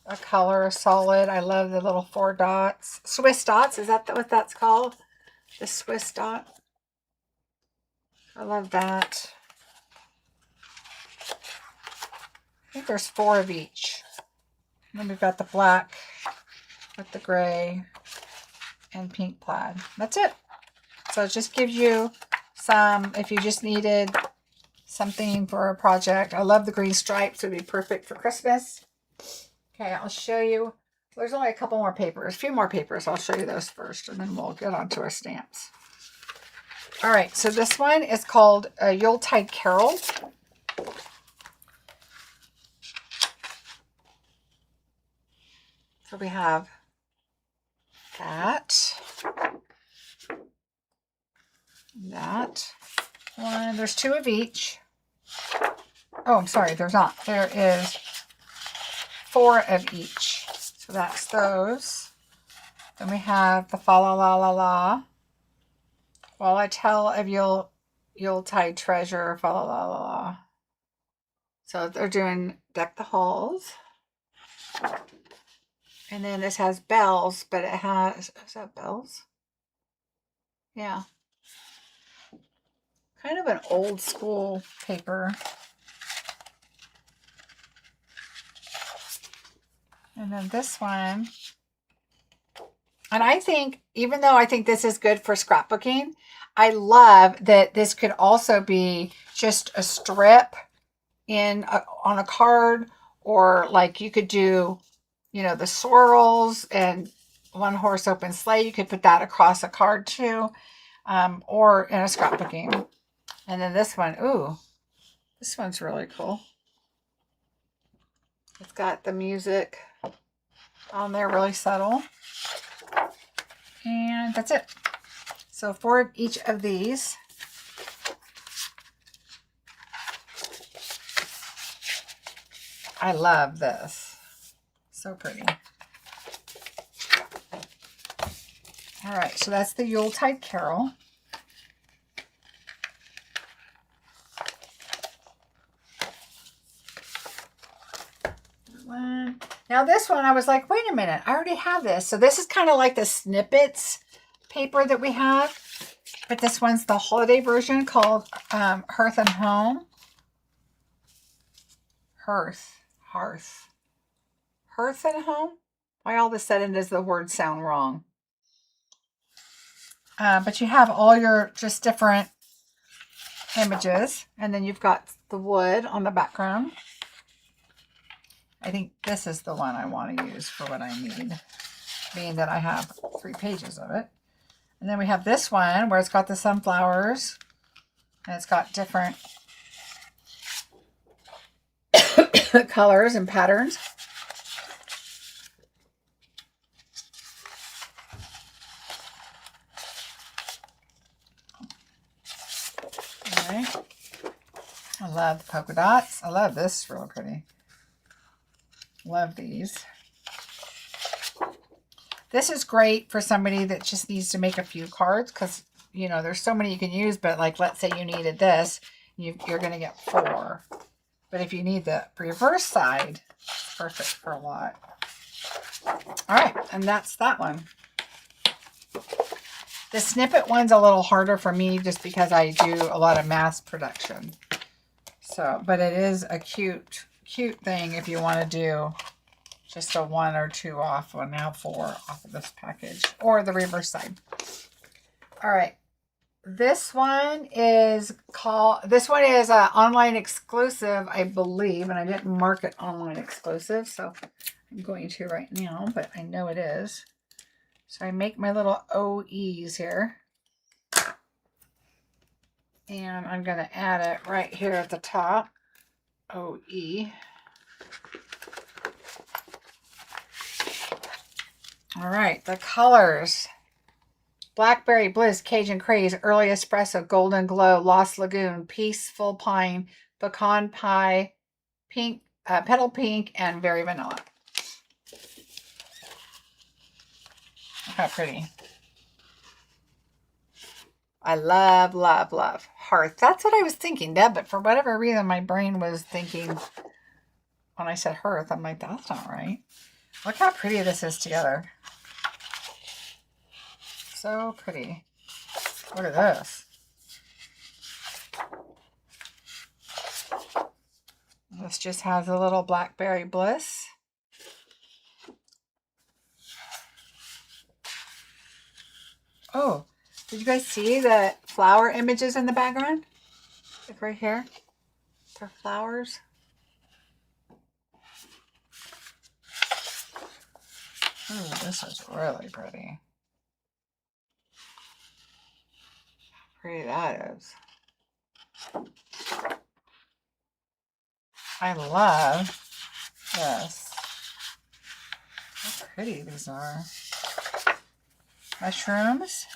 A color, a solid. I love the little 4 dots. Swiss dots, is that what that's called? The Swiss dot. I love that. I think there's 4 of each. And then we've got the black with the gray and pink plaid. That's it. So it just gives you some, if you just needed something for a project. I love the green stripes. It would be perfect for Christmas. Okay, I'll show you. There's only a couple more papers, a few more papers. I'll show you those first, and then we'll get on to our stamps. All right, so this one is called Yuletide Carol. So we have that one. There's 2 of each. Oh, I'm sorry, there's not. There is 4 of each. So that's those. Then we have the Fa La La La La. While I tell of Yuletide Treasure, Fa La La La La. So they're doing Deck the Halls. And then this has bells, but it has, is that bells? Yeah. kind of an old school paper. And then this one. And I think, even though I think this is good for scrapbooking, I love that this could also be just a strip on a card, or like you could do, you know, the swirls and one horse open sleigh. You could put that across a card too, or in a scrapbooking. And then this one, ooh, this one's really cool. It's got the music on there, really subtle. And that's it. So 4 of each of these. I love this. So pretty. All right, so that's the Yuletide Carol. Now this one, I was like, wait a minute, I already have this. So this is kind of like the snippets paper that we have, but this one's the holiday version called Hearth and Home. Hearth and Home? Why all of a sudden does the word sound wrong? But you have all your just different images, and then you've got the wood on the background. I think this is the one I want to use for what I need, being that I have 3 pages of it. And then we have this one where it's got the sunflowers, and it's got different colors and patterns. Okay. I love the polka dots. I love this, it's really pretty. Love these. This is great for somebody that just needs to make a few cards, because, you know, there's so many you can use, but like, let's say you needed this, you're going to get 4. But if you need the reverse side, it's perfect for a lot. All right, and that's that one. The snippet one's a little harder for me just because I do a lot of mass production. So, but it is a cute thing if you want to do just a 1 or 2 off, or now 4 off of this package, or the reverse side. All right, this one is an online exclusive, I believe, and I didn't mark it online exclusive, so I'm going to right now, but I know it is. So I make my little OEs here, and I'm going to add it right here at the top. OE. All right, the colors. Blackberry Bliss, Cajun Craze, Early Espresso, Golden Glow, Lost Lagoon, Peaceful Pine, Pecan Pie, Pink, Petal Pink, and Very Vanilla. Look how pretty. I love, love, love. Hearth. That's what I was thinking, Deb, but for whatever reason, my brain was thinking, when I said hearth, I'm like, that's not right. Look how pretty this is together. So pretty. Look at this. This just has a little Blackberry Bliss. Oh, did you guys see the flower images in the background? Like right here. They're flowers. Oh, this is really pretty. How pretty that is. I love this. How pretty these are. Mushrooms.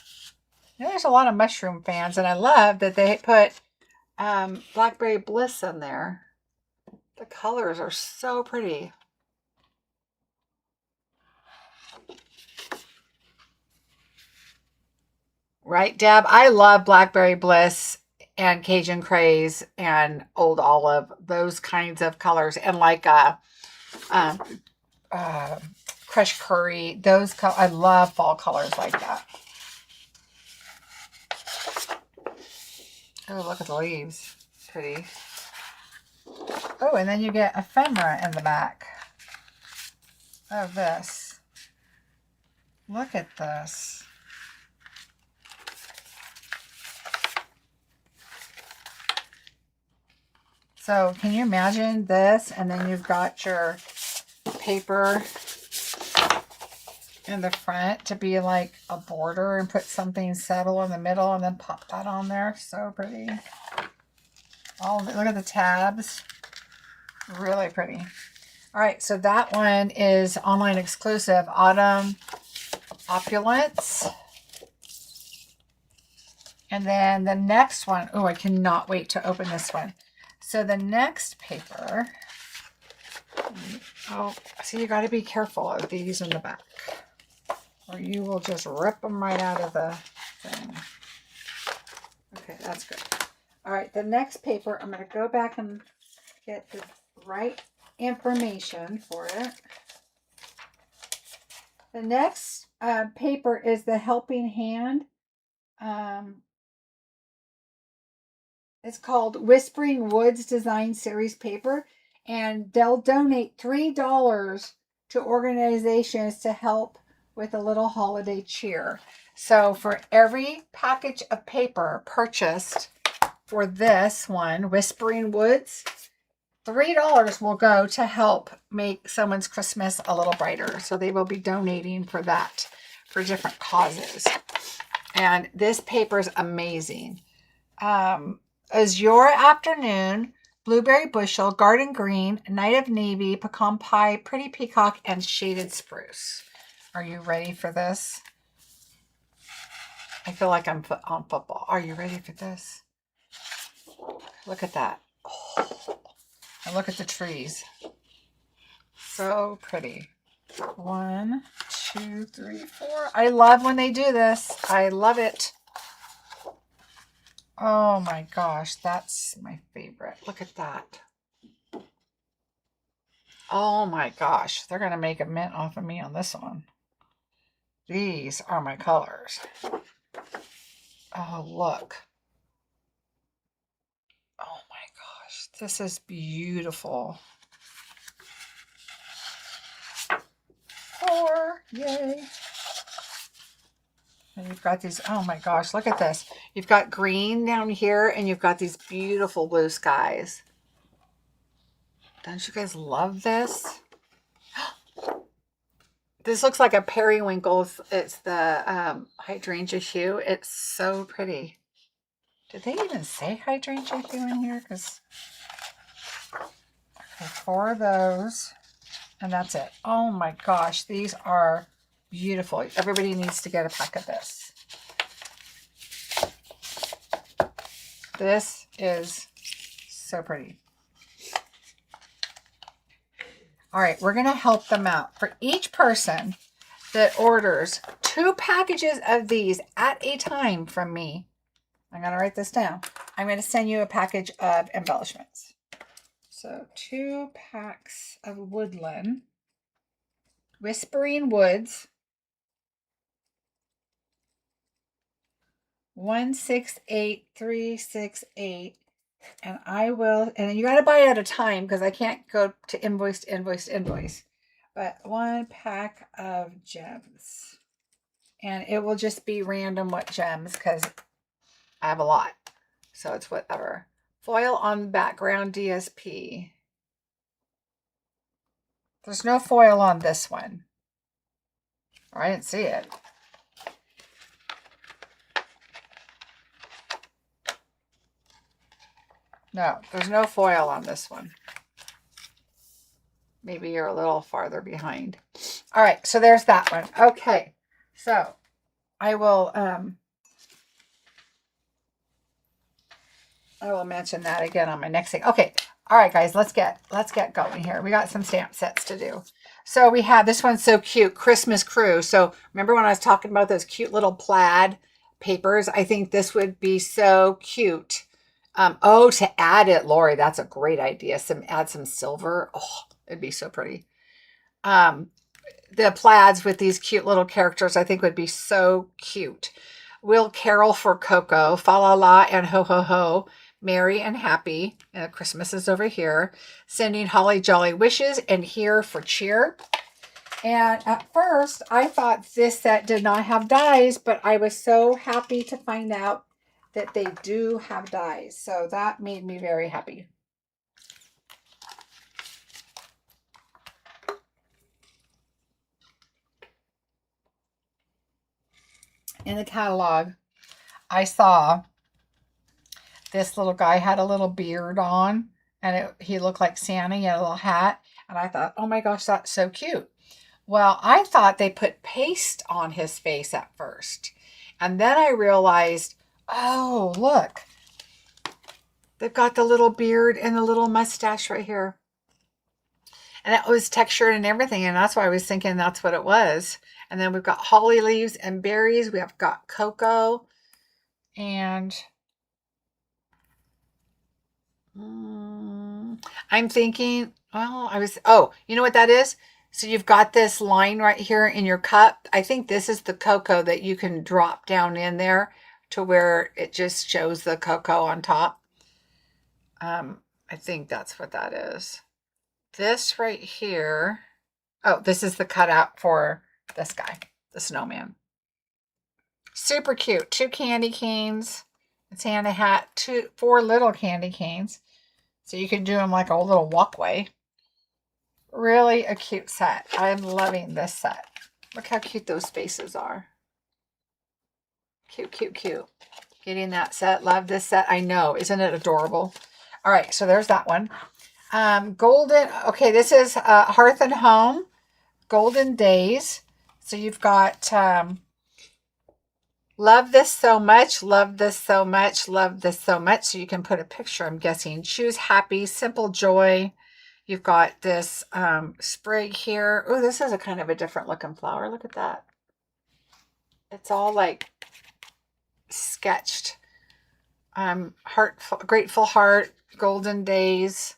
You know, there's a lot of mushroom fans, and I love that they put Blackberry Bliss in there. The colors are so pretty. Right, Deb? I love Blackberry Bliss and Cajun Craze and Old Olive, those kinds of colors, and like crushed curry, those I love fall colors like that. Oh, look at the leaves. Pretty. Oh, and then you get ephemera in the back of this. Look at this. So can you imagine this? And then you've got your paper in the front to be like a border and put something subtle in the middle and then pop that on there. So pretty. Oh, look at the tabs. Really pretty. All right, so that one is online exclusive, Autumn Opulence. And then the next one, oh, I cannot wait to open this one. So the next paper, oh, see, you got to be careful of these in the back, or you will just rip them right out of the thing. Okay, that's good. All right, the next paper, I'm going to go back and get the right information for it. The next paper is the Helping Hand. It's called Whispering Woods Design Series paper, and they'll donate $3 to organizations to help with a little holiday cheer. So for every package of paper purchased for this one, Whispering Woods, $3 will go to help make someone's Christmas a little brighter. So they will be donating for that, for different causes. And this paper is amazing. Azure Afternoon, Blueberry Bushel, Garden Green, Night of Navy, Pecan Pie, Pretty Peacock, and Shaded Spruce. Are you ready for this? I feel like I'm on football. Are you ready for this? Look at that. Oh, and look at the trees. So pretty. 1, 2, 3, 4. I love when they do this. I love it. Oh my gosh, that's my favorite. Look at that. Oh my gosh, they're going to make a mint off of me on this one. These are my colors. Oh, look. Oh my gosh, this is beautiful. 4, yay. And you've got these, oh my gosh, look at this. You've got green down here and you've got these beautiful blue skies. Don't you guys love this? This looks like a periwinkle. It's the hydrangea hue. It's so pretty. Did they even say hydrangea hue in here? Because okay, 4 of those. And that's it. Oh my gosh, these are beautiful. Everybody needs to get a pack of this. This is so pretty. All right, we're going to help them out. For each person that orders 2 packages of these at a time from me, I'm going to write this down. I'm going to send you a package of embellishments. So 2 packs of Woodland, Whispering Woods, 168368, and I will, and you got to buy it at a time because I can't go to invoice to invoice to invoice, but 1 pack of gems, and it will just be random what gems because I have a lot, so it's whatever. Foil on background DSP. There's no foil on this one, or I didn't see it. No, there's no foil on this one. Maybe you're a little farther behind. All right, so there's that one. Okay, so I will mention that again on my next thing. Okay, all right, guys, let's get going here. We got some stamp sets to do. So we have this one's so cute, Christmas Crew. So remember when I was talking about those cute little plaid papers? I think this would be so cute. Oh, to add it, Lori, that's a great idea. Add some silver. Oh, it'd be so pretty. The plaids with these cute little characters, I think would be so cute. We'll carol for Coco, fa la la and ho ho ho, merry and happy. And Christmas is over here. Sending holly jolly wishes and here for cheer. And at first, I thought this set did not have dies, but I was so happy to find out that they do have dies. So that made me very happy. In the catalog, I saw this little guy had a little beard on, and he looked like Santa. He had a little hat. And I thought, oh my gosh, that's so cute. Well, I thought they put paste on his face at first. And then I realized, oh, look. They've got the little beard and the little mustache right here. And it was textured and everything. And that's why I was thinking that's what it was. And then we've got holly leaves and berries. We have got cocoa. And I'm thinking, well, you know what that is? So you've got this line right here in your cup. I think this is the cocoa that you can drop down in there to where it just shows the cocoa on top. I think that's what that is. This right here. Oh, this is the cutout for this guy, the snowman. Super cute. 2 candy canes. A Santa hat. 4 little candy canes. So you can do them like a little walkway. Really a cute set. I'm loving this set. Look how cute those faces are. Cute, cute, cute. Getting that set. Love this set. I know. Isn't it adorable? All right. So there's that one. Golden. Okay. This is Hearth and Home. Golden Days. So you've got love this so much. Love this so much. Love this so much. So you can put a picture, I'm guessing. Choose happy. Simple joy. You've got this sprig here. Oh, this is a kind of a different looking flower. Look at that. It's all like sketched. Grateful heart, golden days.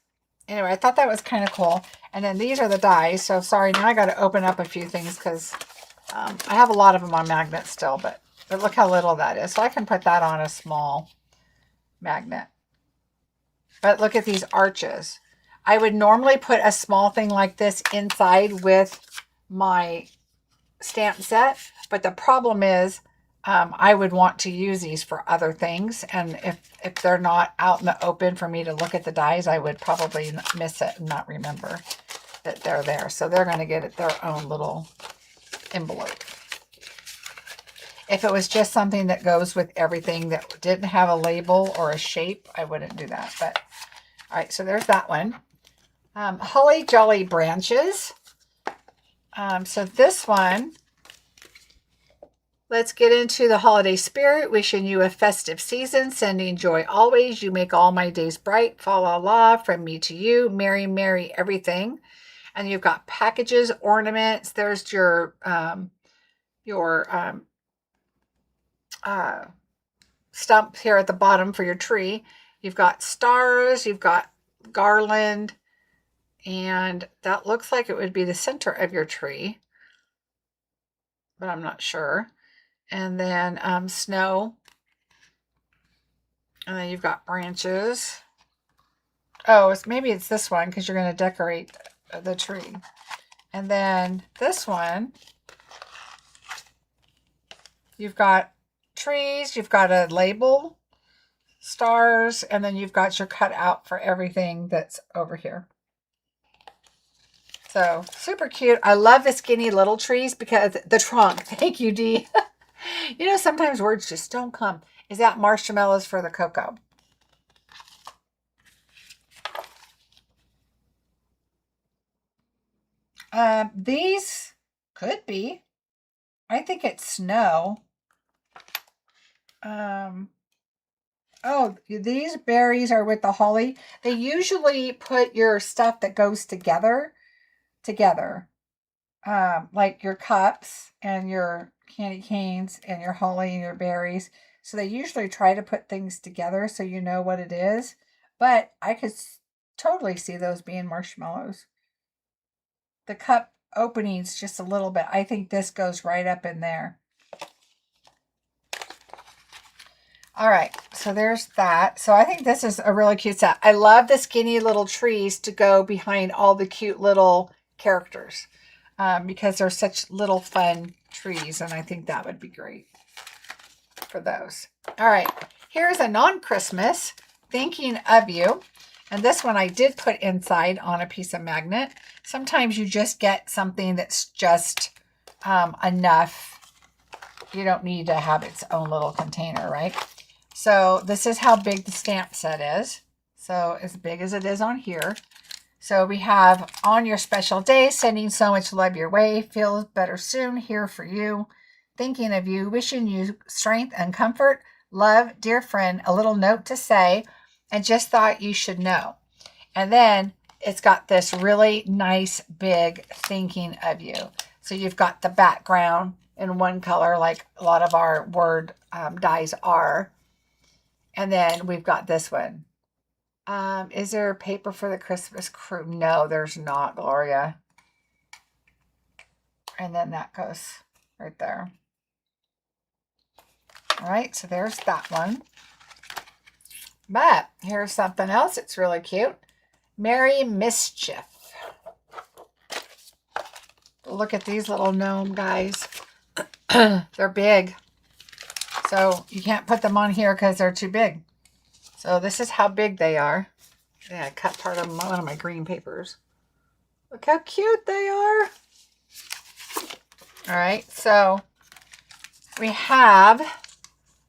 Anyway, I thought that was kind of cool. And then these are the dies. So sorry, now I got to open up a few things because I have a lot of them on magnets still. But look how little that is. So I can put that on a small magnet. But look at these arches. I would normally put a small thing like this inside with my stamp set, but the problem is I would want to use these for other things, and if they're not out in the open for me to look at the dies, I would probably miss it and not remember that they're there. So they're going to get their own little envelope. If it was just something that goes with everything that didn't have a label or a shape, I wouldn't do that. But all right, so there's that one. Holly Jolly Branches. So this one, let's get into the holiday spirit. Wishing you a festive season, sending joy always. You make all my days bright. Fa la la, from me to you. Merry, merry everything. And you've got packages, ornaments. There's your stump here at the bottom for your tree. You've got stars. You've got garland. And that looks like it would be the center of your tree, but I'm not sure. And then snow. And then you've got branches. Oh, maybe it's this one because you're going to decorate the tree. And then this one, you've got trees, you've got a label, stars, and then you've got your cutout for everything that's over here. So super cute. I love the skinny little trees because the trunk. Thank you, Dee. You know, sometimes words just don't come. Is that marshmallows for the cocoa? These could be. I think it's snow. Oh, these berries are with the holly. They usually put your stuff that goes together. Like your cups and your candy canes and your holly and your berries. So they usually try to put things together so you know what it is. But I could totally see those being marshmallows. The cup openings just a little bit. I think this goes right up in there. All right, so there's that. So I think this is a really cute set. I love the skinny little trees to go behind all the cute little characters because they're such little fun trees, and I think that would be great for those. All right, here's a non-Christmas thinking of you. And this one I did put inside on a piece of magnet. Sometimes you just get something that's just enough. You don't need to have its own little container, right? So this is how big the stamp set is. So as big as it is on here. So we have on your special day, sending so much love your way, feels better soon, here for you, thinking of you, wishing you strength and comfort, love, dear friend, a little note to say, and just thought you should know. And then it's got this really nice big thinking of you. So you've got the background in one color like a lot of our word dies are. And then we've got this one. Is there paper for the Christmas crew? No, there's not, Gloria. And then that goes right there. All right, so there's that one. But here's something else. It's really cute. Merry Mischief. Look at these little gnome guys. They're big. So you can't put them on here because they're too big. So this is how big they are. Yeah, I cut part of one of my green papers. Look how cute they are. All right, so we have,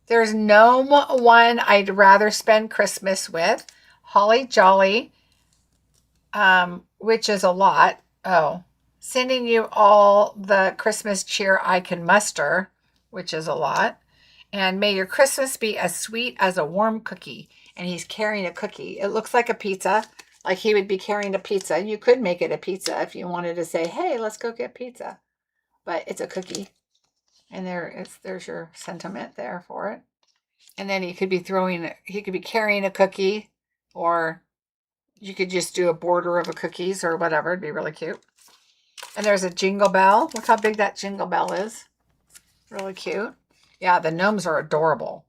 there's gnome one I'd rather spend Christmas with. Holly Jolly, which is a lot. Oh, sending you all the Christmas cheer I can muster, which is a lot. And may your Christmas be as sweet as a warm cookie. And he's carrying a cookie. It looks like a pizza, like he would be carrying a pizza. And you could make it a pizza if you wanted to say, hey, let's go get pizza. But it's a cookie. And there's your sentiment there for it. And then he could be carrying a cookie, or you could just do a border of a cookies or whatever. It'd be really cute. And there's a jingle bell. Look how big that jingle bell is. Really cute. Yeah, the gnomes are adorable.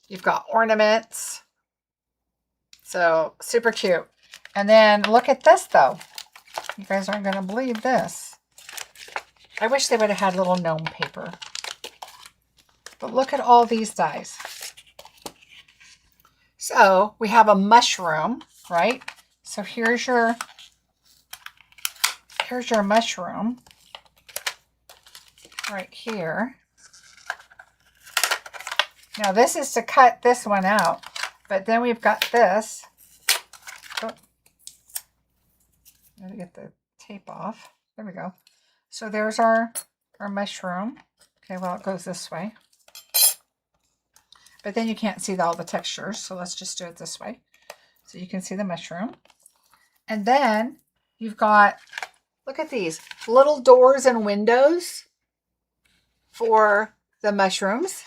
You've got ornaments. So super cute. And then look at this though. You guys aren't going to believe this. I wish they would have had little gnome paper. But look at all these dies. So we have a mushroom, right? So here's your mushroom right here. Now this is to cut this one out, but then we've got this. Oh, let me get the tape off. There we go. So there's our mushroom. Okay, well, it goes this way. But then you can't see all the textures, so let's just do it this way. So you can see the mushroom. And then you've got, look at these little doors and windows for the mushrooms.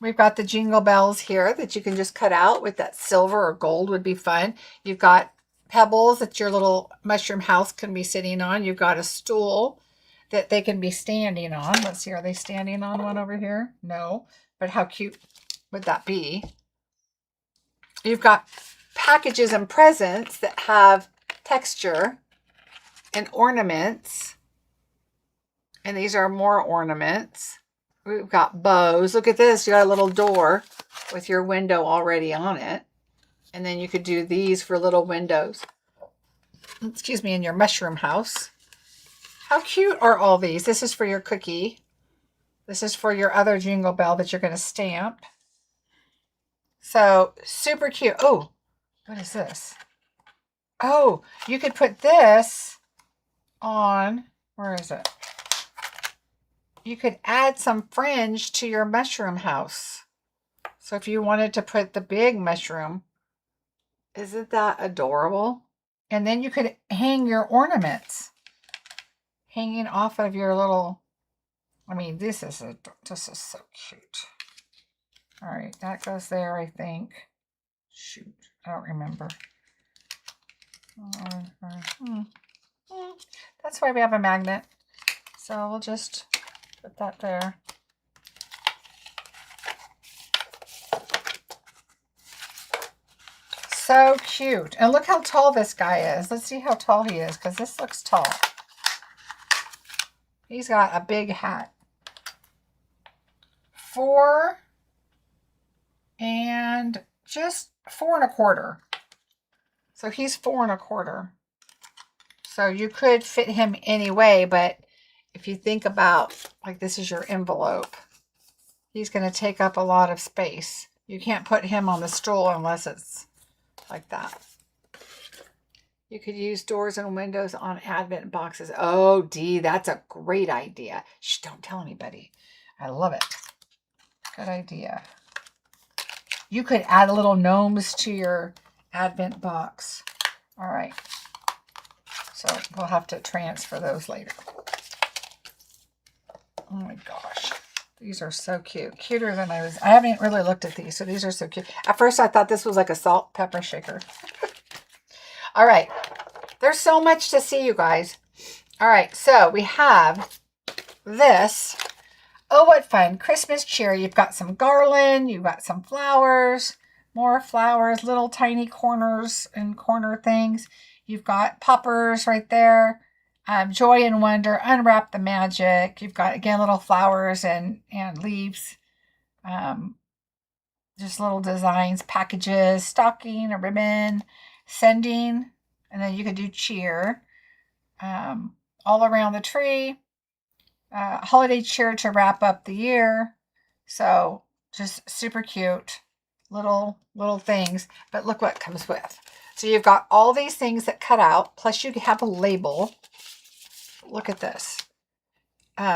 We've got the jingle bells here that you can just cut out with that silver or gold would be fun. You've got pebbles that your little mushroom house can be sitting on. You've got a stool that they can be standing on. Let's see, are they standing on one over here? No, but how cute would that be? You've got packages and presents that have texture and ornaments. And these are more ornaments. We've got bows. Look at this. You got a little door with your window already on it. And then you could do these for little windows. Excuse me, in your mushroom house. How cute are all these? This is for your cookie. This is for your other jingle bell that you're going to stamp. So super cute. Oh, what is this? Oh, you could put this on, where is it? You could add some fringe to your mushroom house. So if you wanted to put the big mushroom, isn't that adorable? And then you could hang your ornaments hanging off of your little, I mean, this is so cute. All right, that goes there, I think. Shoot, I don't remember. That's why we have a magnet. So we'll just put that there. so cute. And look how tall this guy is. Let's see how tall he is, because this looks tall. He's got a big hat. 4 and just 4 1/4. So he's 4 1/4. So you could fit him anyway, but if you think about, like, this is your envelope, he's going to take up a lot of space. You can't put him on the stool unless it's like that. You could use doors and windows on advent boxes. Oh, Dee, that's a great idea. Shh, don't tell anybody. I love it. Good idea. You could add little gnomes to your advent box. All right. So we'll have to transfer those later. Oh my gosh. These are so cute. Cuter than I haven't really looked at these, so these are so cute. At first I thought this was like a salt pepper shaker. All right. There's so much to see, you guys. All right. So we have this. Oh, what fun. Christmas cheer. You've got some garland. You've got some flowers. More flowers. Little tiny corners and corner things. You've got poppers right there. Joy and wonder. Unwrap the magic. You've got, again, little flowers and leaves. Just little designs. Packages. Stocking. A ribbon. Sending. And then you could do cheer. All around the tree. Holiday cheer to wrap up the year. So just super cute little things. But look what it comes with. So you've got all these things that cut out, plus you have a label. Look at this.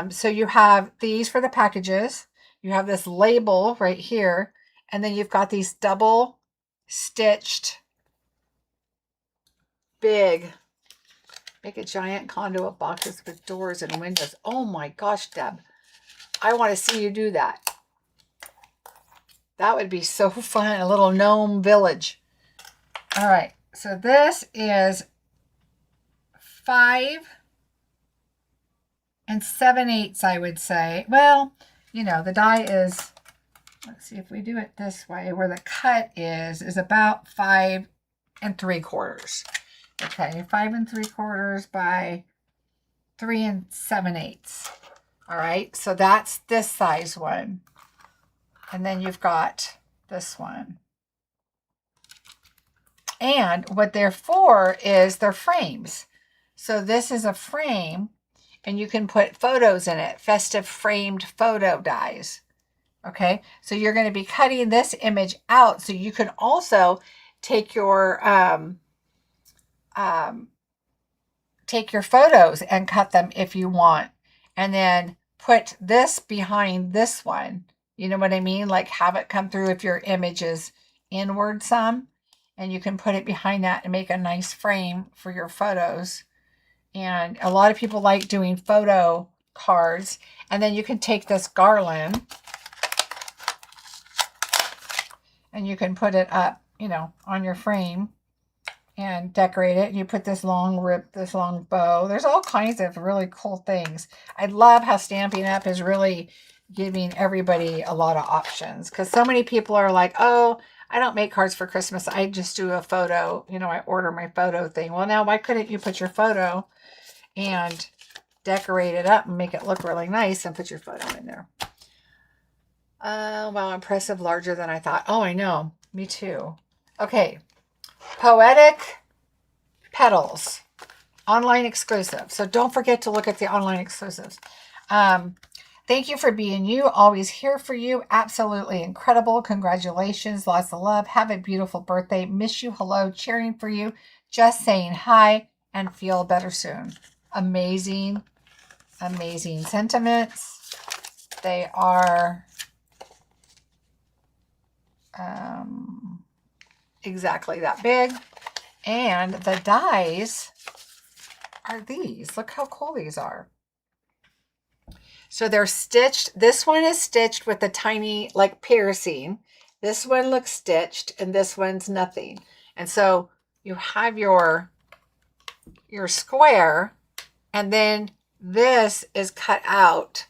So you have these for the packages. You have this label right here. And then you've got these double stitched big. Make a giant conduit boxes with doors and windows. Oh my gosh, Deb. I want to see you do that. That would be so fun. A little gnome village. All right. So this is 5 7/8, I would say. Well, you know, the die is, let's see if we do it this way, where the cut is about 5 3/4. Okay, 5 3/4 by 3 7/8. All right, so that's this size one. And then you've got this one. And what they're for is they're frames. So this is a frame, and you can put photos in it, festive framed photo dies. Okay, so you're going to be cutting this image out, so you can also take your photos and cut them if you want, and then put this behind this one. You know what I mean? Like have it come through if your image is inward some, and you can put it behind that and make a nice frame for your photos. And a lot of people like doing photo cards. And then you can take this garland and you can put it up, you know, on your frame and decorate it. And you put this long bow. There's all kinds of really cool things. I love how Stampin' Up! Is really giving everybody a lot of options, because so many people are like, oh, I don't make cards for Christmas. I just do a photo. You know, I order my photo thing. Well, now why couldn't you put your photo and decorate it up and make it look really nice and put your photo in there? Wow, impressive, larger than I thought. Oh, I know. Me too. Okay. Poetic Petals. Online exclusive. So don't forget to look at the online exclusives. Thank you for being you. Always here for you. Absolutely incredible. Congratulations. Lots of love. Have a beautiful birthday. Miss you. Hello. Cheering for you. Just saying hi and feel better soon. Amazing, amazing sentiments. They are exactly that big. And the dies are these. Look how cool these are. So they're stitched. This one is stitched with a tiny, like, piercing. This one looks stitched, and this one's nothing. And so you have your square, and then this is cut out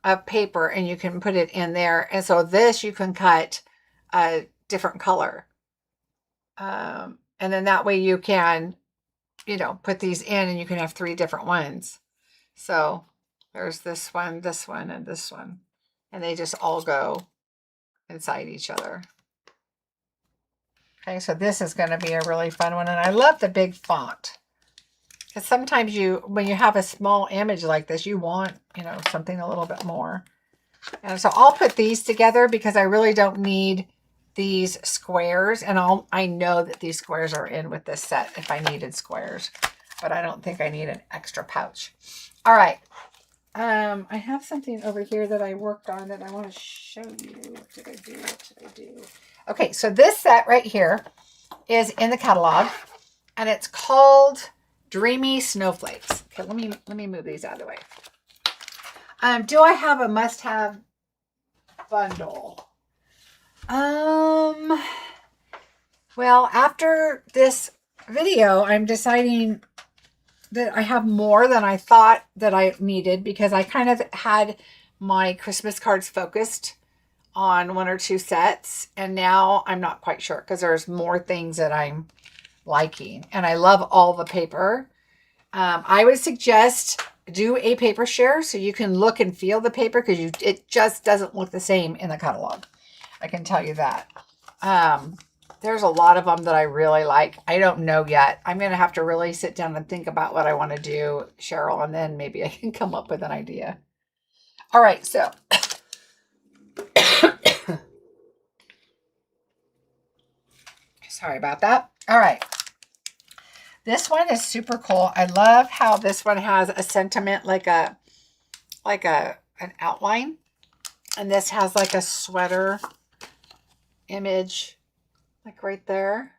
of paper, and you can put it in there. And so this you can cut a different color. And then that way you can, you know, put these in and you can have 3 different ones. So there's this one, and this one. And they just all go inside each other. Okay, so this is going to be a really fun one. And I love the big font. Because sometimes when you have a small image like this, you want, you know, something a little bit more. And so I'll put these together because I really don't need these squares. And I know that these squares are in with this set if I needed squares. But I don't think I need an extra pouch. All right. I have something over here that I worked on that I want to show you. What did I do? What did I do? Okay, so this set right here is in the catalog, and it's called Dreamy Snowflakes. Okay, let me move these out of the way. Do I have a must-have bundle? Well, after this video, I'm deciding that I have more than I thought that I needed because I kind of had my Christmas cards focused on 1 or 2 sets, and now I'm not quite sure because there's more things that I'm liking, and I love all the paper. I would suggest do a paper share so you can look and feel the paper because it just doesn't look the same in the catalog. I can tell you that. There's a lot of them that I really like. I don't know yet. I'm going to have to really sit down and think about what I want to do, Cheryl, and then maybe I can come up with an idea. All right, so sorry about that. All right. This one is super cool. I love how this one has a sentiment like an outline. And this has like a sweater image like right there.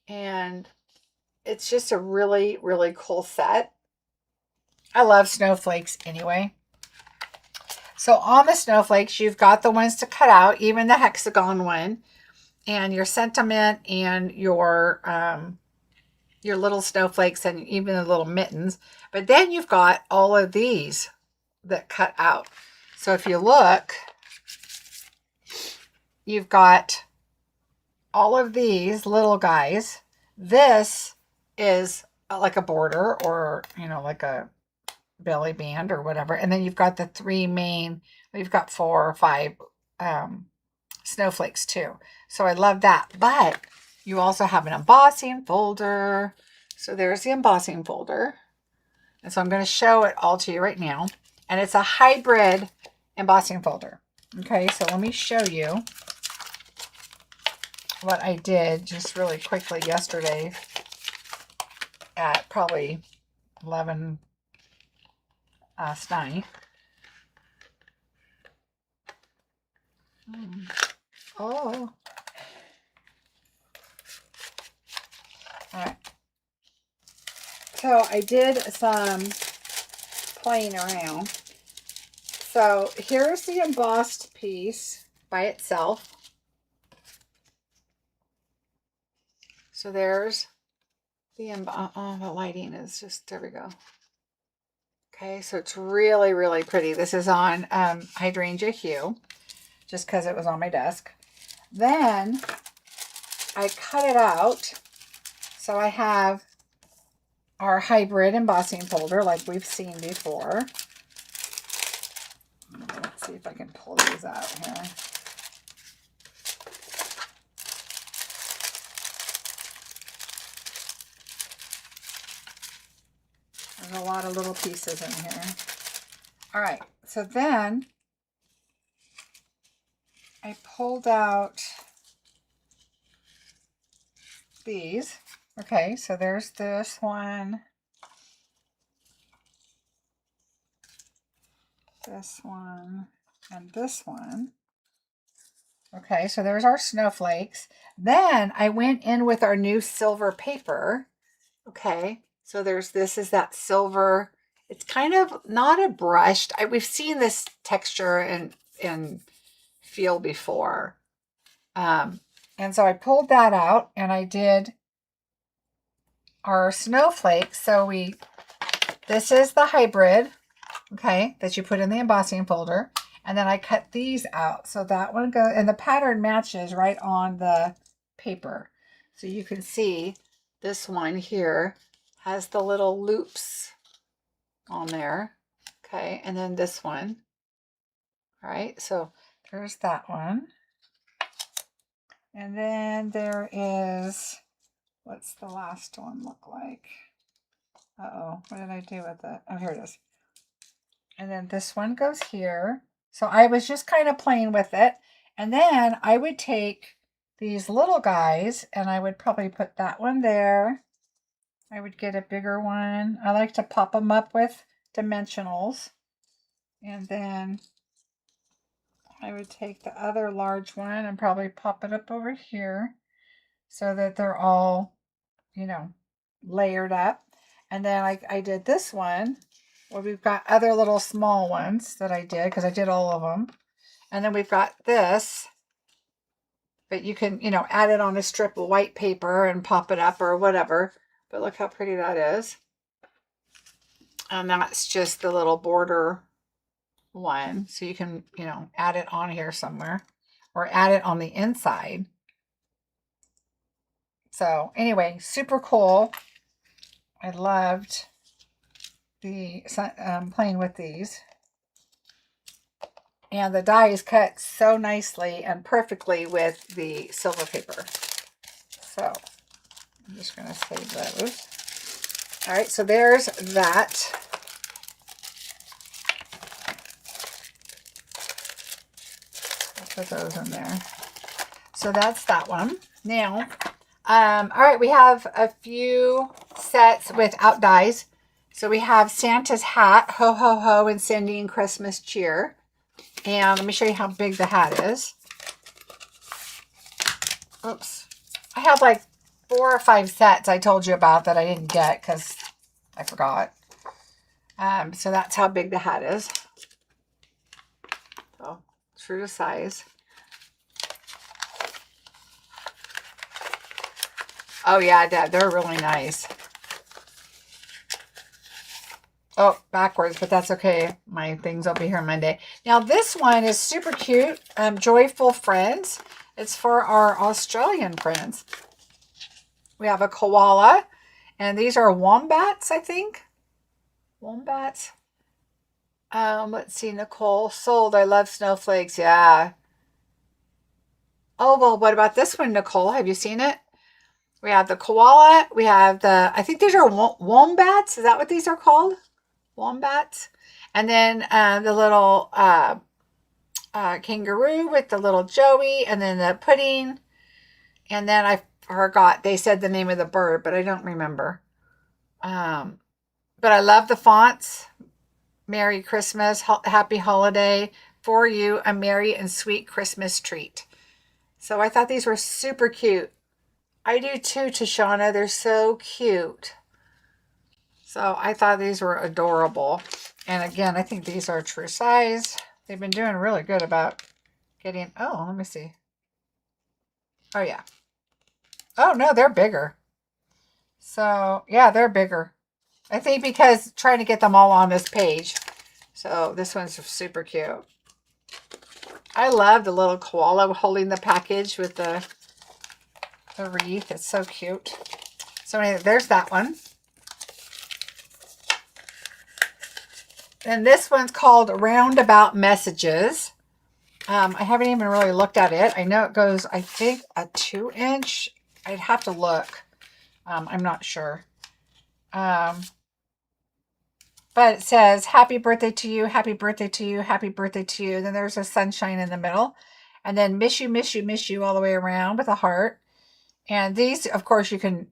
And it's just a really, really cool set. I love snowflakes anyway. So on the snowflakes, you've got the ones to cut out, even the hexagon one, and your sentiment and your little snowflakes and even the little mittens. But then you've got all of these that cut out. So if you look, you've got all of these little guys. This is like a border or, you know, like a belly band or whatever. And then you've got the 3 main, we've got 4 or 5 snowflakes too. So I love that. But you also have an embossing folder. So there's the embossing folder. And so I'm going to show it all to you right now. And it's a hybrid embossing folder. Okay, so let me show you what I did just really quickly yesterday at probably 11 last night. Oh. All right. So I did some playing around. So here's the embossed piece by itself. So there's the the lighting is just, there we go. Okay, so it's really, really pretty. This is on hydrangea hue, just because it was on my desk. Then I cut it out. So I have our hybrid embossing folder like we've seen before. Let's see if I can pull these out here. There's a lot of little pieces in here. All right, so then I pulled out these. Okay, so there's this one, this one, and this one. Okay, so there's our snowflakes. Then I went in with our new silver paper. Okay, so this is that silver. It's kind of not a brushed. We've seen this texture and feel before. And so I pulled that out and I did our snowflakes. So this is the hybrid, okay, that you put in the embossing folder. And then I cut these out. So that one goes, and the pattern matches right on the paper. So you can see this one here has the little loops on there. Okay, and then this one. All right, so there's that one. And then there is, what's the last one look like? Uh-oh, what did I do with it? Oh, here it is. And then this one goes here. So I was just kind of playing with it. And then I would take these little guys and I would probably put that one there. I would get a bigger one. I like to pop them up with dimensionals. And then I would take the other large one and probably pop it up over here so that they're all, you know, layered up. And then I did this one. Well, we've got other little small ones that I did because I did all of them. And then we've got this, but you can, you know, add it on a strip of white paper and pop it up or whatever. But look how pretty that is. And that's just the little border one. So you can, you know, add it on here somewhere or add it on the inside. So anyway, super cool. I loved the playing with these. And the die is cut so nicely and perfectly with the silver paper. So I'm just going to save those. All right, so there's that. I'll put those in there. So that's that one. Now, all right, we have a few sets without dies. So we have Santa's hat, ho, ho, ho, and sending Christmas cheer. And let me show you how big the hat is. Oops. I have like 4 or 5 sets I told you about that I didn't get because I forgot. So that's how big the hat is. So true to size. Oh yeah, Dad, they're really nice. Oh, backwards, but that's okay. My things will be here Monday. Now this one is super cute. Joyful Friends. It's for our Australian friends. We have a koala, and these are wombats, I think. Wombats. Let's see, Nicole. Sold. I love snowflakes. Yeah. Oh, well, what about this one, Nicole? Have you seen it? We have the koala. We have the, I think these are wombats. Is that what these are called? Wombats. And then the little kangaroo with the little Joey, and then the pudding. And then I forgot, they said the name of the bird, but I don't remember. But I love the fonts. Merry Christmas, Happy Holiday, for you, a merry and sweet Christmas treat. So I thought these were super cute. I do too, Tashana. They're so cute. So I thought these were adorable. And again, I think these are true size. They've been doing really good about getting, oh, let me see. Oh, yeah. Oh, no, they're bigger. So, yeah, they're bigger. I think because trying to get them all on this page. So this one's super cute. I love the little koala holding the package with the wreath. It's so cute. So anyway, there's that one. And this one's called Roundabout Messages. I haven't even really looked at it. I know it goes, I think, a 2-inch. I'd have to look. I'm not sure. But it says, happy birthday to you, happy birthday to you, happy birthday to you. Then there's a sunshine in the middle. And then miss you, miss you, miss you all the way around with a heart. And these, of course, you can,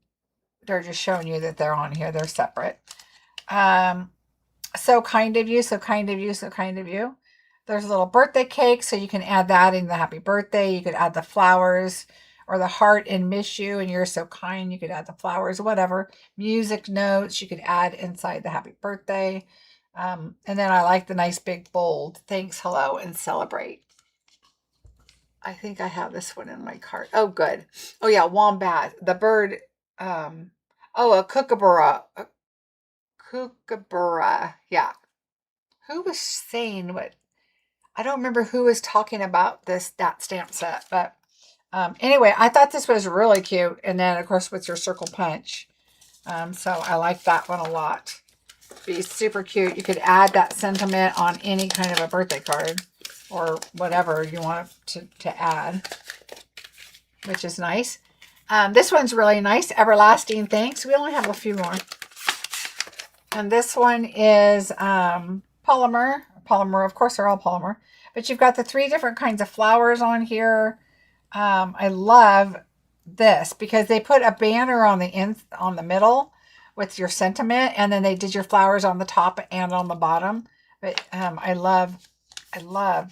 they're just showing you that they're on here. They're separate. So kind of you, so kind of you, so kind of you. There's a little birthday cake, so you can add that in the happy birthday. You could add the flowers or the heart and miss you, and you're so kind. You could add the flowers, whatever. Music notes you could add inside the happy birthday. And then I like the nice big bold, thanks, hello, and celebrate. I think I have this one in my cart. Oh, good. Oh, yeah, wombat. The bird. Oh, a kookaburra. A kookaburra. Yeah. Who was saying what? I don't remember who was talking about that stamp set, but Anyway, I thought this was really cute. And then, of course, with your circle punch. So I like that one a lot. Be super cute. You could add that sentiment on any kind of a birthday card or whatever you want to add, which is nice. This one's really nice. Everlasting Thanks. We only have a few more. And this one is polymer. Polymer, of course, they're all polymer. But you've got the 3 different kinds of flowers on here. I love this because they put a banner on the middle with your sentiment, and then they did your flowers on the top and on the bottom. But I love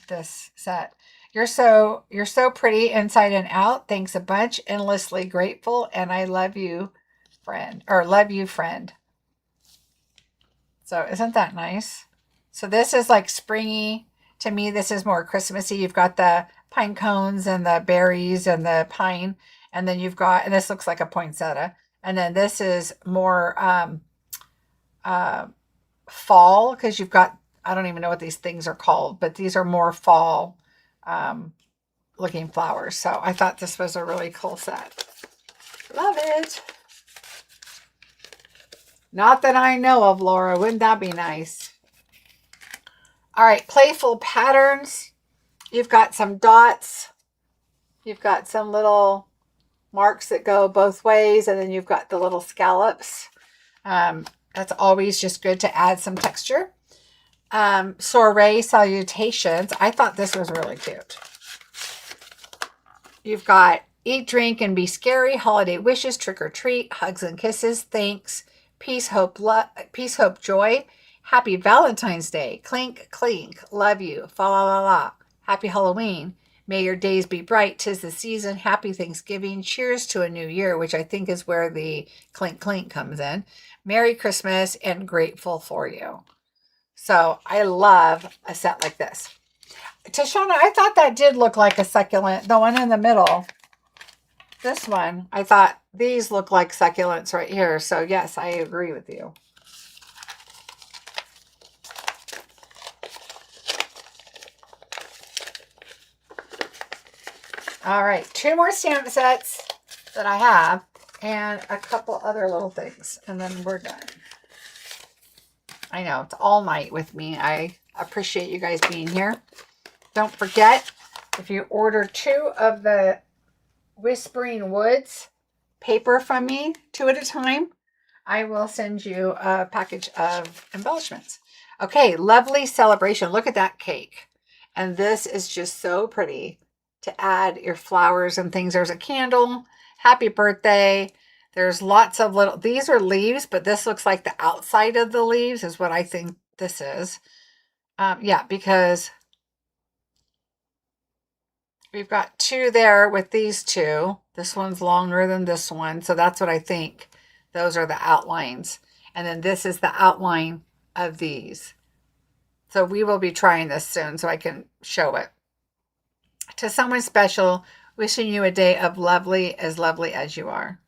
this set. You're so pretty inside and out. Thanks a bunch. Endlessly grateful, and I love you, friend. Or love you, friend. So isn't that nice? So this is like springy. To me, this is more Christmassy. You've got the pine cones and the berries and the pine. And then you've got, and this looks like a poinsettia. And then this is more fall, because you've got, I don't even know what these things are called, but these are more fall looking flowers. So I thought this was a really cool set. Love it. Not that I know of, Laura. Wouldn't that be nice? All right, playful patterns. You've got some dots. You've got some little marks that go both ways, and then you've got the little scallops. That's always just good to add some texture. Soiree salutations. I thought this was really cute. You've got eat, drink, and be scary. Holiday wishes, trick or treat, hugs and kisses, thanks, peace, hope, joy. Happy Valentine's Day. Clink, clink. Love you. Fa la la la. Happy Halloween. May your days be bright. 'Tis the season. Happy Thanksgiving. Cheers to a new year, which I think is where the clink, clink comes in. Merry Christmas and grateful for you. So I love a set like this. Tashana, I thought that did look like a succulent. The one in the middle. This one, I thought these look like succulents right here. So yes, I agree with you. All right, 2 more stamp sets that I have and a couple other little things, and then we're done. I know, it's all night with me. I appreciate you guys being here. Don't forget, if you order 2 of the Whispering Woods paper from me, 2 at a time, I will send you a package of embellishments. Okay, lovely celebration. Look at that cake. And this is just so pretty to add your flowers and things. There's a candle. Happy birthday. There's lots of little, these are leaves, but this looks like the outside of the leaves is what I think this is. Yeah, because we've got 2 there with these 2. This one's longer than this one. So that's what I think. Those are the outlines. And then this is the outline of these. So we will be trying this soon so I can show it. To someone special, wishing you a day of lovely as you are.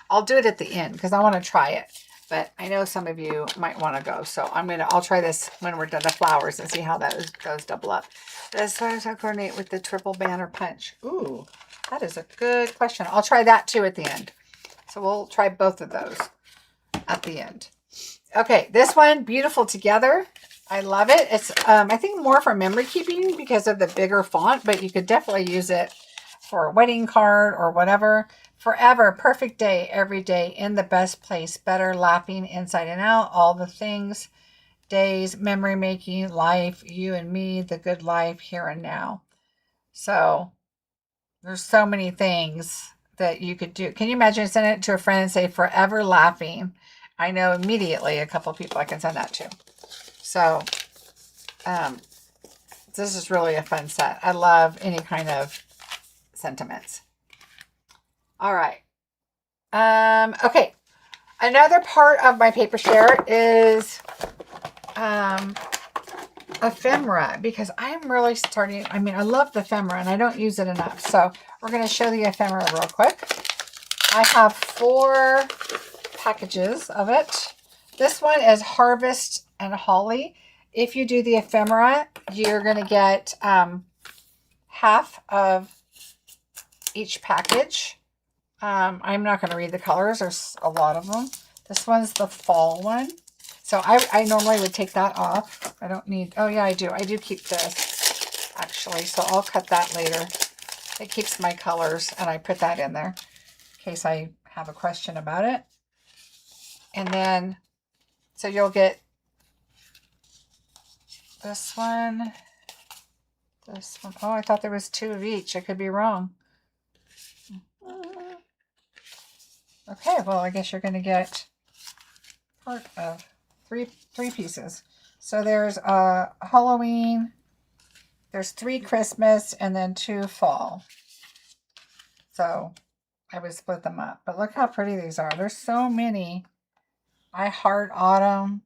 I'll do it at the end because I want to try it. But I know some of you might want to go. So I'll try this when we're done the flowers and see how those double up. Does that coordinate with the triple banner punch? Ooh, that is a good question. I'll try that too at the end. So we'll try both of those at the end. Okay, this one, Beautiful Together. I love it. It's, I think, more for memory keeping because of the bigger font, but you could definitely use it for a wedding card or whatever. Forever, perfect day, every day, in the best place, better, laughing inside and out, all the things, days, memory making, life, you and me, the good life, here and now. So there's so many things that you could do. Can you imagine sending it to a friend and say, forever laughing? I know immediately a couple people I can send that to. So this is really a fun set. I love any kind of sentiments. All right. Okay. Another part of my paper share is ephemera, because I'm really starting, I mean, I love the ephemera and I don't use it enough. So we're going to show the ephemera real quick. I have 4 packages of it. This one is Harvest and Holly. If you do the ephemera, you're going to get half of each package. I'm not going to read the colors. There's a lot of them. This one's the fall one. So I normally would take that off. I don't need, oh yeah, I do. I do keep this actually. So I'll cut that later. It keeps my colors and I put that in there in case I have a question about it. And then, so you'll get this one, this one. Oh, I thought there was 2 of each. I could be wrong. Okay, well, I guess you're going to get part of three pieces. So there's Halloween, there's 3 Christmas, and then 2 fall. So I would split them up. But look how pretty these are. There's so many. I heart autumn.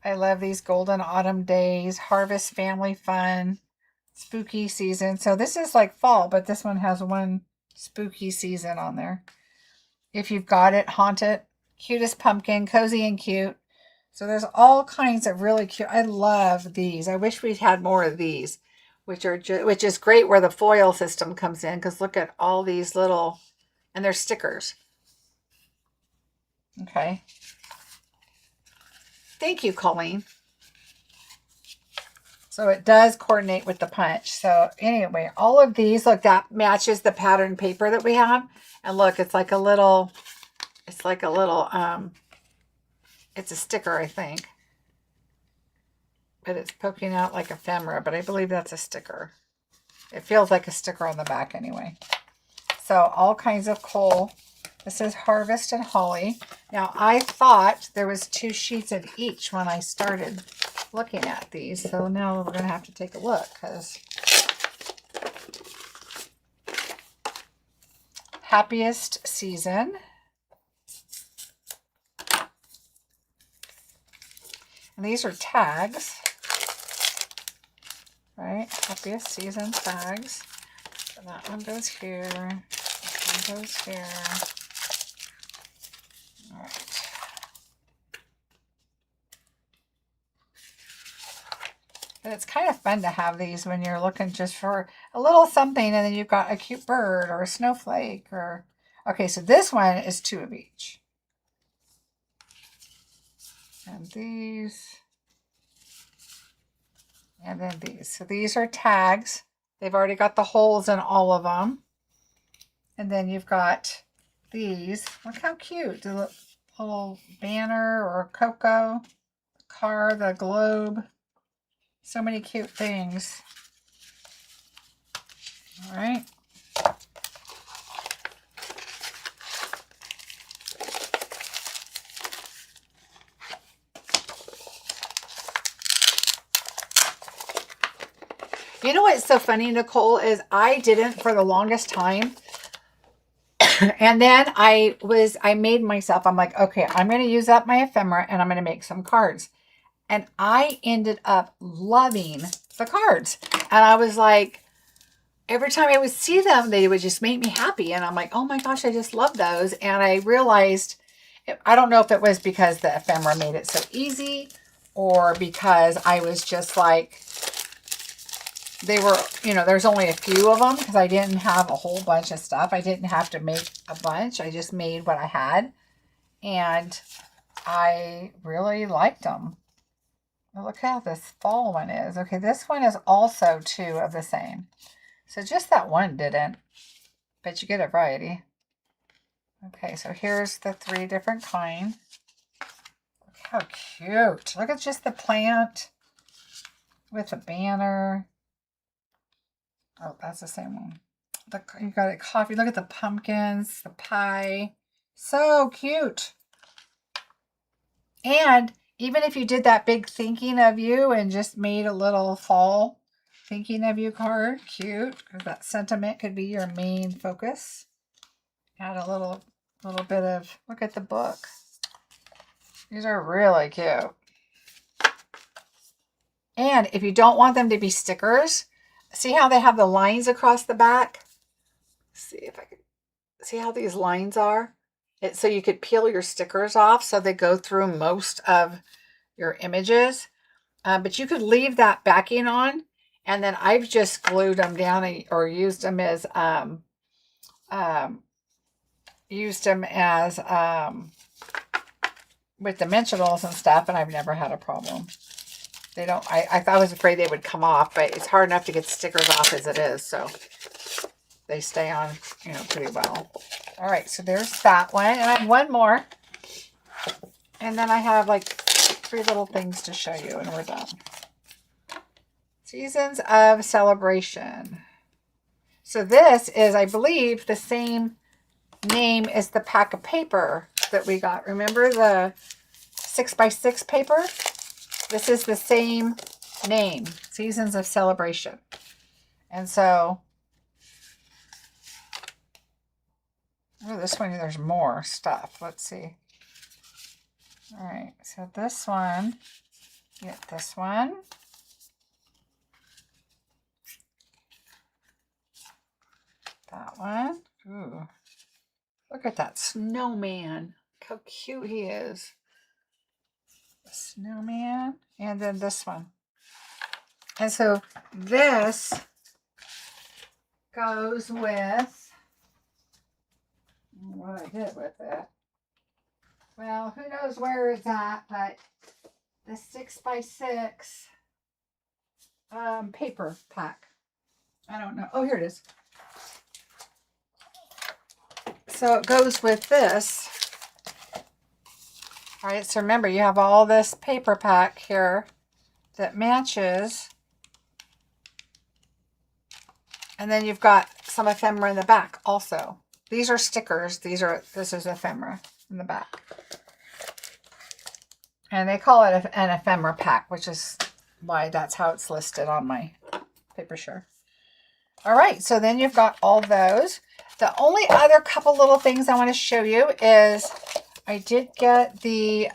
I love these golden autumn days. Harvest family fun. Spooky season. So this is like fall, but this one has one spooky season on there. If you've got it, haunt it. Cutest pumpkin, cozy and cute. So there's all kinds of really cute. I love these. I wish we'd had more of these, which is great where the foil system comes in, because look at all these little, and they're stickers. Okay. Thank you, Colleen. So it does coordinate with the punch. So anyway, all of these, look, that matches the pattern paper that we have. And look, it's like a little, it's a sticker, I think. But it's poking out like ephemera, but I believe that's a sticker. It feels like a sticker on the back anyway. So all kinds of coal. This is Harvest and Holly. Now I thought there was 2 sheets of each when I started looking at these. So now we're going to have to take a look, because happiest season. And these are tags, right? Happiest season tags. So that one goes here. This one goes here. All right. And it's kind of fun to have these when you're looking just for a little something, and then you've got a cute bird or a snowflake or, okay, so this one is 2 of each. And these, and then these. So these are tags. They've already got the holes in all of them. And then you've got these. Look how cute. The little banner or cocoa, the car, the globe. So many cute things. All right. You know what's so funny, Nicole, is I didn't for the longest time. And then I made myself, I'm like, okay, I'm going to use up my ephemera and I'm going to make some cards. And I ended up loving the cards. And I was like, every time I would see them, they would just make me happy. And I'm like, oh my gosh, I just love those. And I realized, I don't know if it was because the ephemera made it so easy, or because I was just like, they were, you know, there's only a few of them because I didn't have a whole bunch of stuff. I didn't have to make a bunch. I just made what I had. And I really liked them. Look how this fall one is. Okay, this one is also 2 of the same. So just that one didn't, but you get a variety. Okay, so here's the 3 different kinds. Look how cute. Look at just the plant with the banner. Oh, that's the same one. You got a coffee. Look at the pumpkins, the pie. So cute. And even if you did that big thinking of you and just made a little fall thinking of you card, cute, because that sentiment could be your main focus. Add a little bit of, look at the book. These are really cute. And if you don't want them to be stickers, see how they have the lines across the back? See if I can see how these lines are. So you could peel your stickers off so they go through most of your images. But you could leave that backing on, and then I've just glued them down or used them as used them as with dimensionals and stuff, and I've never had a problem. They don't, I was afraid they would come off, but it's hard enough to get stickers off as it is, so they stay on, you know, pretty well. All right, so there's that one, and I have one more, and then I have like 3 little things to show you, and we're done. Seasons of Celebration. So this is, I believe, the same name as the pack of paper that we got. Remember the 6x6 paper? This is the same name, Seasons of Celebration. And so, oh, this one, there's more stuff. Let's see. All right, so this one, get this one. That one. Ooh. Look at that snowman. Look how cute he is. The snowman. And then this one. And so this goes with what I did with it. Well, who knows where it's at, but the 6x6 paper pack. I don't know. Oh, here it is. So it goes with this. All right, so remember, you have all this paper pack here that matches. And then you've got some ephemera in the back also. These are stickers. This is ephemera in the back. And they call it an ephemera pack, which is why that's how it's listed on my paper share. All right, so then you've got all those. The only other couple little things I want to show you is I did get the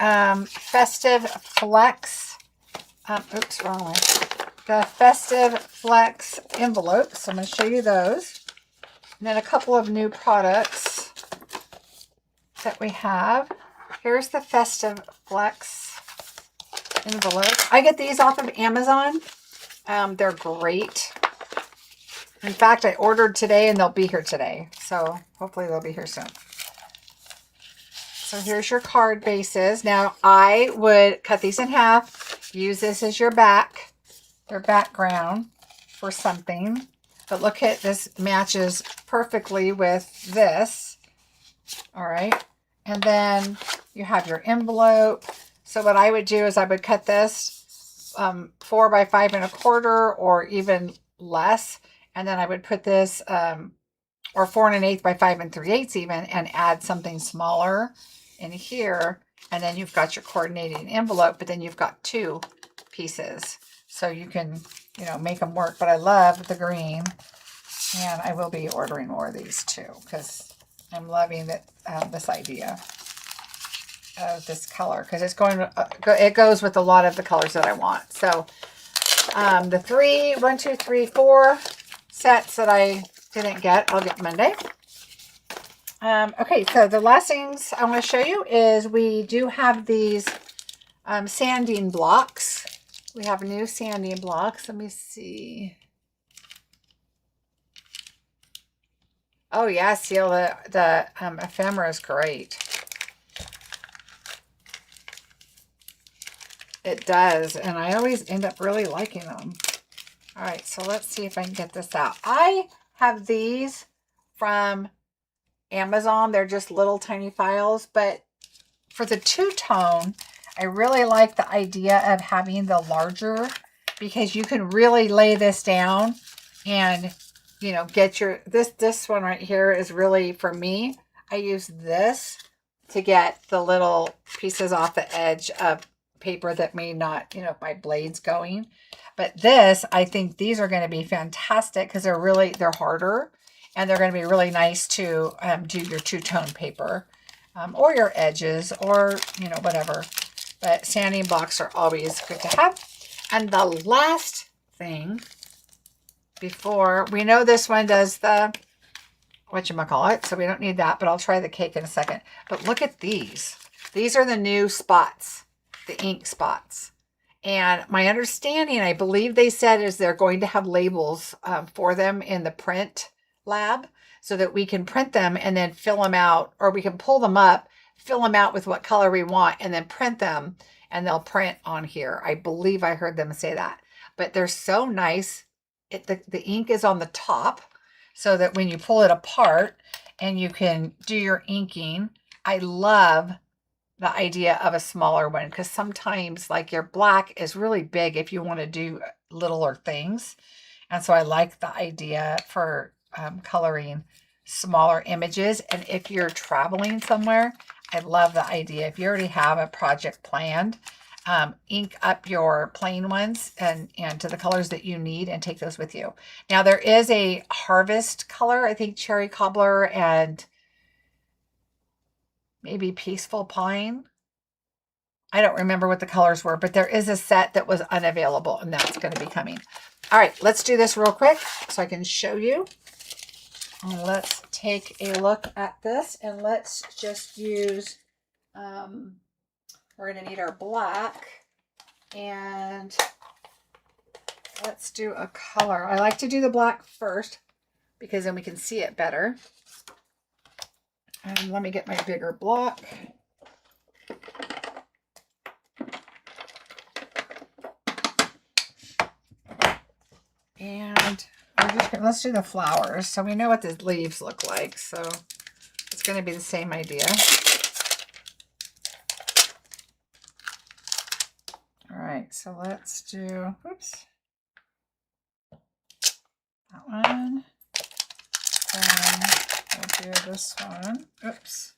Festive Flex, oops, wrong one. The Festive Flex envelopes. So I'm going to show you those. And then a couple of new products that we have. Here's the Festive Flex envelopes. I get these off of Amazon. They're great. In fact, I ordered today and they'll be here today. So hopefully they'll be here soon. So here's your card bases. Now I would cut these in half. Use this as your background for something. But look at this, matches perfectly with this. All right. And then you have your envelope. So what I would do is I would cut this 4 by 5 1/4 or even less. And then I would put this, or 4 1/8 by 5 3/8 even, and add something smaller in here. And then you've got your coordinating envelope, but then you've got 2 pieces. So you can, you know, make them work. But I love the green. And I will be ordering more of these too, because I'm loving that this idea of this color, because it's going to, it goes with a lot of the colors that I want. So the 4 sets that I didn't get, I'll get Monday. Okay, so the last things I want to show you is we do have these sanding blocks. We have new sanding blocks. Let me see. Oh yeah, Seal, the ephemera is great. It does, and I always end up really liking them. All right, so let's see if I can get this out. I have these from Amazon. They're just little tiny files, but for the two-tone, I really like the idea of having the larger, because you can really lay this down and, you know, get your, this one right here is really, for me, I use this to get the little pieces off the edge of paper that may not, you know, my blades going. But this, I think these are going to be fantastic because they're harder, and they're going to be really nice to do your two-tone paper or your edges, or, you know, whatever. But sanding blocks are always good to have. And the last thing before, we know this one does the whatchamacallit, so we don't need that, but I'll try the cake in a second. But look at these. These are the new spots, the ink spots. And my understanding, I believe they said, is they're going to have labels for them in the print lab. so that we can print them and then fill them out, or we can pull them up, fill them out with what color we want, and then print them, and they'll print on here. I believe I heard them say that. But they're so nice. The ink is on the top so that when you pull it apart and you can do your inking. I love the idea of a smaller one because sometimes like your black is really big if you want to do littler things. And so I like the idea for coloring smaller images. And if you're traveling somewhere, I love the idea. If you already have a project planned, ink up your plain ones and to the colors that you need and take those with you. Now there is a harvest color, I think cherry cobbler and maybe peaceful pine. I don't remember what the colors were, but there is a set that was unavailable and that's going to be coming. All right, let's do this real quick so I can show you. And let's take a look at this and let's just use, we're going to need our black and let's do a color. I like to do the black first because then we can see it better. And let me get my bigger block. And let's do the flowers. So we know what the leaves look like. So it's going to be the same idea. All right, so let's do, oops, that one. And we'll do this one. Oops.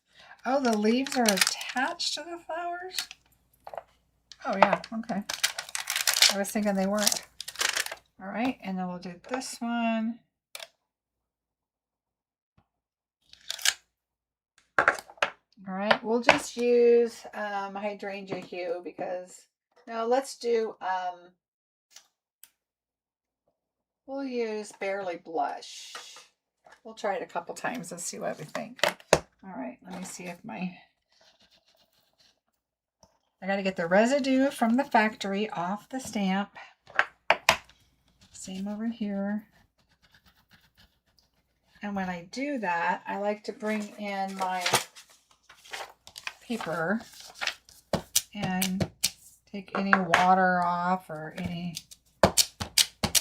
Oh, the leaves are attached to the flowers? Oh, yeah, okay. I was thinking they weren't. All right, and then we'll do this one. All right, we'll just use hydrangea hue because, no, let's do, we'll use Barely Blush. We'll try it a couple times and see what we think. All right, let me see if I got to get the residue from the factory off the stamp. Same over here. And when I do that, I like to bring in my paper and take any water off or any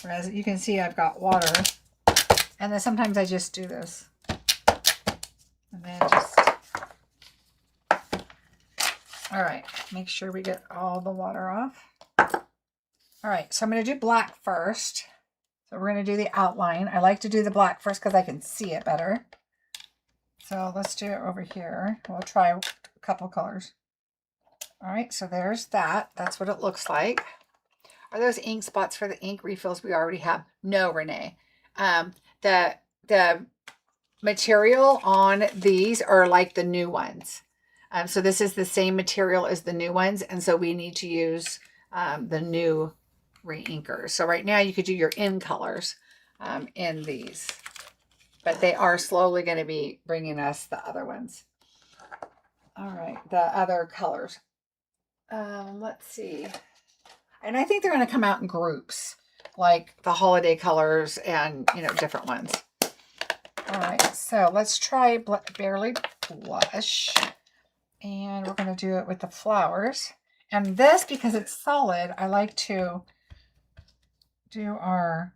residue. You can see I've got water. And then sometimes I just do this. And then just, all right, make sure we get all the water off. All right, so I'm going to do black first. So we're going to do the outline. I like to do the black first because I can see it better. So let's do it over here. We'll try a couple colors. All right, so there's that. That's what it looks like. Are those ink spots for the ink refills we already have? No, Renee. The material on these are like the new ones. So this is the same material as the new ones. And so we need to use the new re-inkers. So right now you could do your in colors in these, but they are slowly going to be bringing us the other ones. All right, the other colors. Let's see. And I think they're going to come out in groups, like the holiday colors and, you know, different ones. All right, so let's try Barely Blush. And we're going to do it with the flowers. And this, because it's solid, I like to do our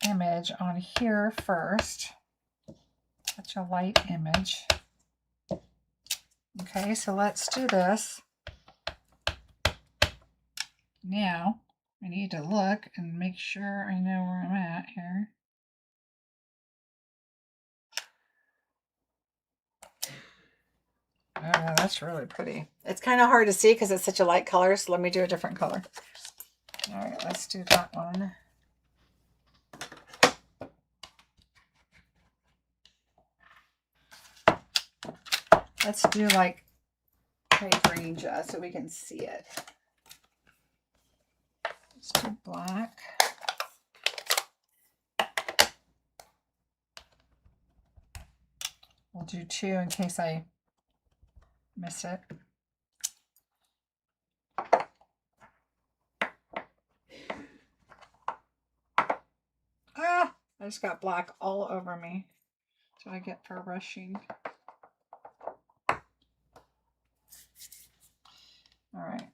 image on here first. Such a light image. Okay, so let's do this. Now, I need to look and make sure I know where I'm at here. Oh, that's really pretty. It's kind of hard to see because it's such a light color, so let me do a different color. All right, let's do that one. Let's do like hydrangea so we can see it. Let's do black. We'll do two in case I miss it. Ah, I just got black all over me. That's what I get for rushing. All right.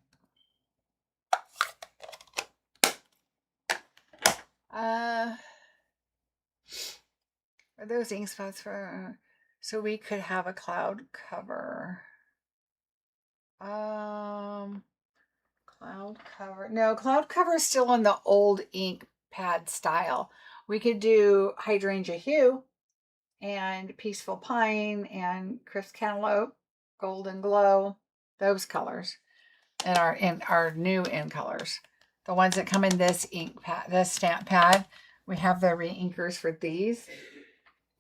Are those ink spots for, so we could have a cloud cover. Cloud cover. No, cloud cover is still in the old ink pad style. We could do hydrangea hue and peaceful pine and crisp cantaloupe, golden glow, those colors, and our new in colors. The ones that come in this ink pad, this stamp pad, we have the re-inkers for these.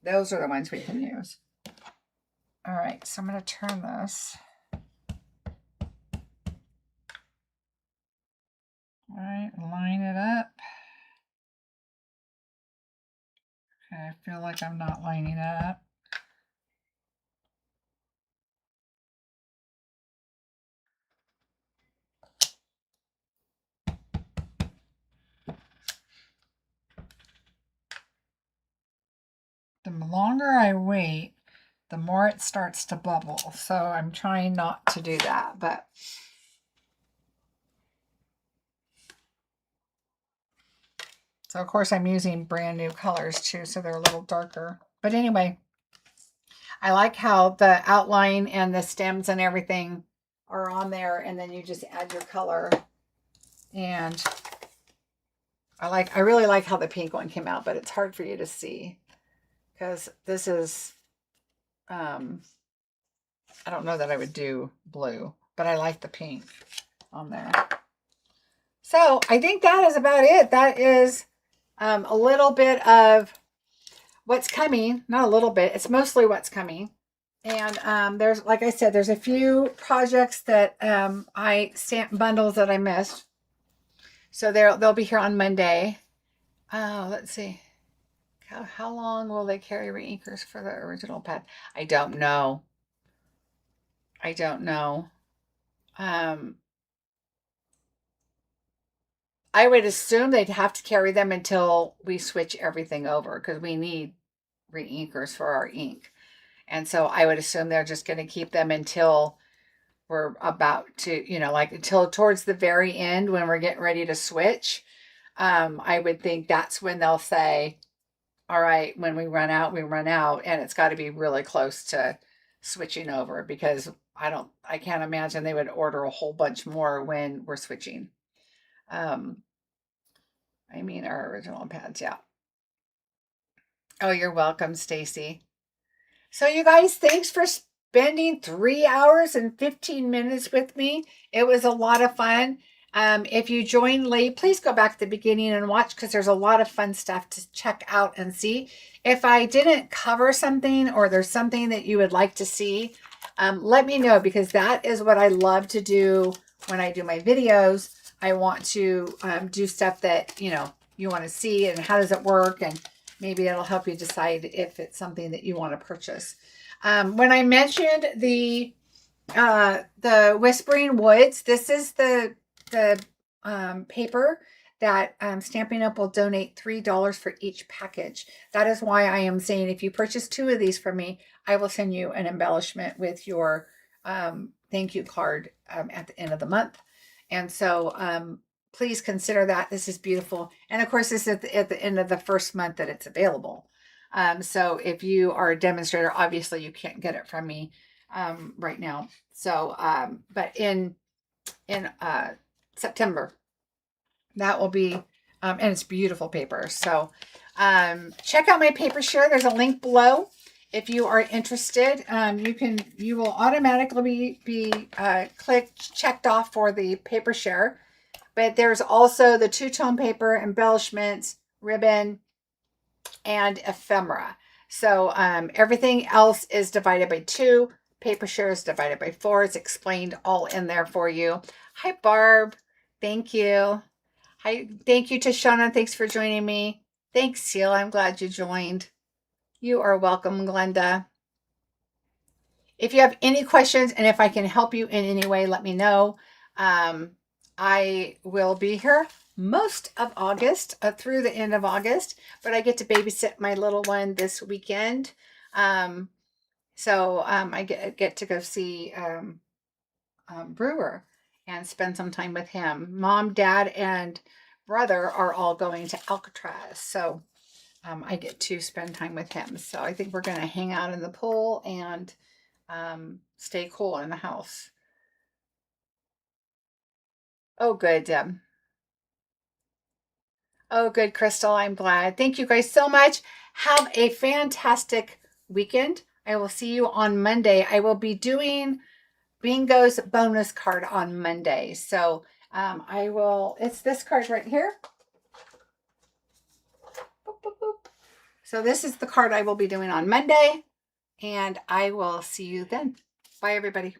Those are the ones we can use. All right, so I'm going to turn this. All right, line it up. Okay, I feel like I'm not lining it up. The longer I wait, the more it starts to bubble. So I'm trying not to do that, but so of course I'm using brand new colors too, so they're a little darker. But anyway, I like how the outline and the stems and everything are on there, and then you just add your color. And I really like how the pink one came out, but it's hard for you to see because this is I don't know that I would do blue, but I like the pink on there. So I think that is about it. That is a little bit of what's coming. Not a little bit. It's mostly what's coming. And there's, like I said, there's a few projects that stamp bundles that I missed. So they'll be here on Monday. Let's see. How long will they carry re-inkers for the original pad? I don't know. I don't know. I would assume they'd have to carry them until we switch everything over because we need re-inkers for our ink. And so I would assume they're just going to keep them until we're about to, like until towards the very end when we're getting ready to switch. I would think that's when they'll say, all right, when we run out, we run out. And it's got to be really close to switching over because I can't imagine they would order a whole bunch more when we're switching. I mean, our original pads, yeah. Oh, you're welcome, Stacy. So you guys, thanks for spending 3 hours and 15 minutes with me. It was a lot of fun. If you joined late, please go back to the beginning and watch because there's a lot of fun stuff to check out and see. If I didn't cover something or there's something that you would like to see, let me know because that is what I love to do when I do my videos. I want to do stuff that, you want to see and how does it work, and maybe it'll help you decide if it's something that you want to purchase. When I mentioned the Whispering Woods, this is the paper that Stampin' Up! Will donate $3 for each package. That is why I am saying if you purchase 2 of these from me, I will send you an embellishment with your thank you card at the end of the month. And so please consider that. This is beautiful. And of course, this is at the end of the first month that it's available. So if you are a demonstrator, obviously you can't get it from me right now. So, but in September, that will be, and it's beautiful paper. So check out my paper share. There's a link below. If you are interested, you will automatically be checked off for the paper share. But there's also the 2-tone paper, embellishments, ribbon, and ephemera. So everything else is divided by 2. Paper share is divided by 4. It's explained all in there for you. Hi, Barb. Thank you. Hi, thank you to Shauna. Thanks for joining me. Thanks, Seal. I'm glad you joined. You are welcome, Glenda. If you have any questions and if I can help you in any way, let me know. I will be here most of August through the end of August, but I get to babysit my little one this weekend. I get to go see Brewer and spend some time with him. Mom, dad, and brother are all going to Alcatraz. So I get to spend time with him. So I think we're going to hang out in the pool and stay cool in the house. Oh, good, Deb. Oh, good, Crystal. I'm glad. Thank you guys so much. Have a fantastic weekend. I will see you on Monday. I will be doing Bingo's bonus card on Monday. So it's this card right here. Boop, boop, boop. So this is the card I will be doing on Monday, and I will see you then. Bye, everybody.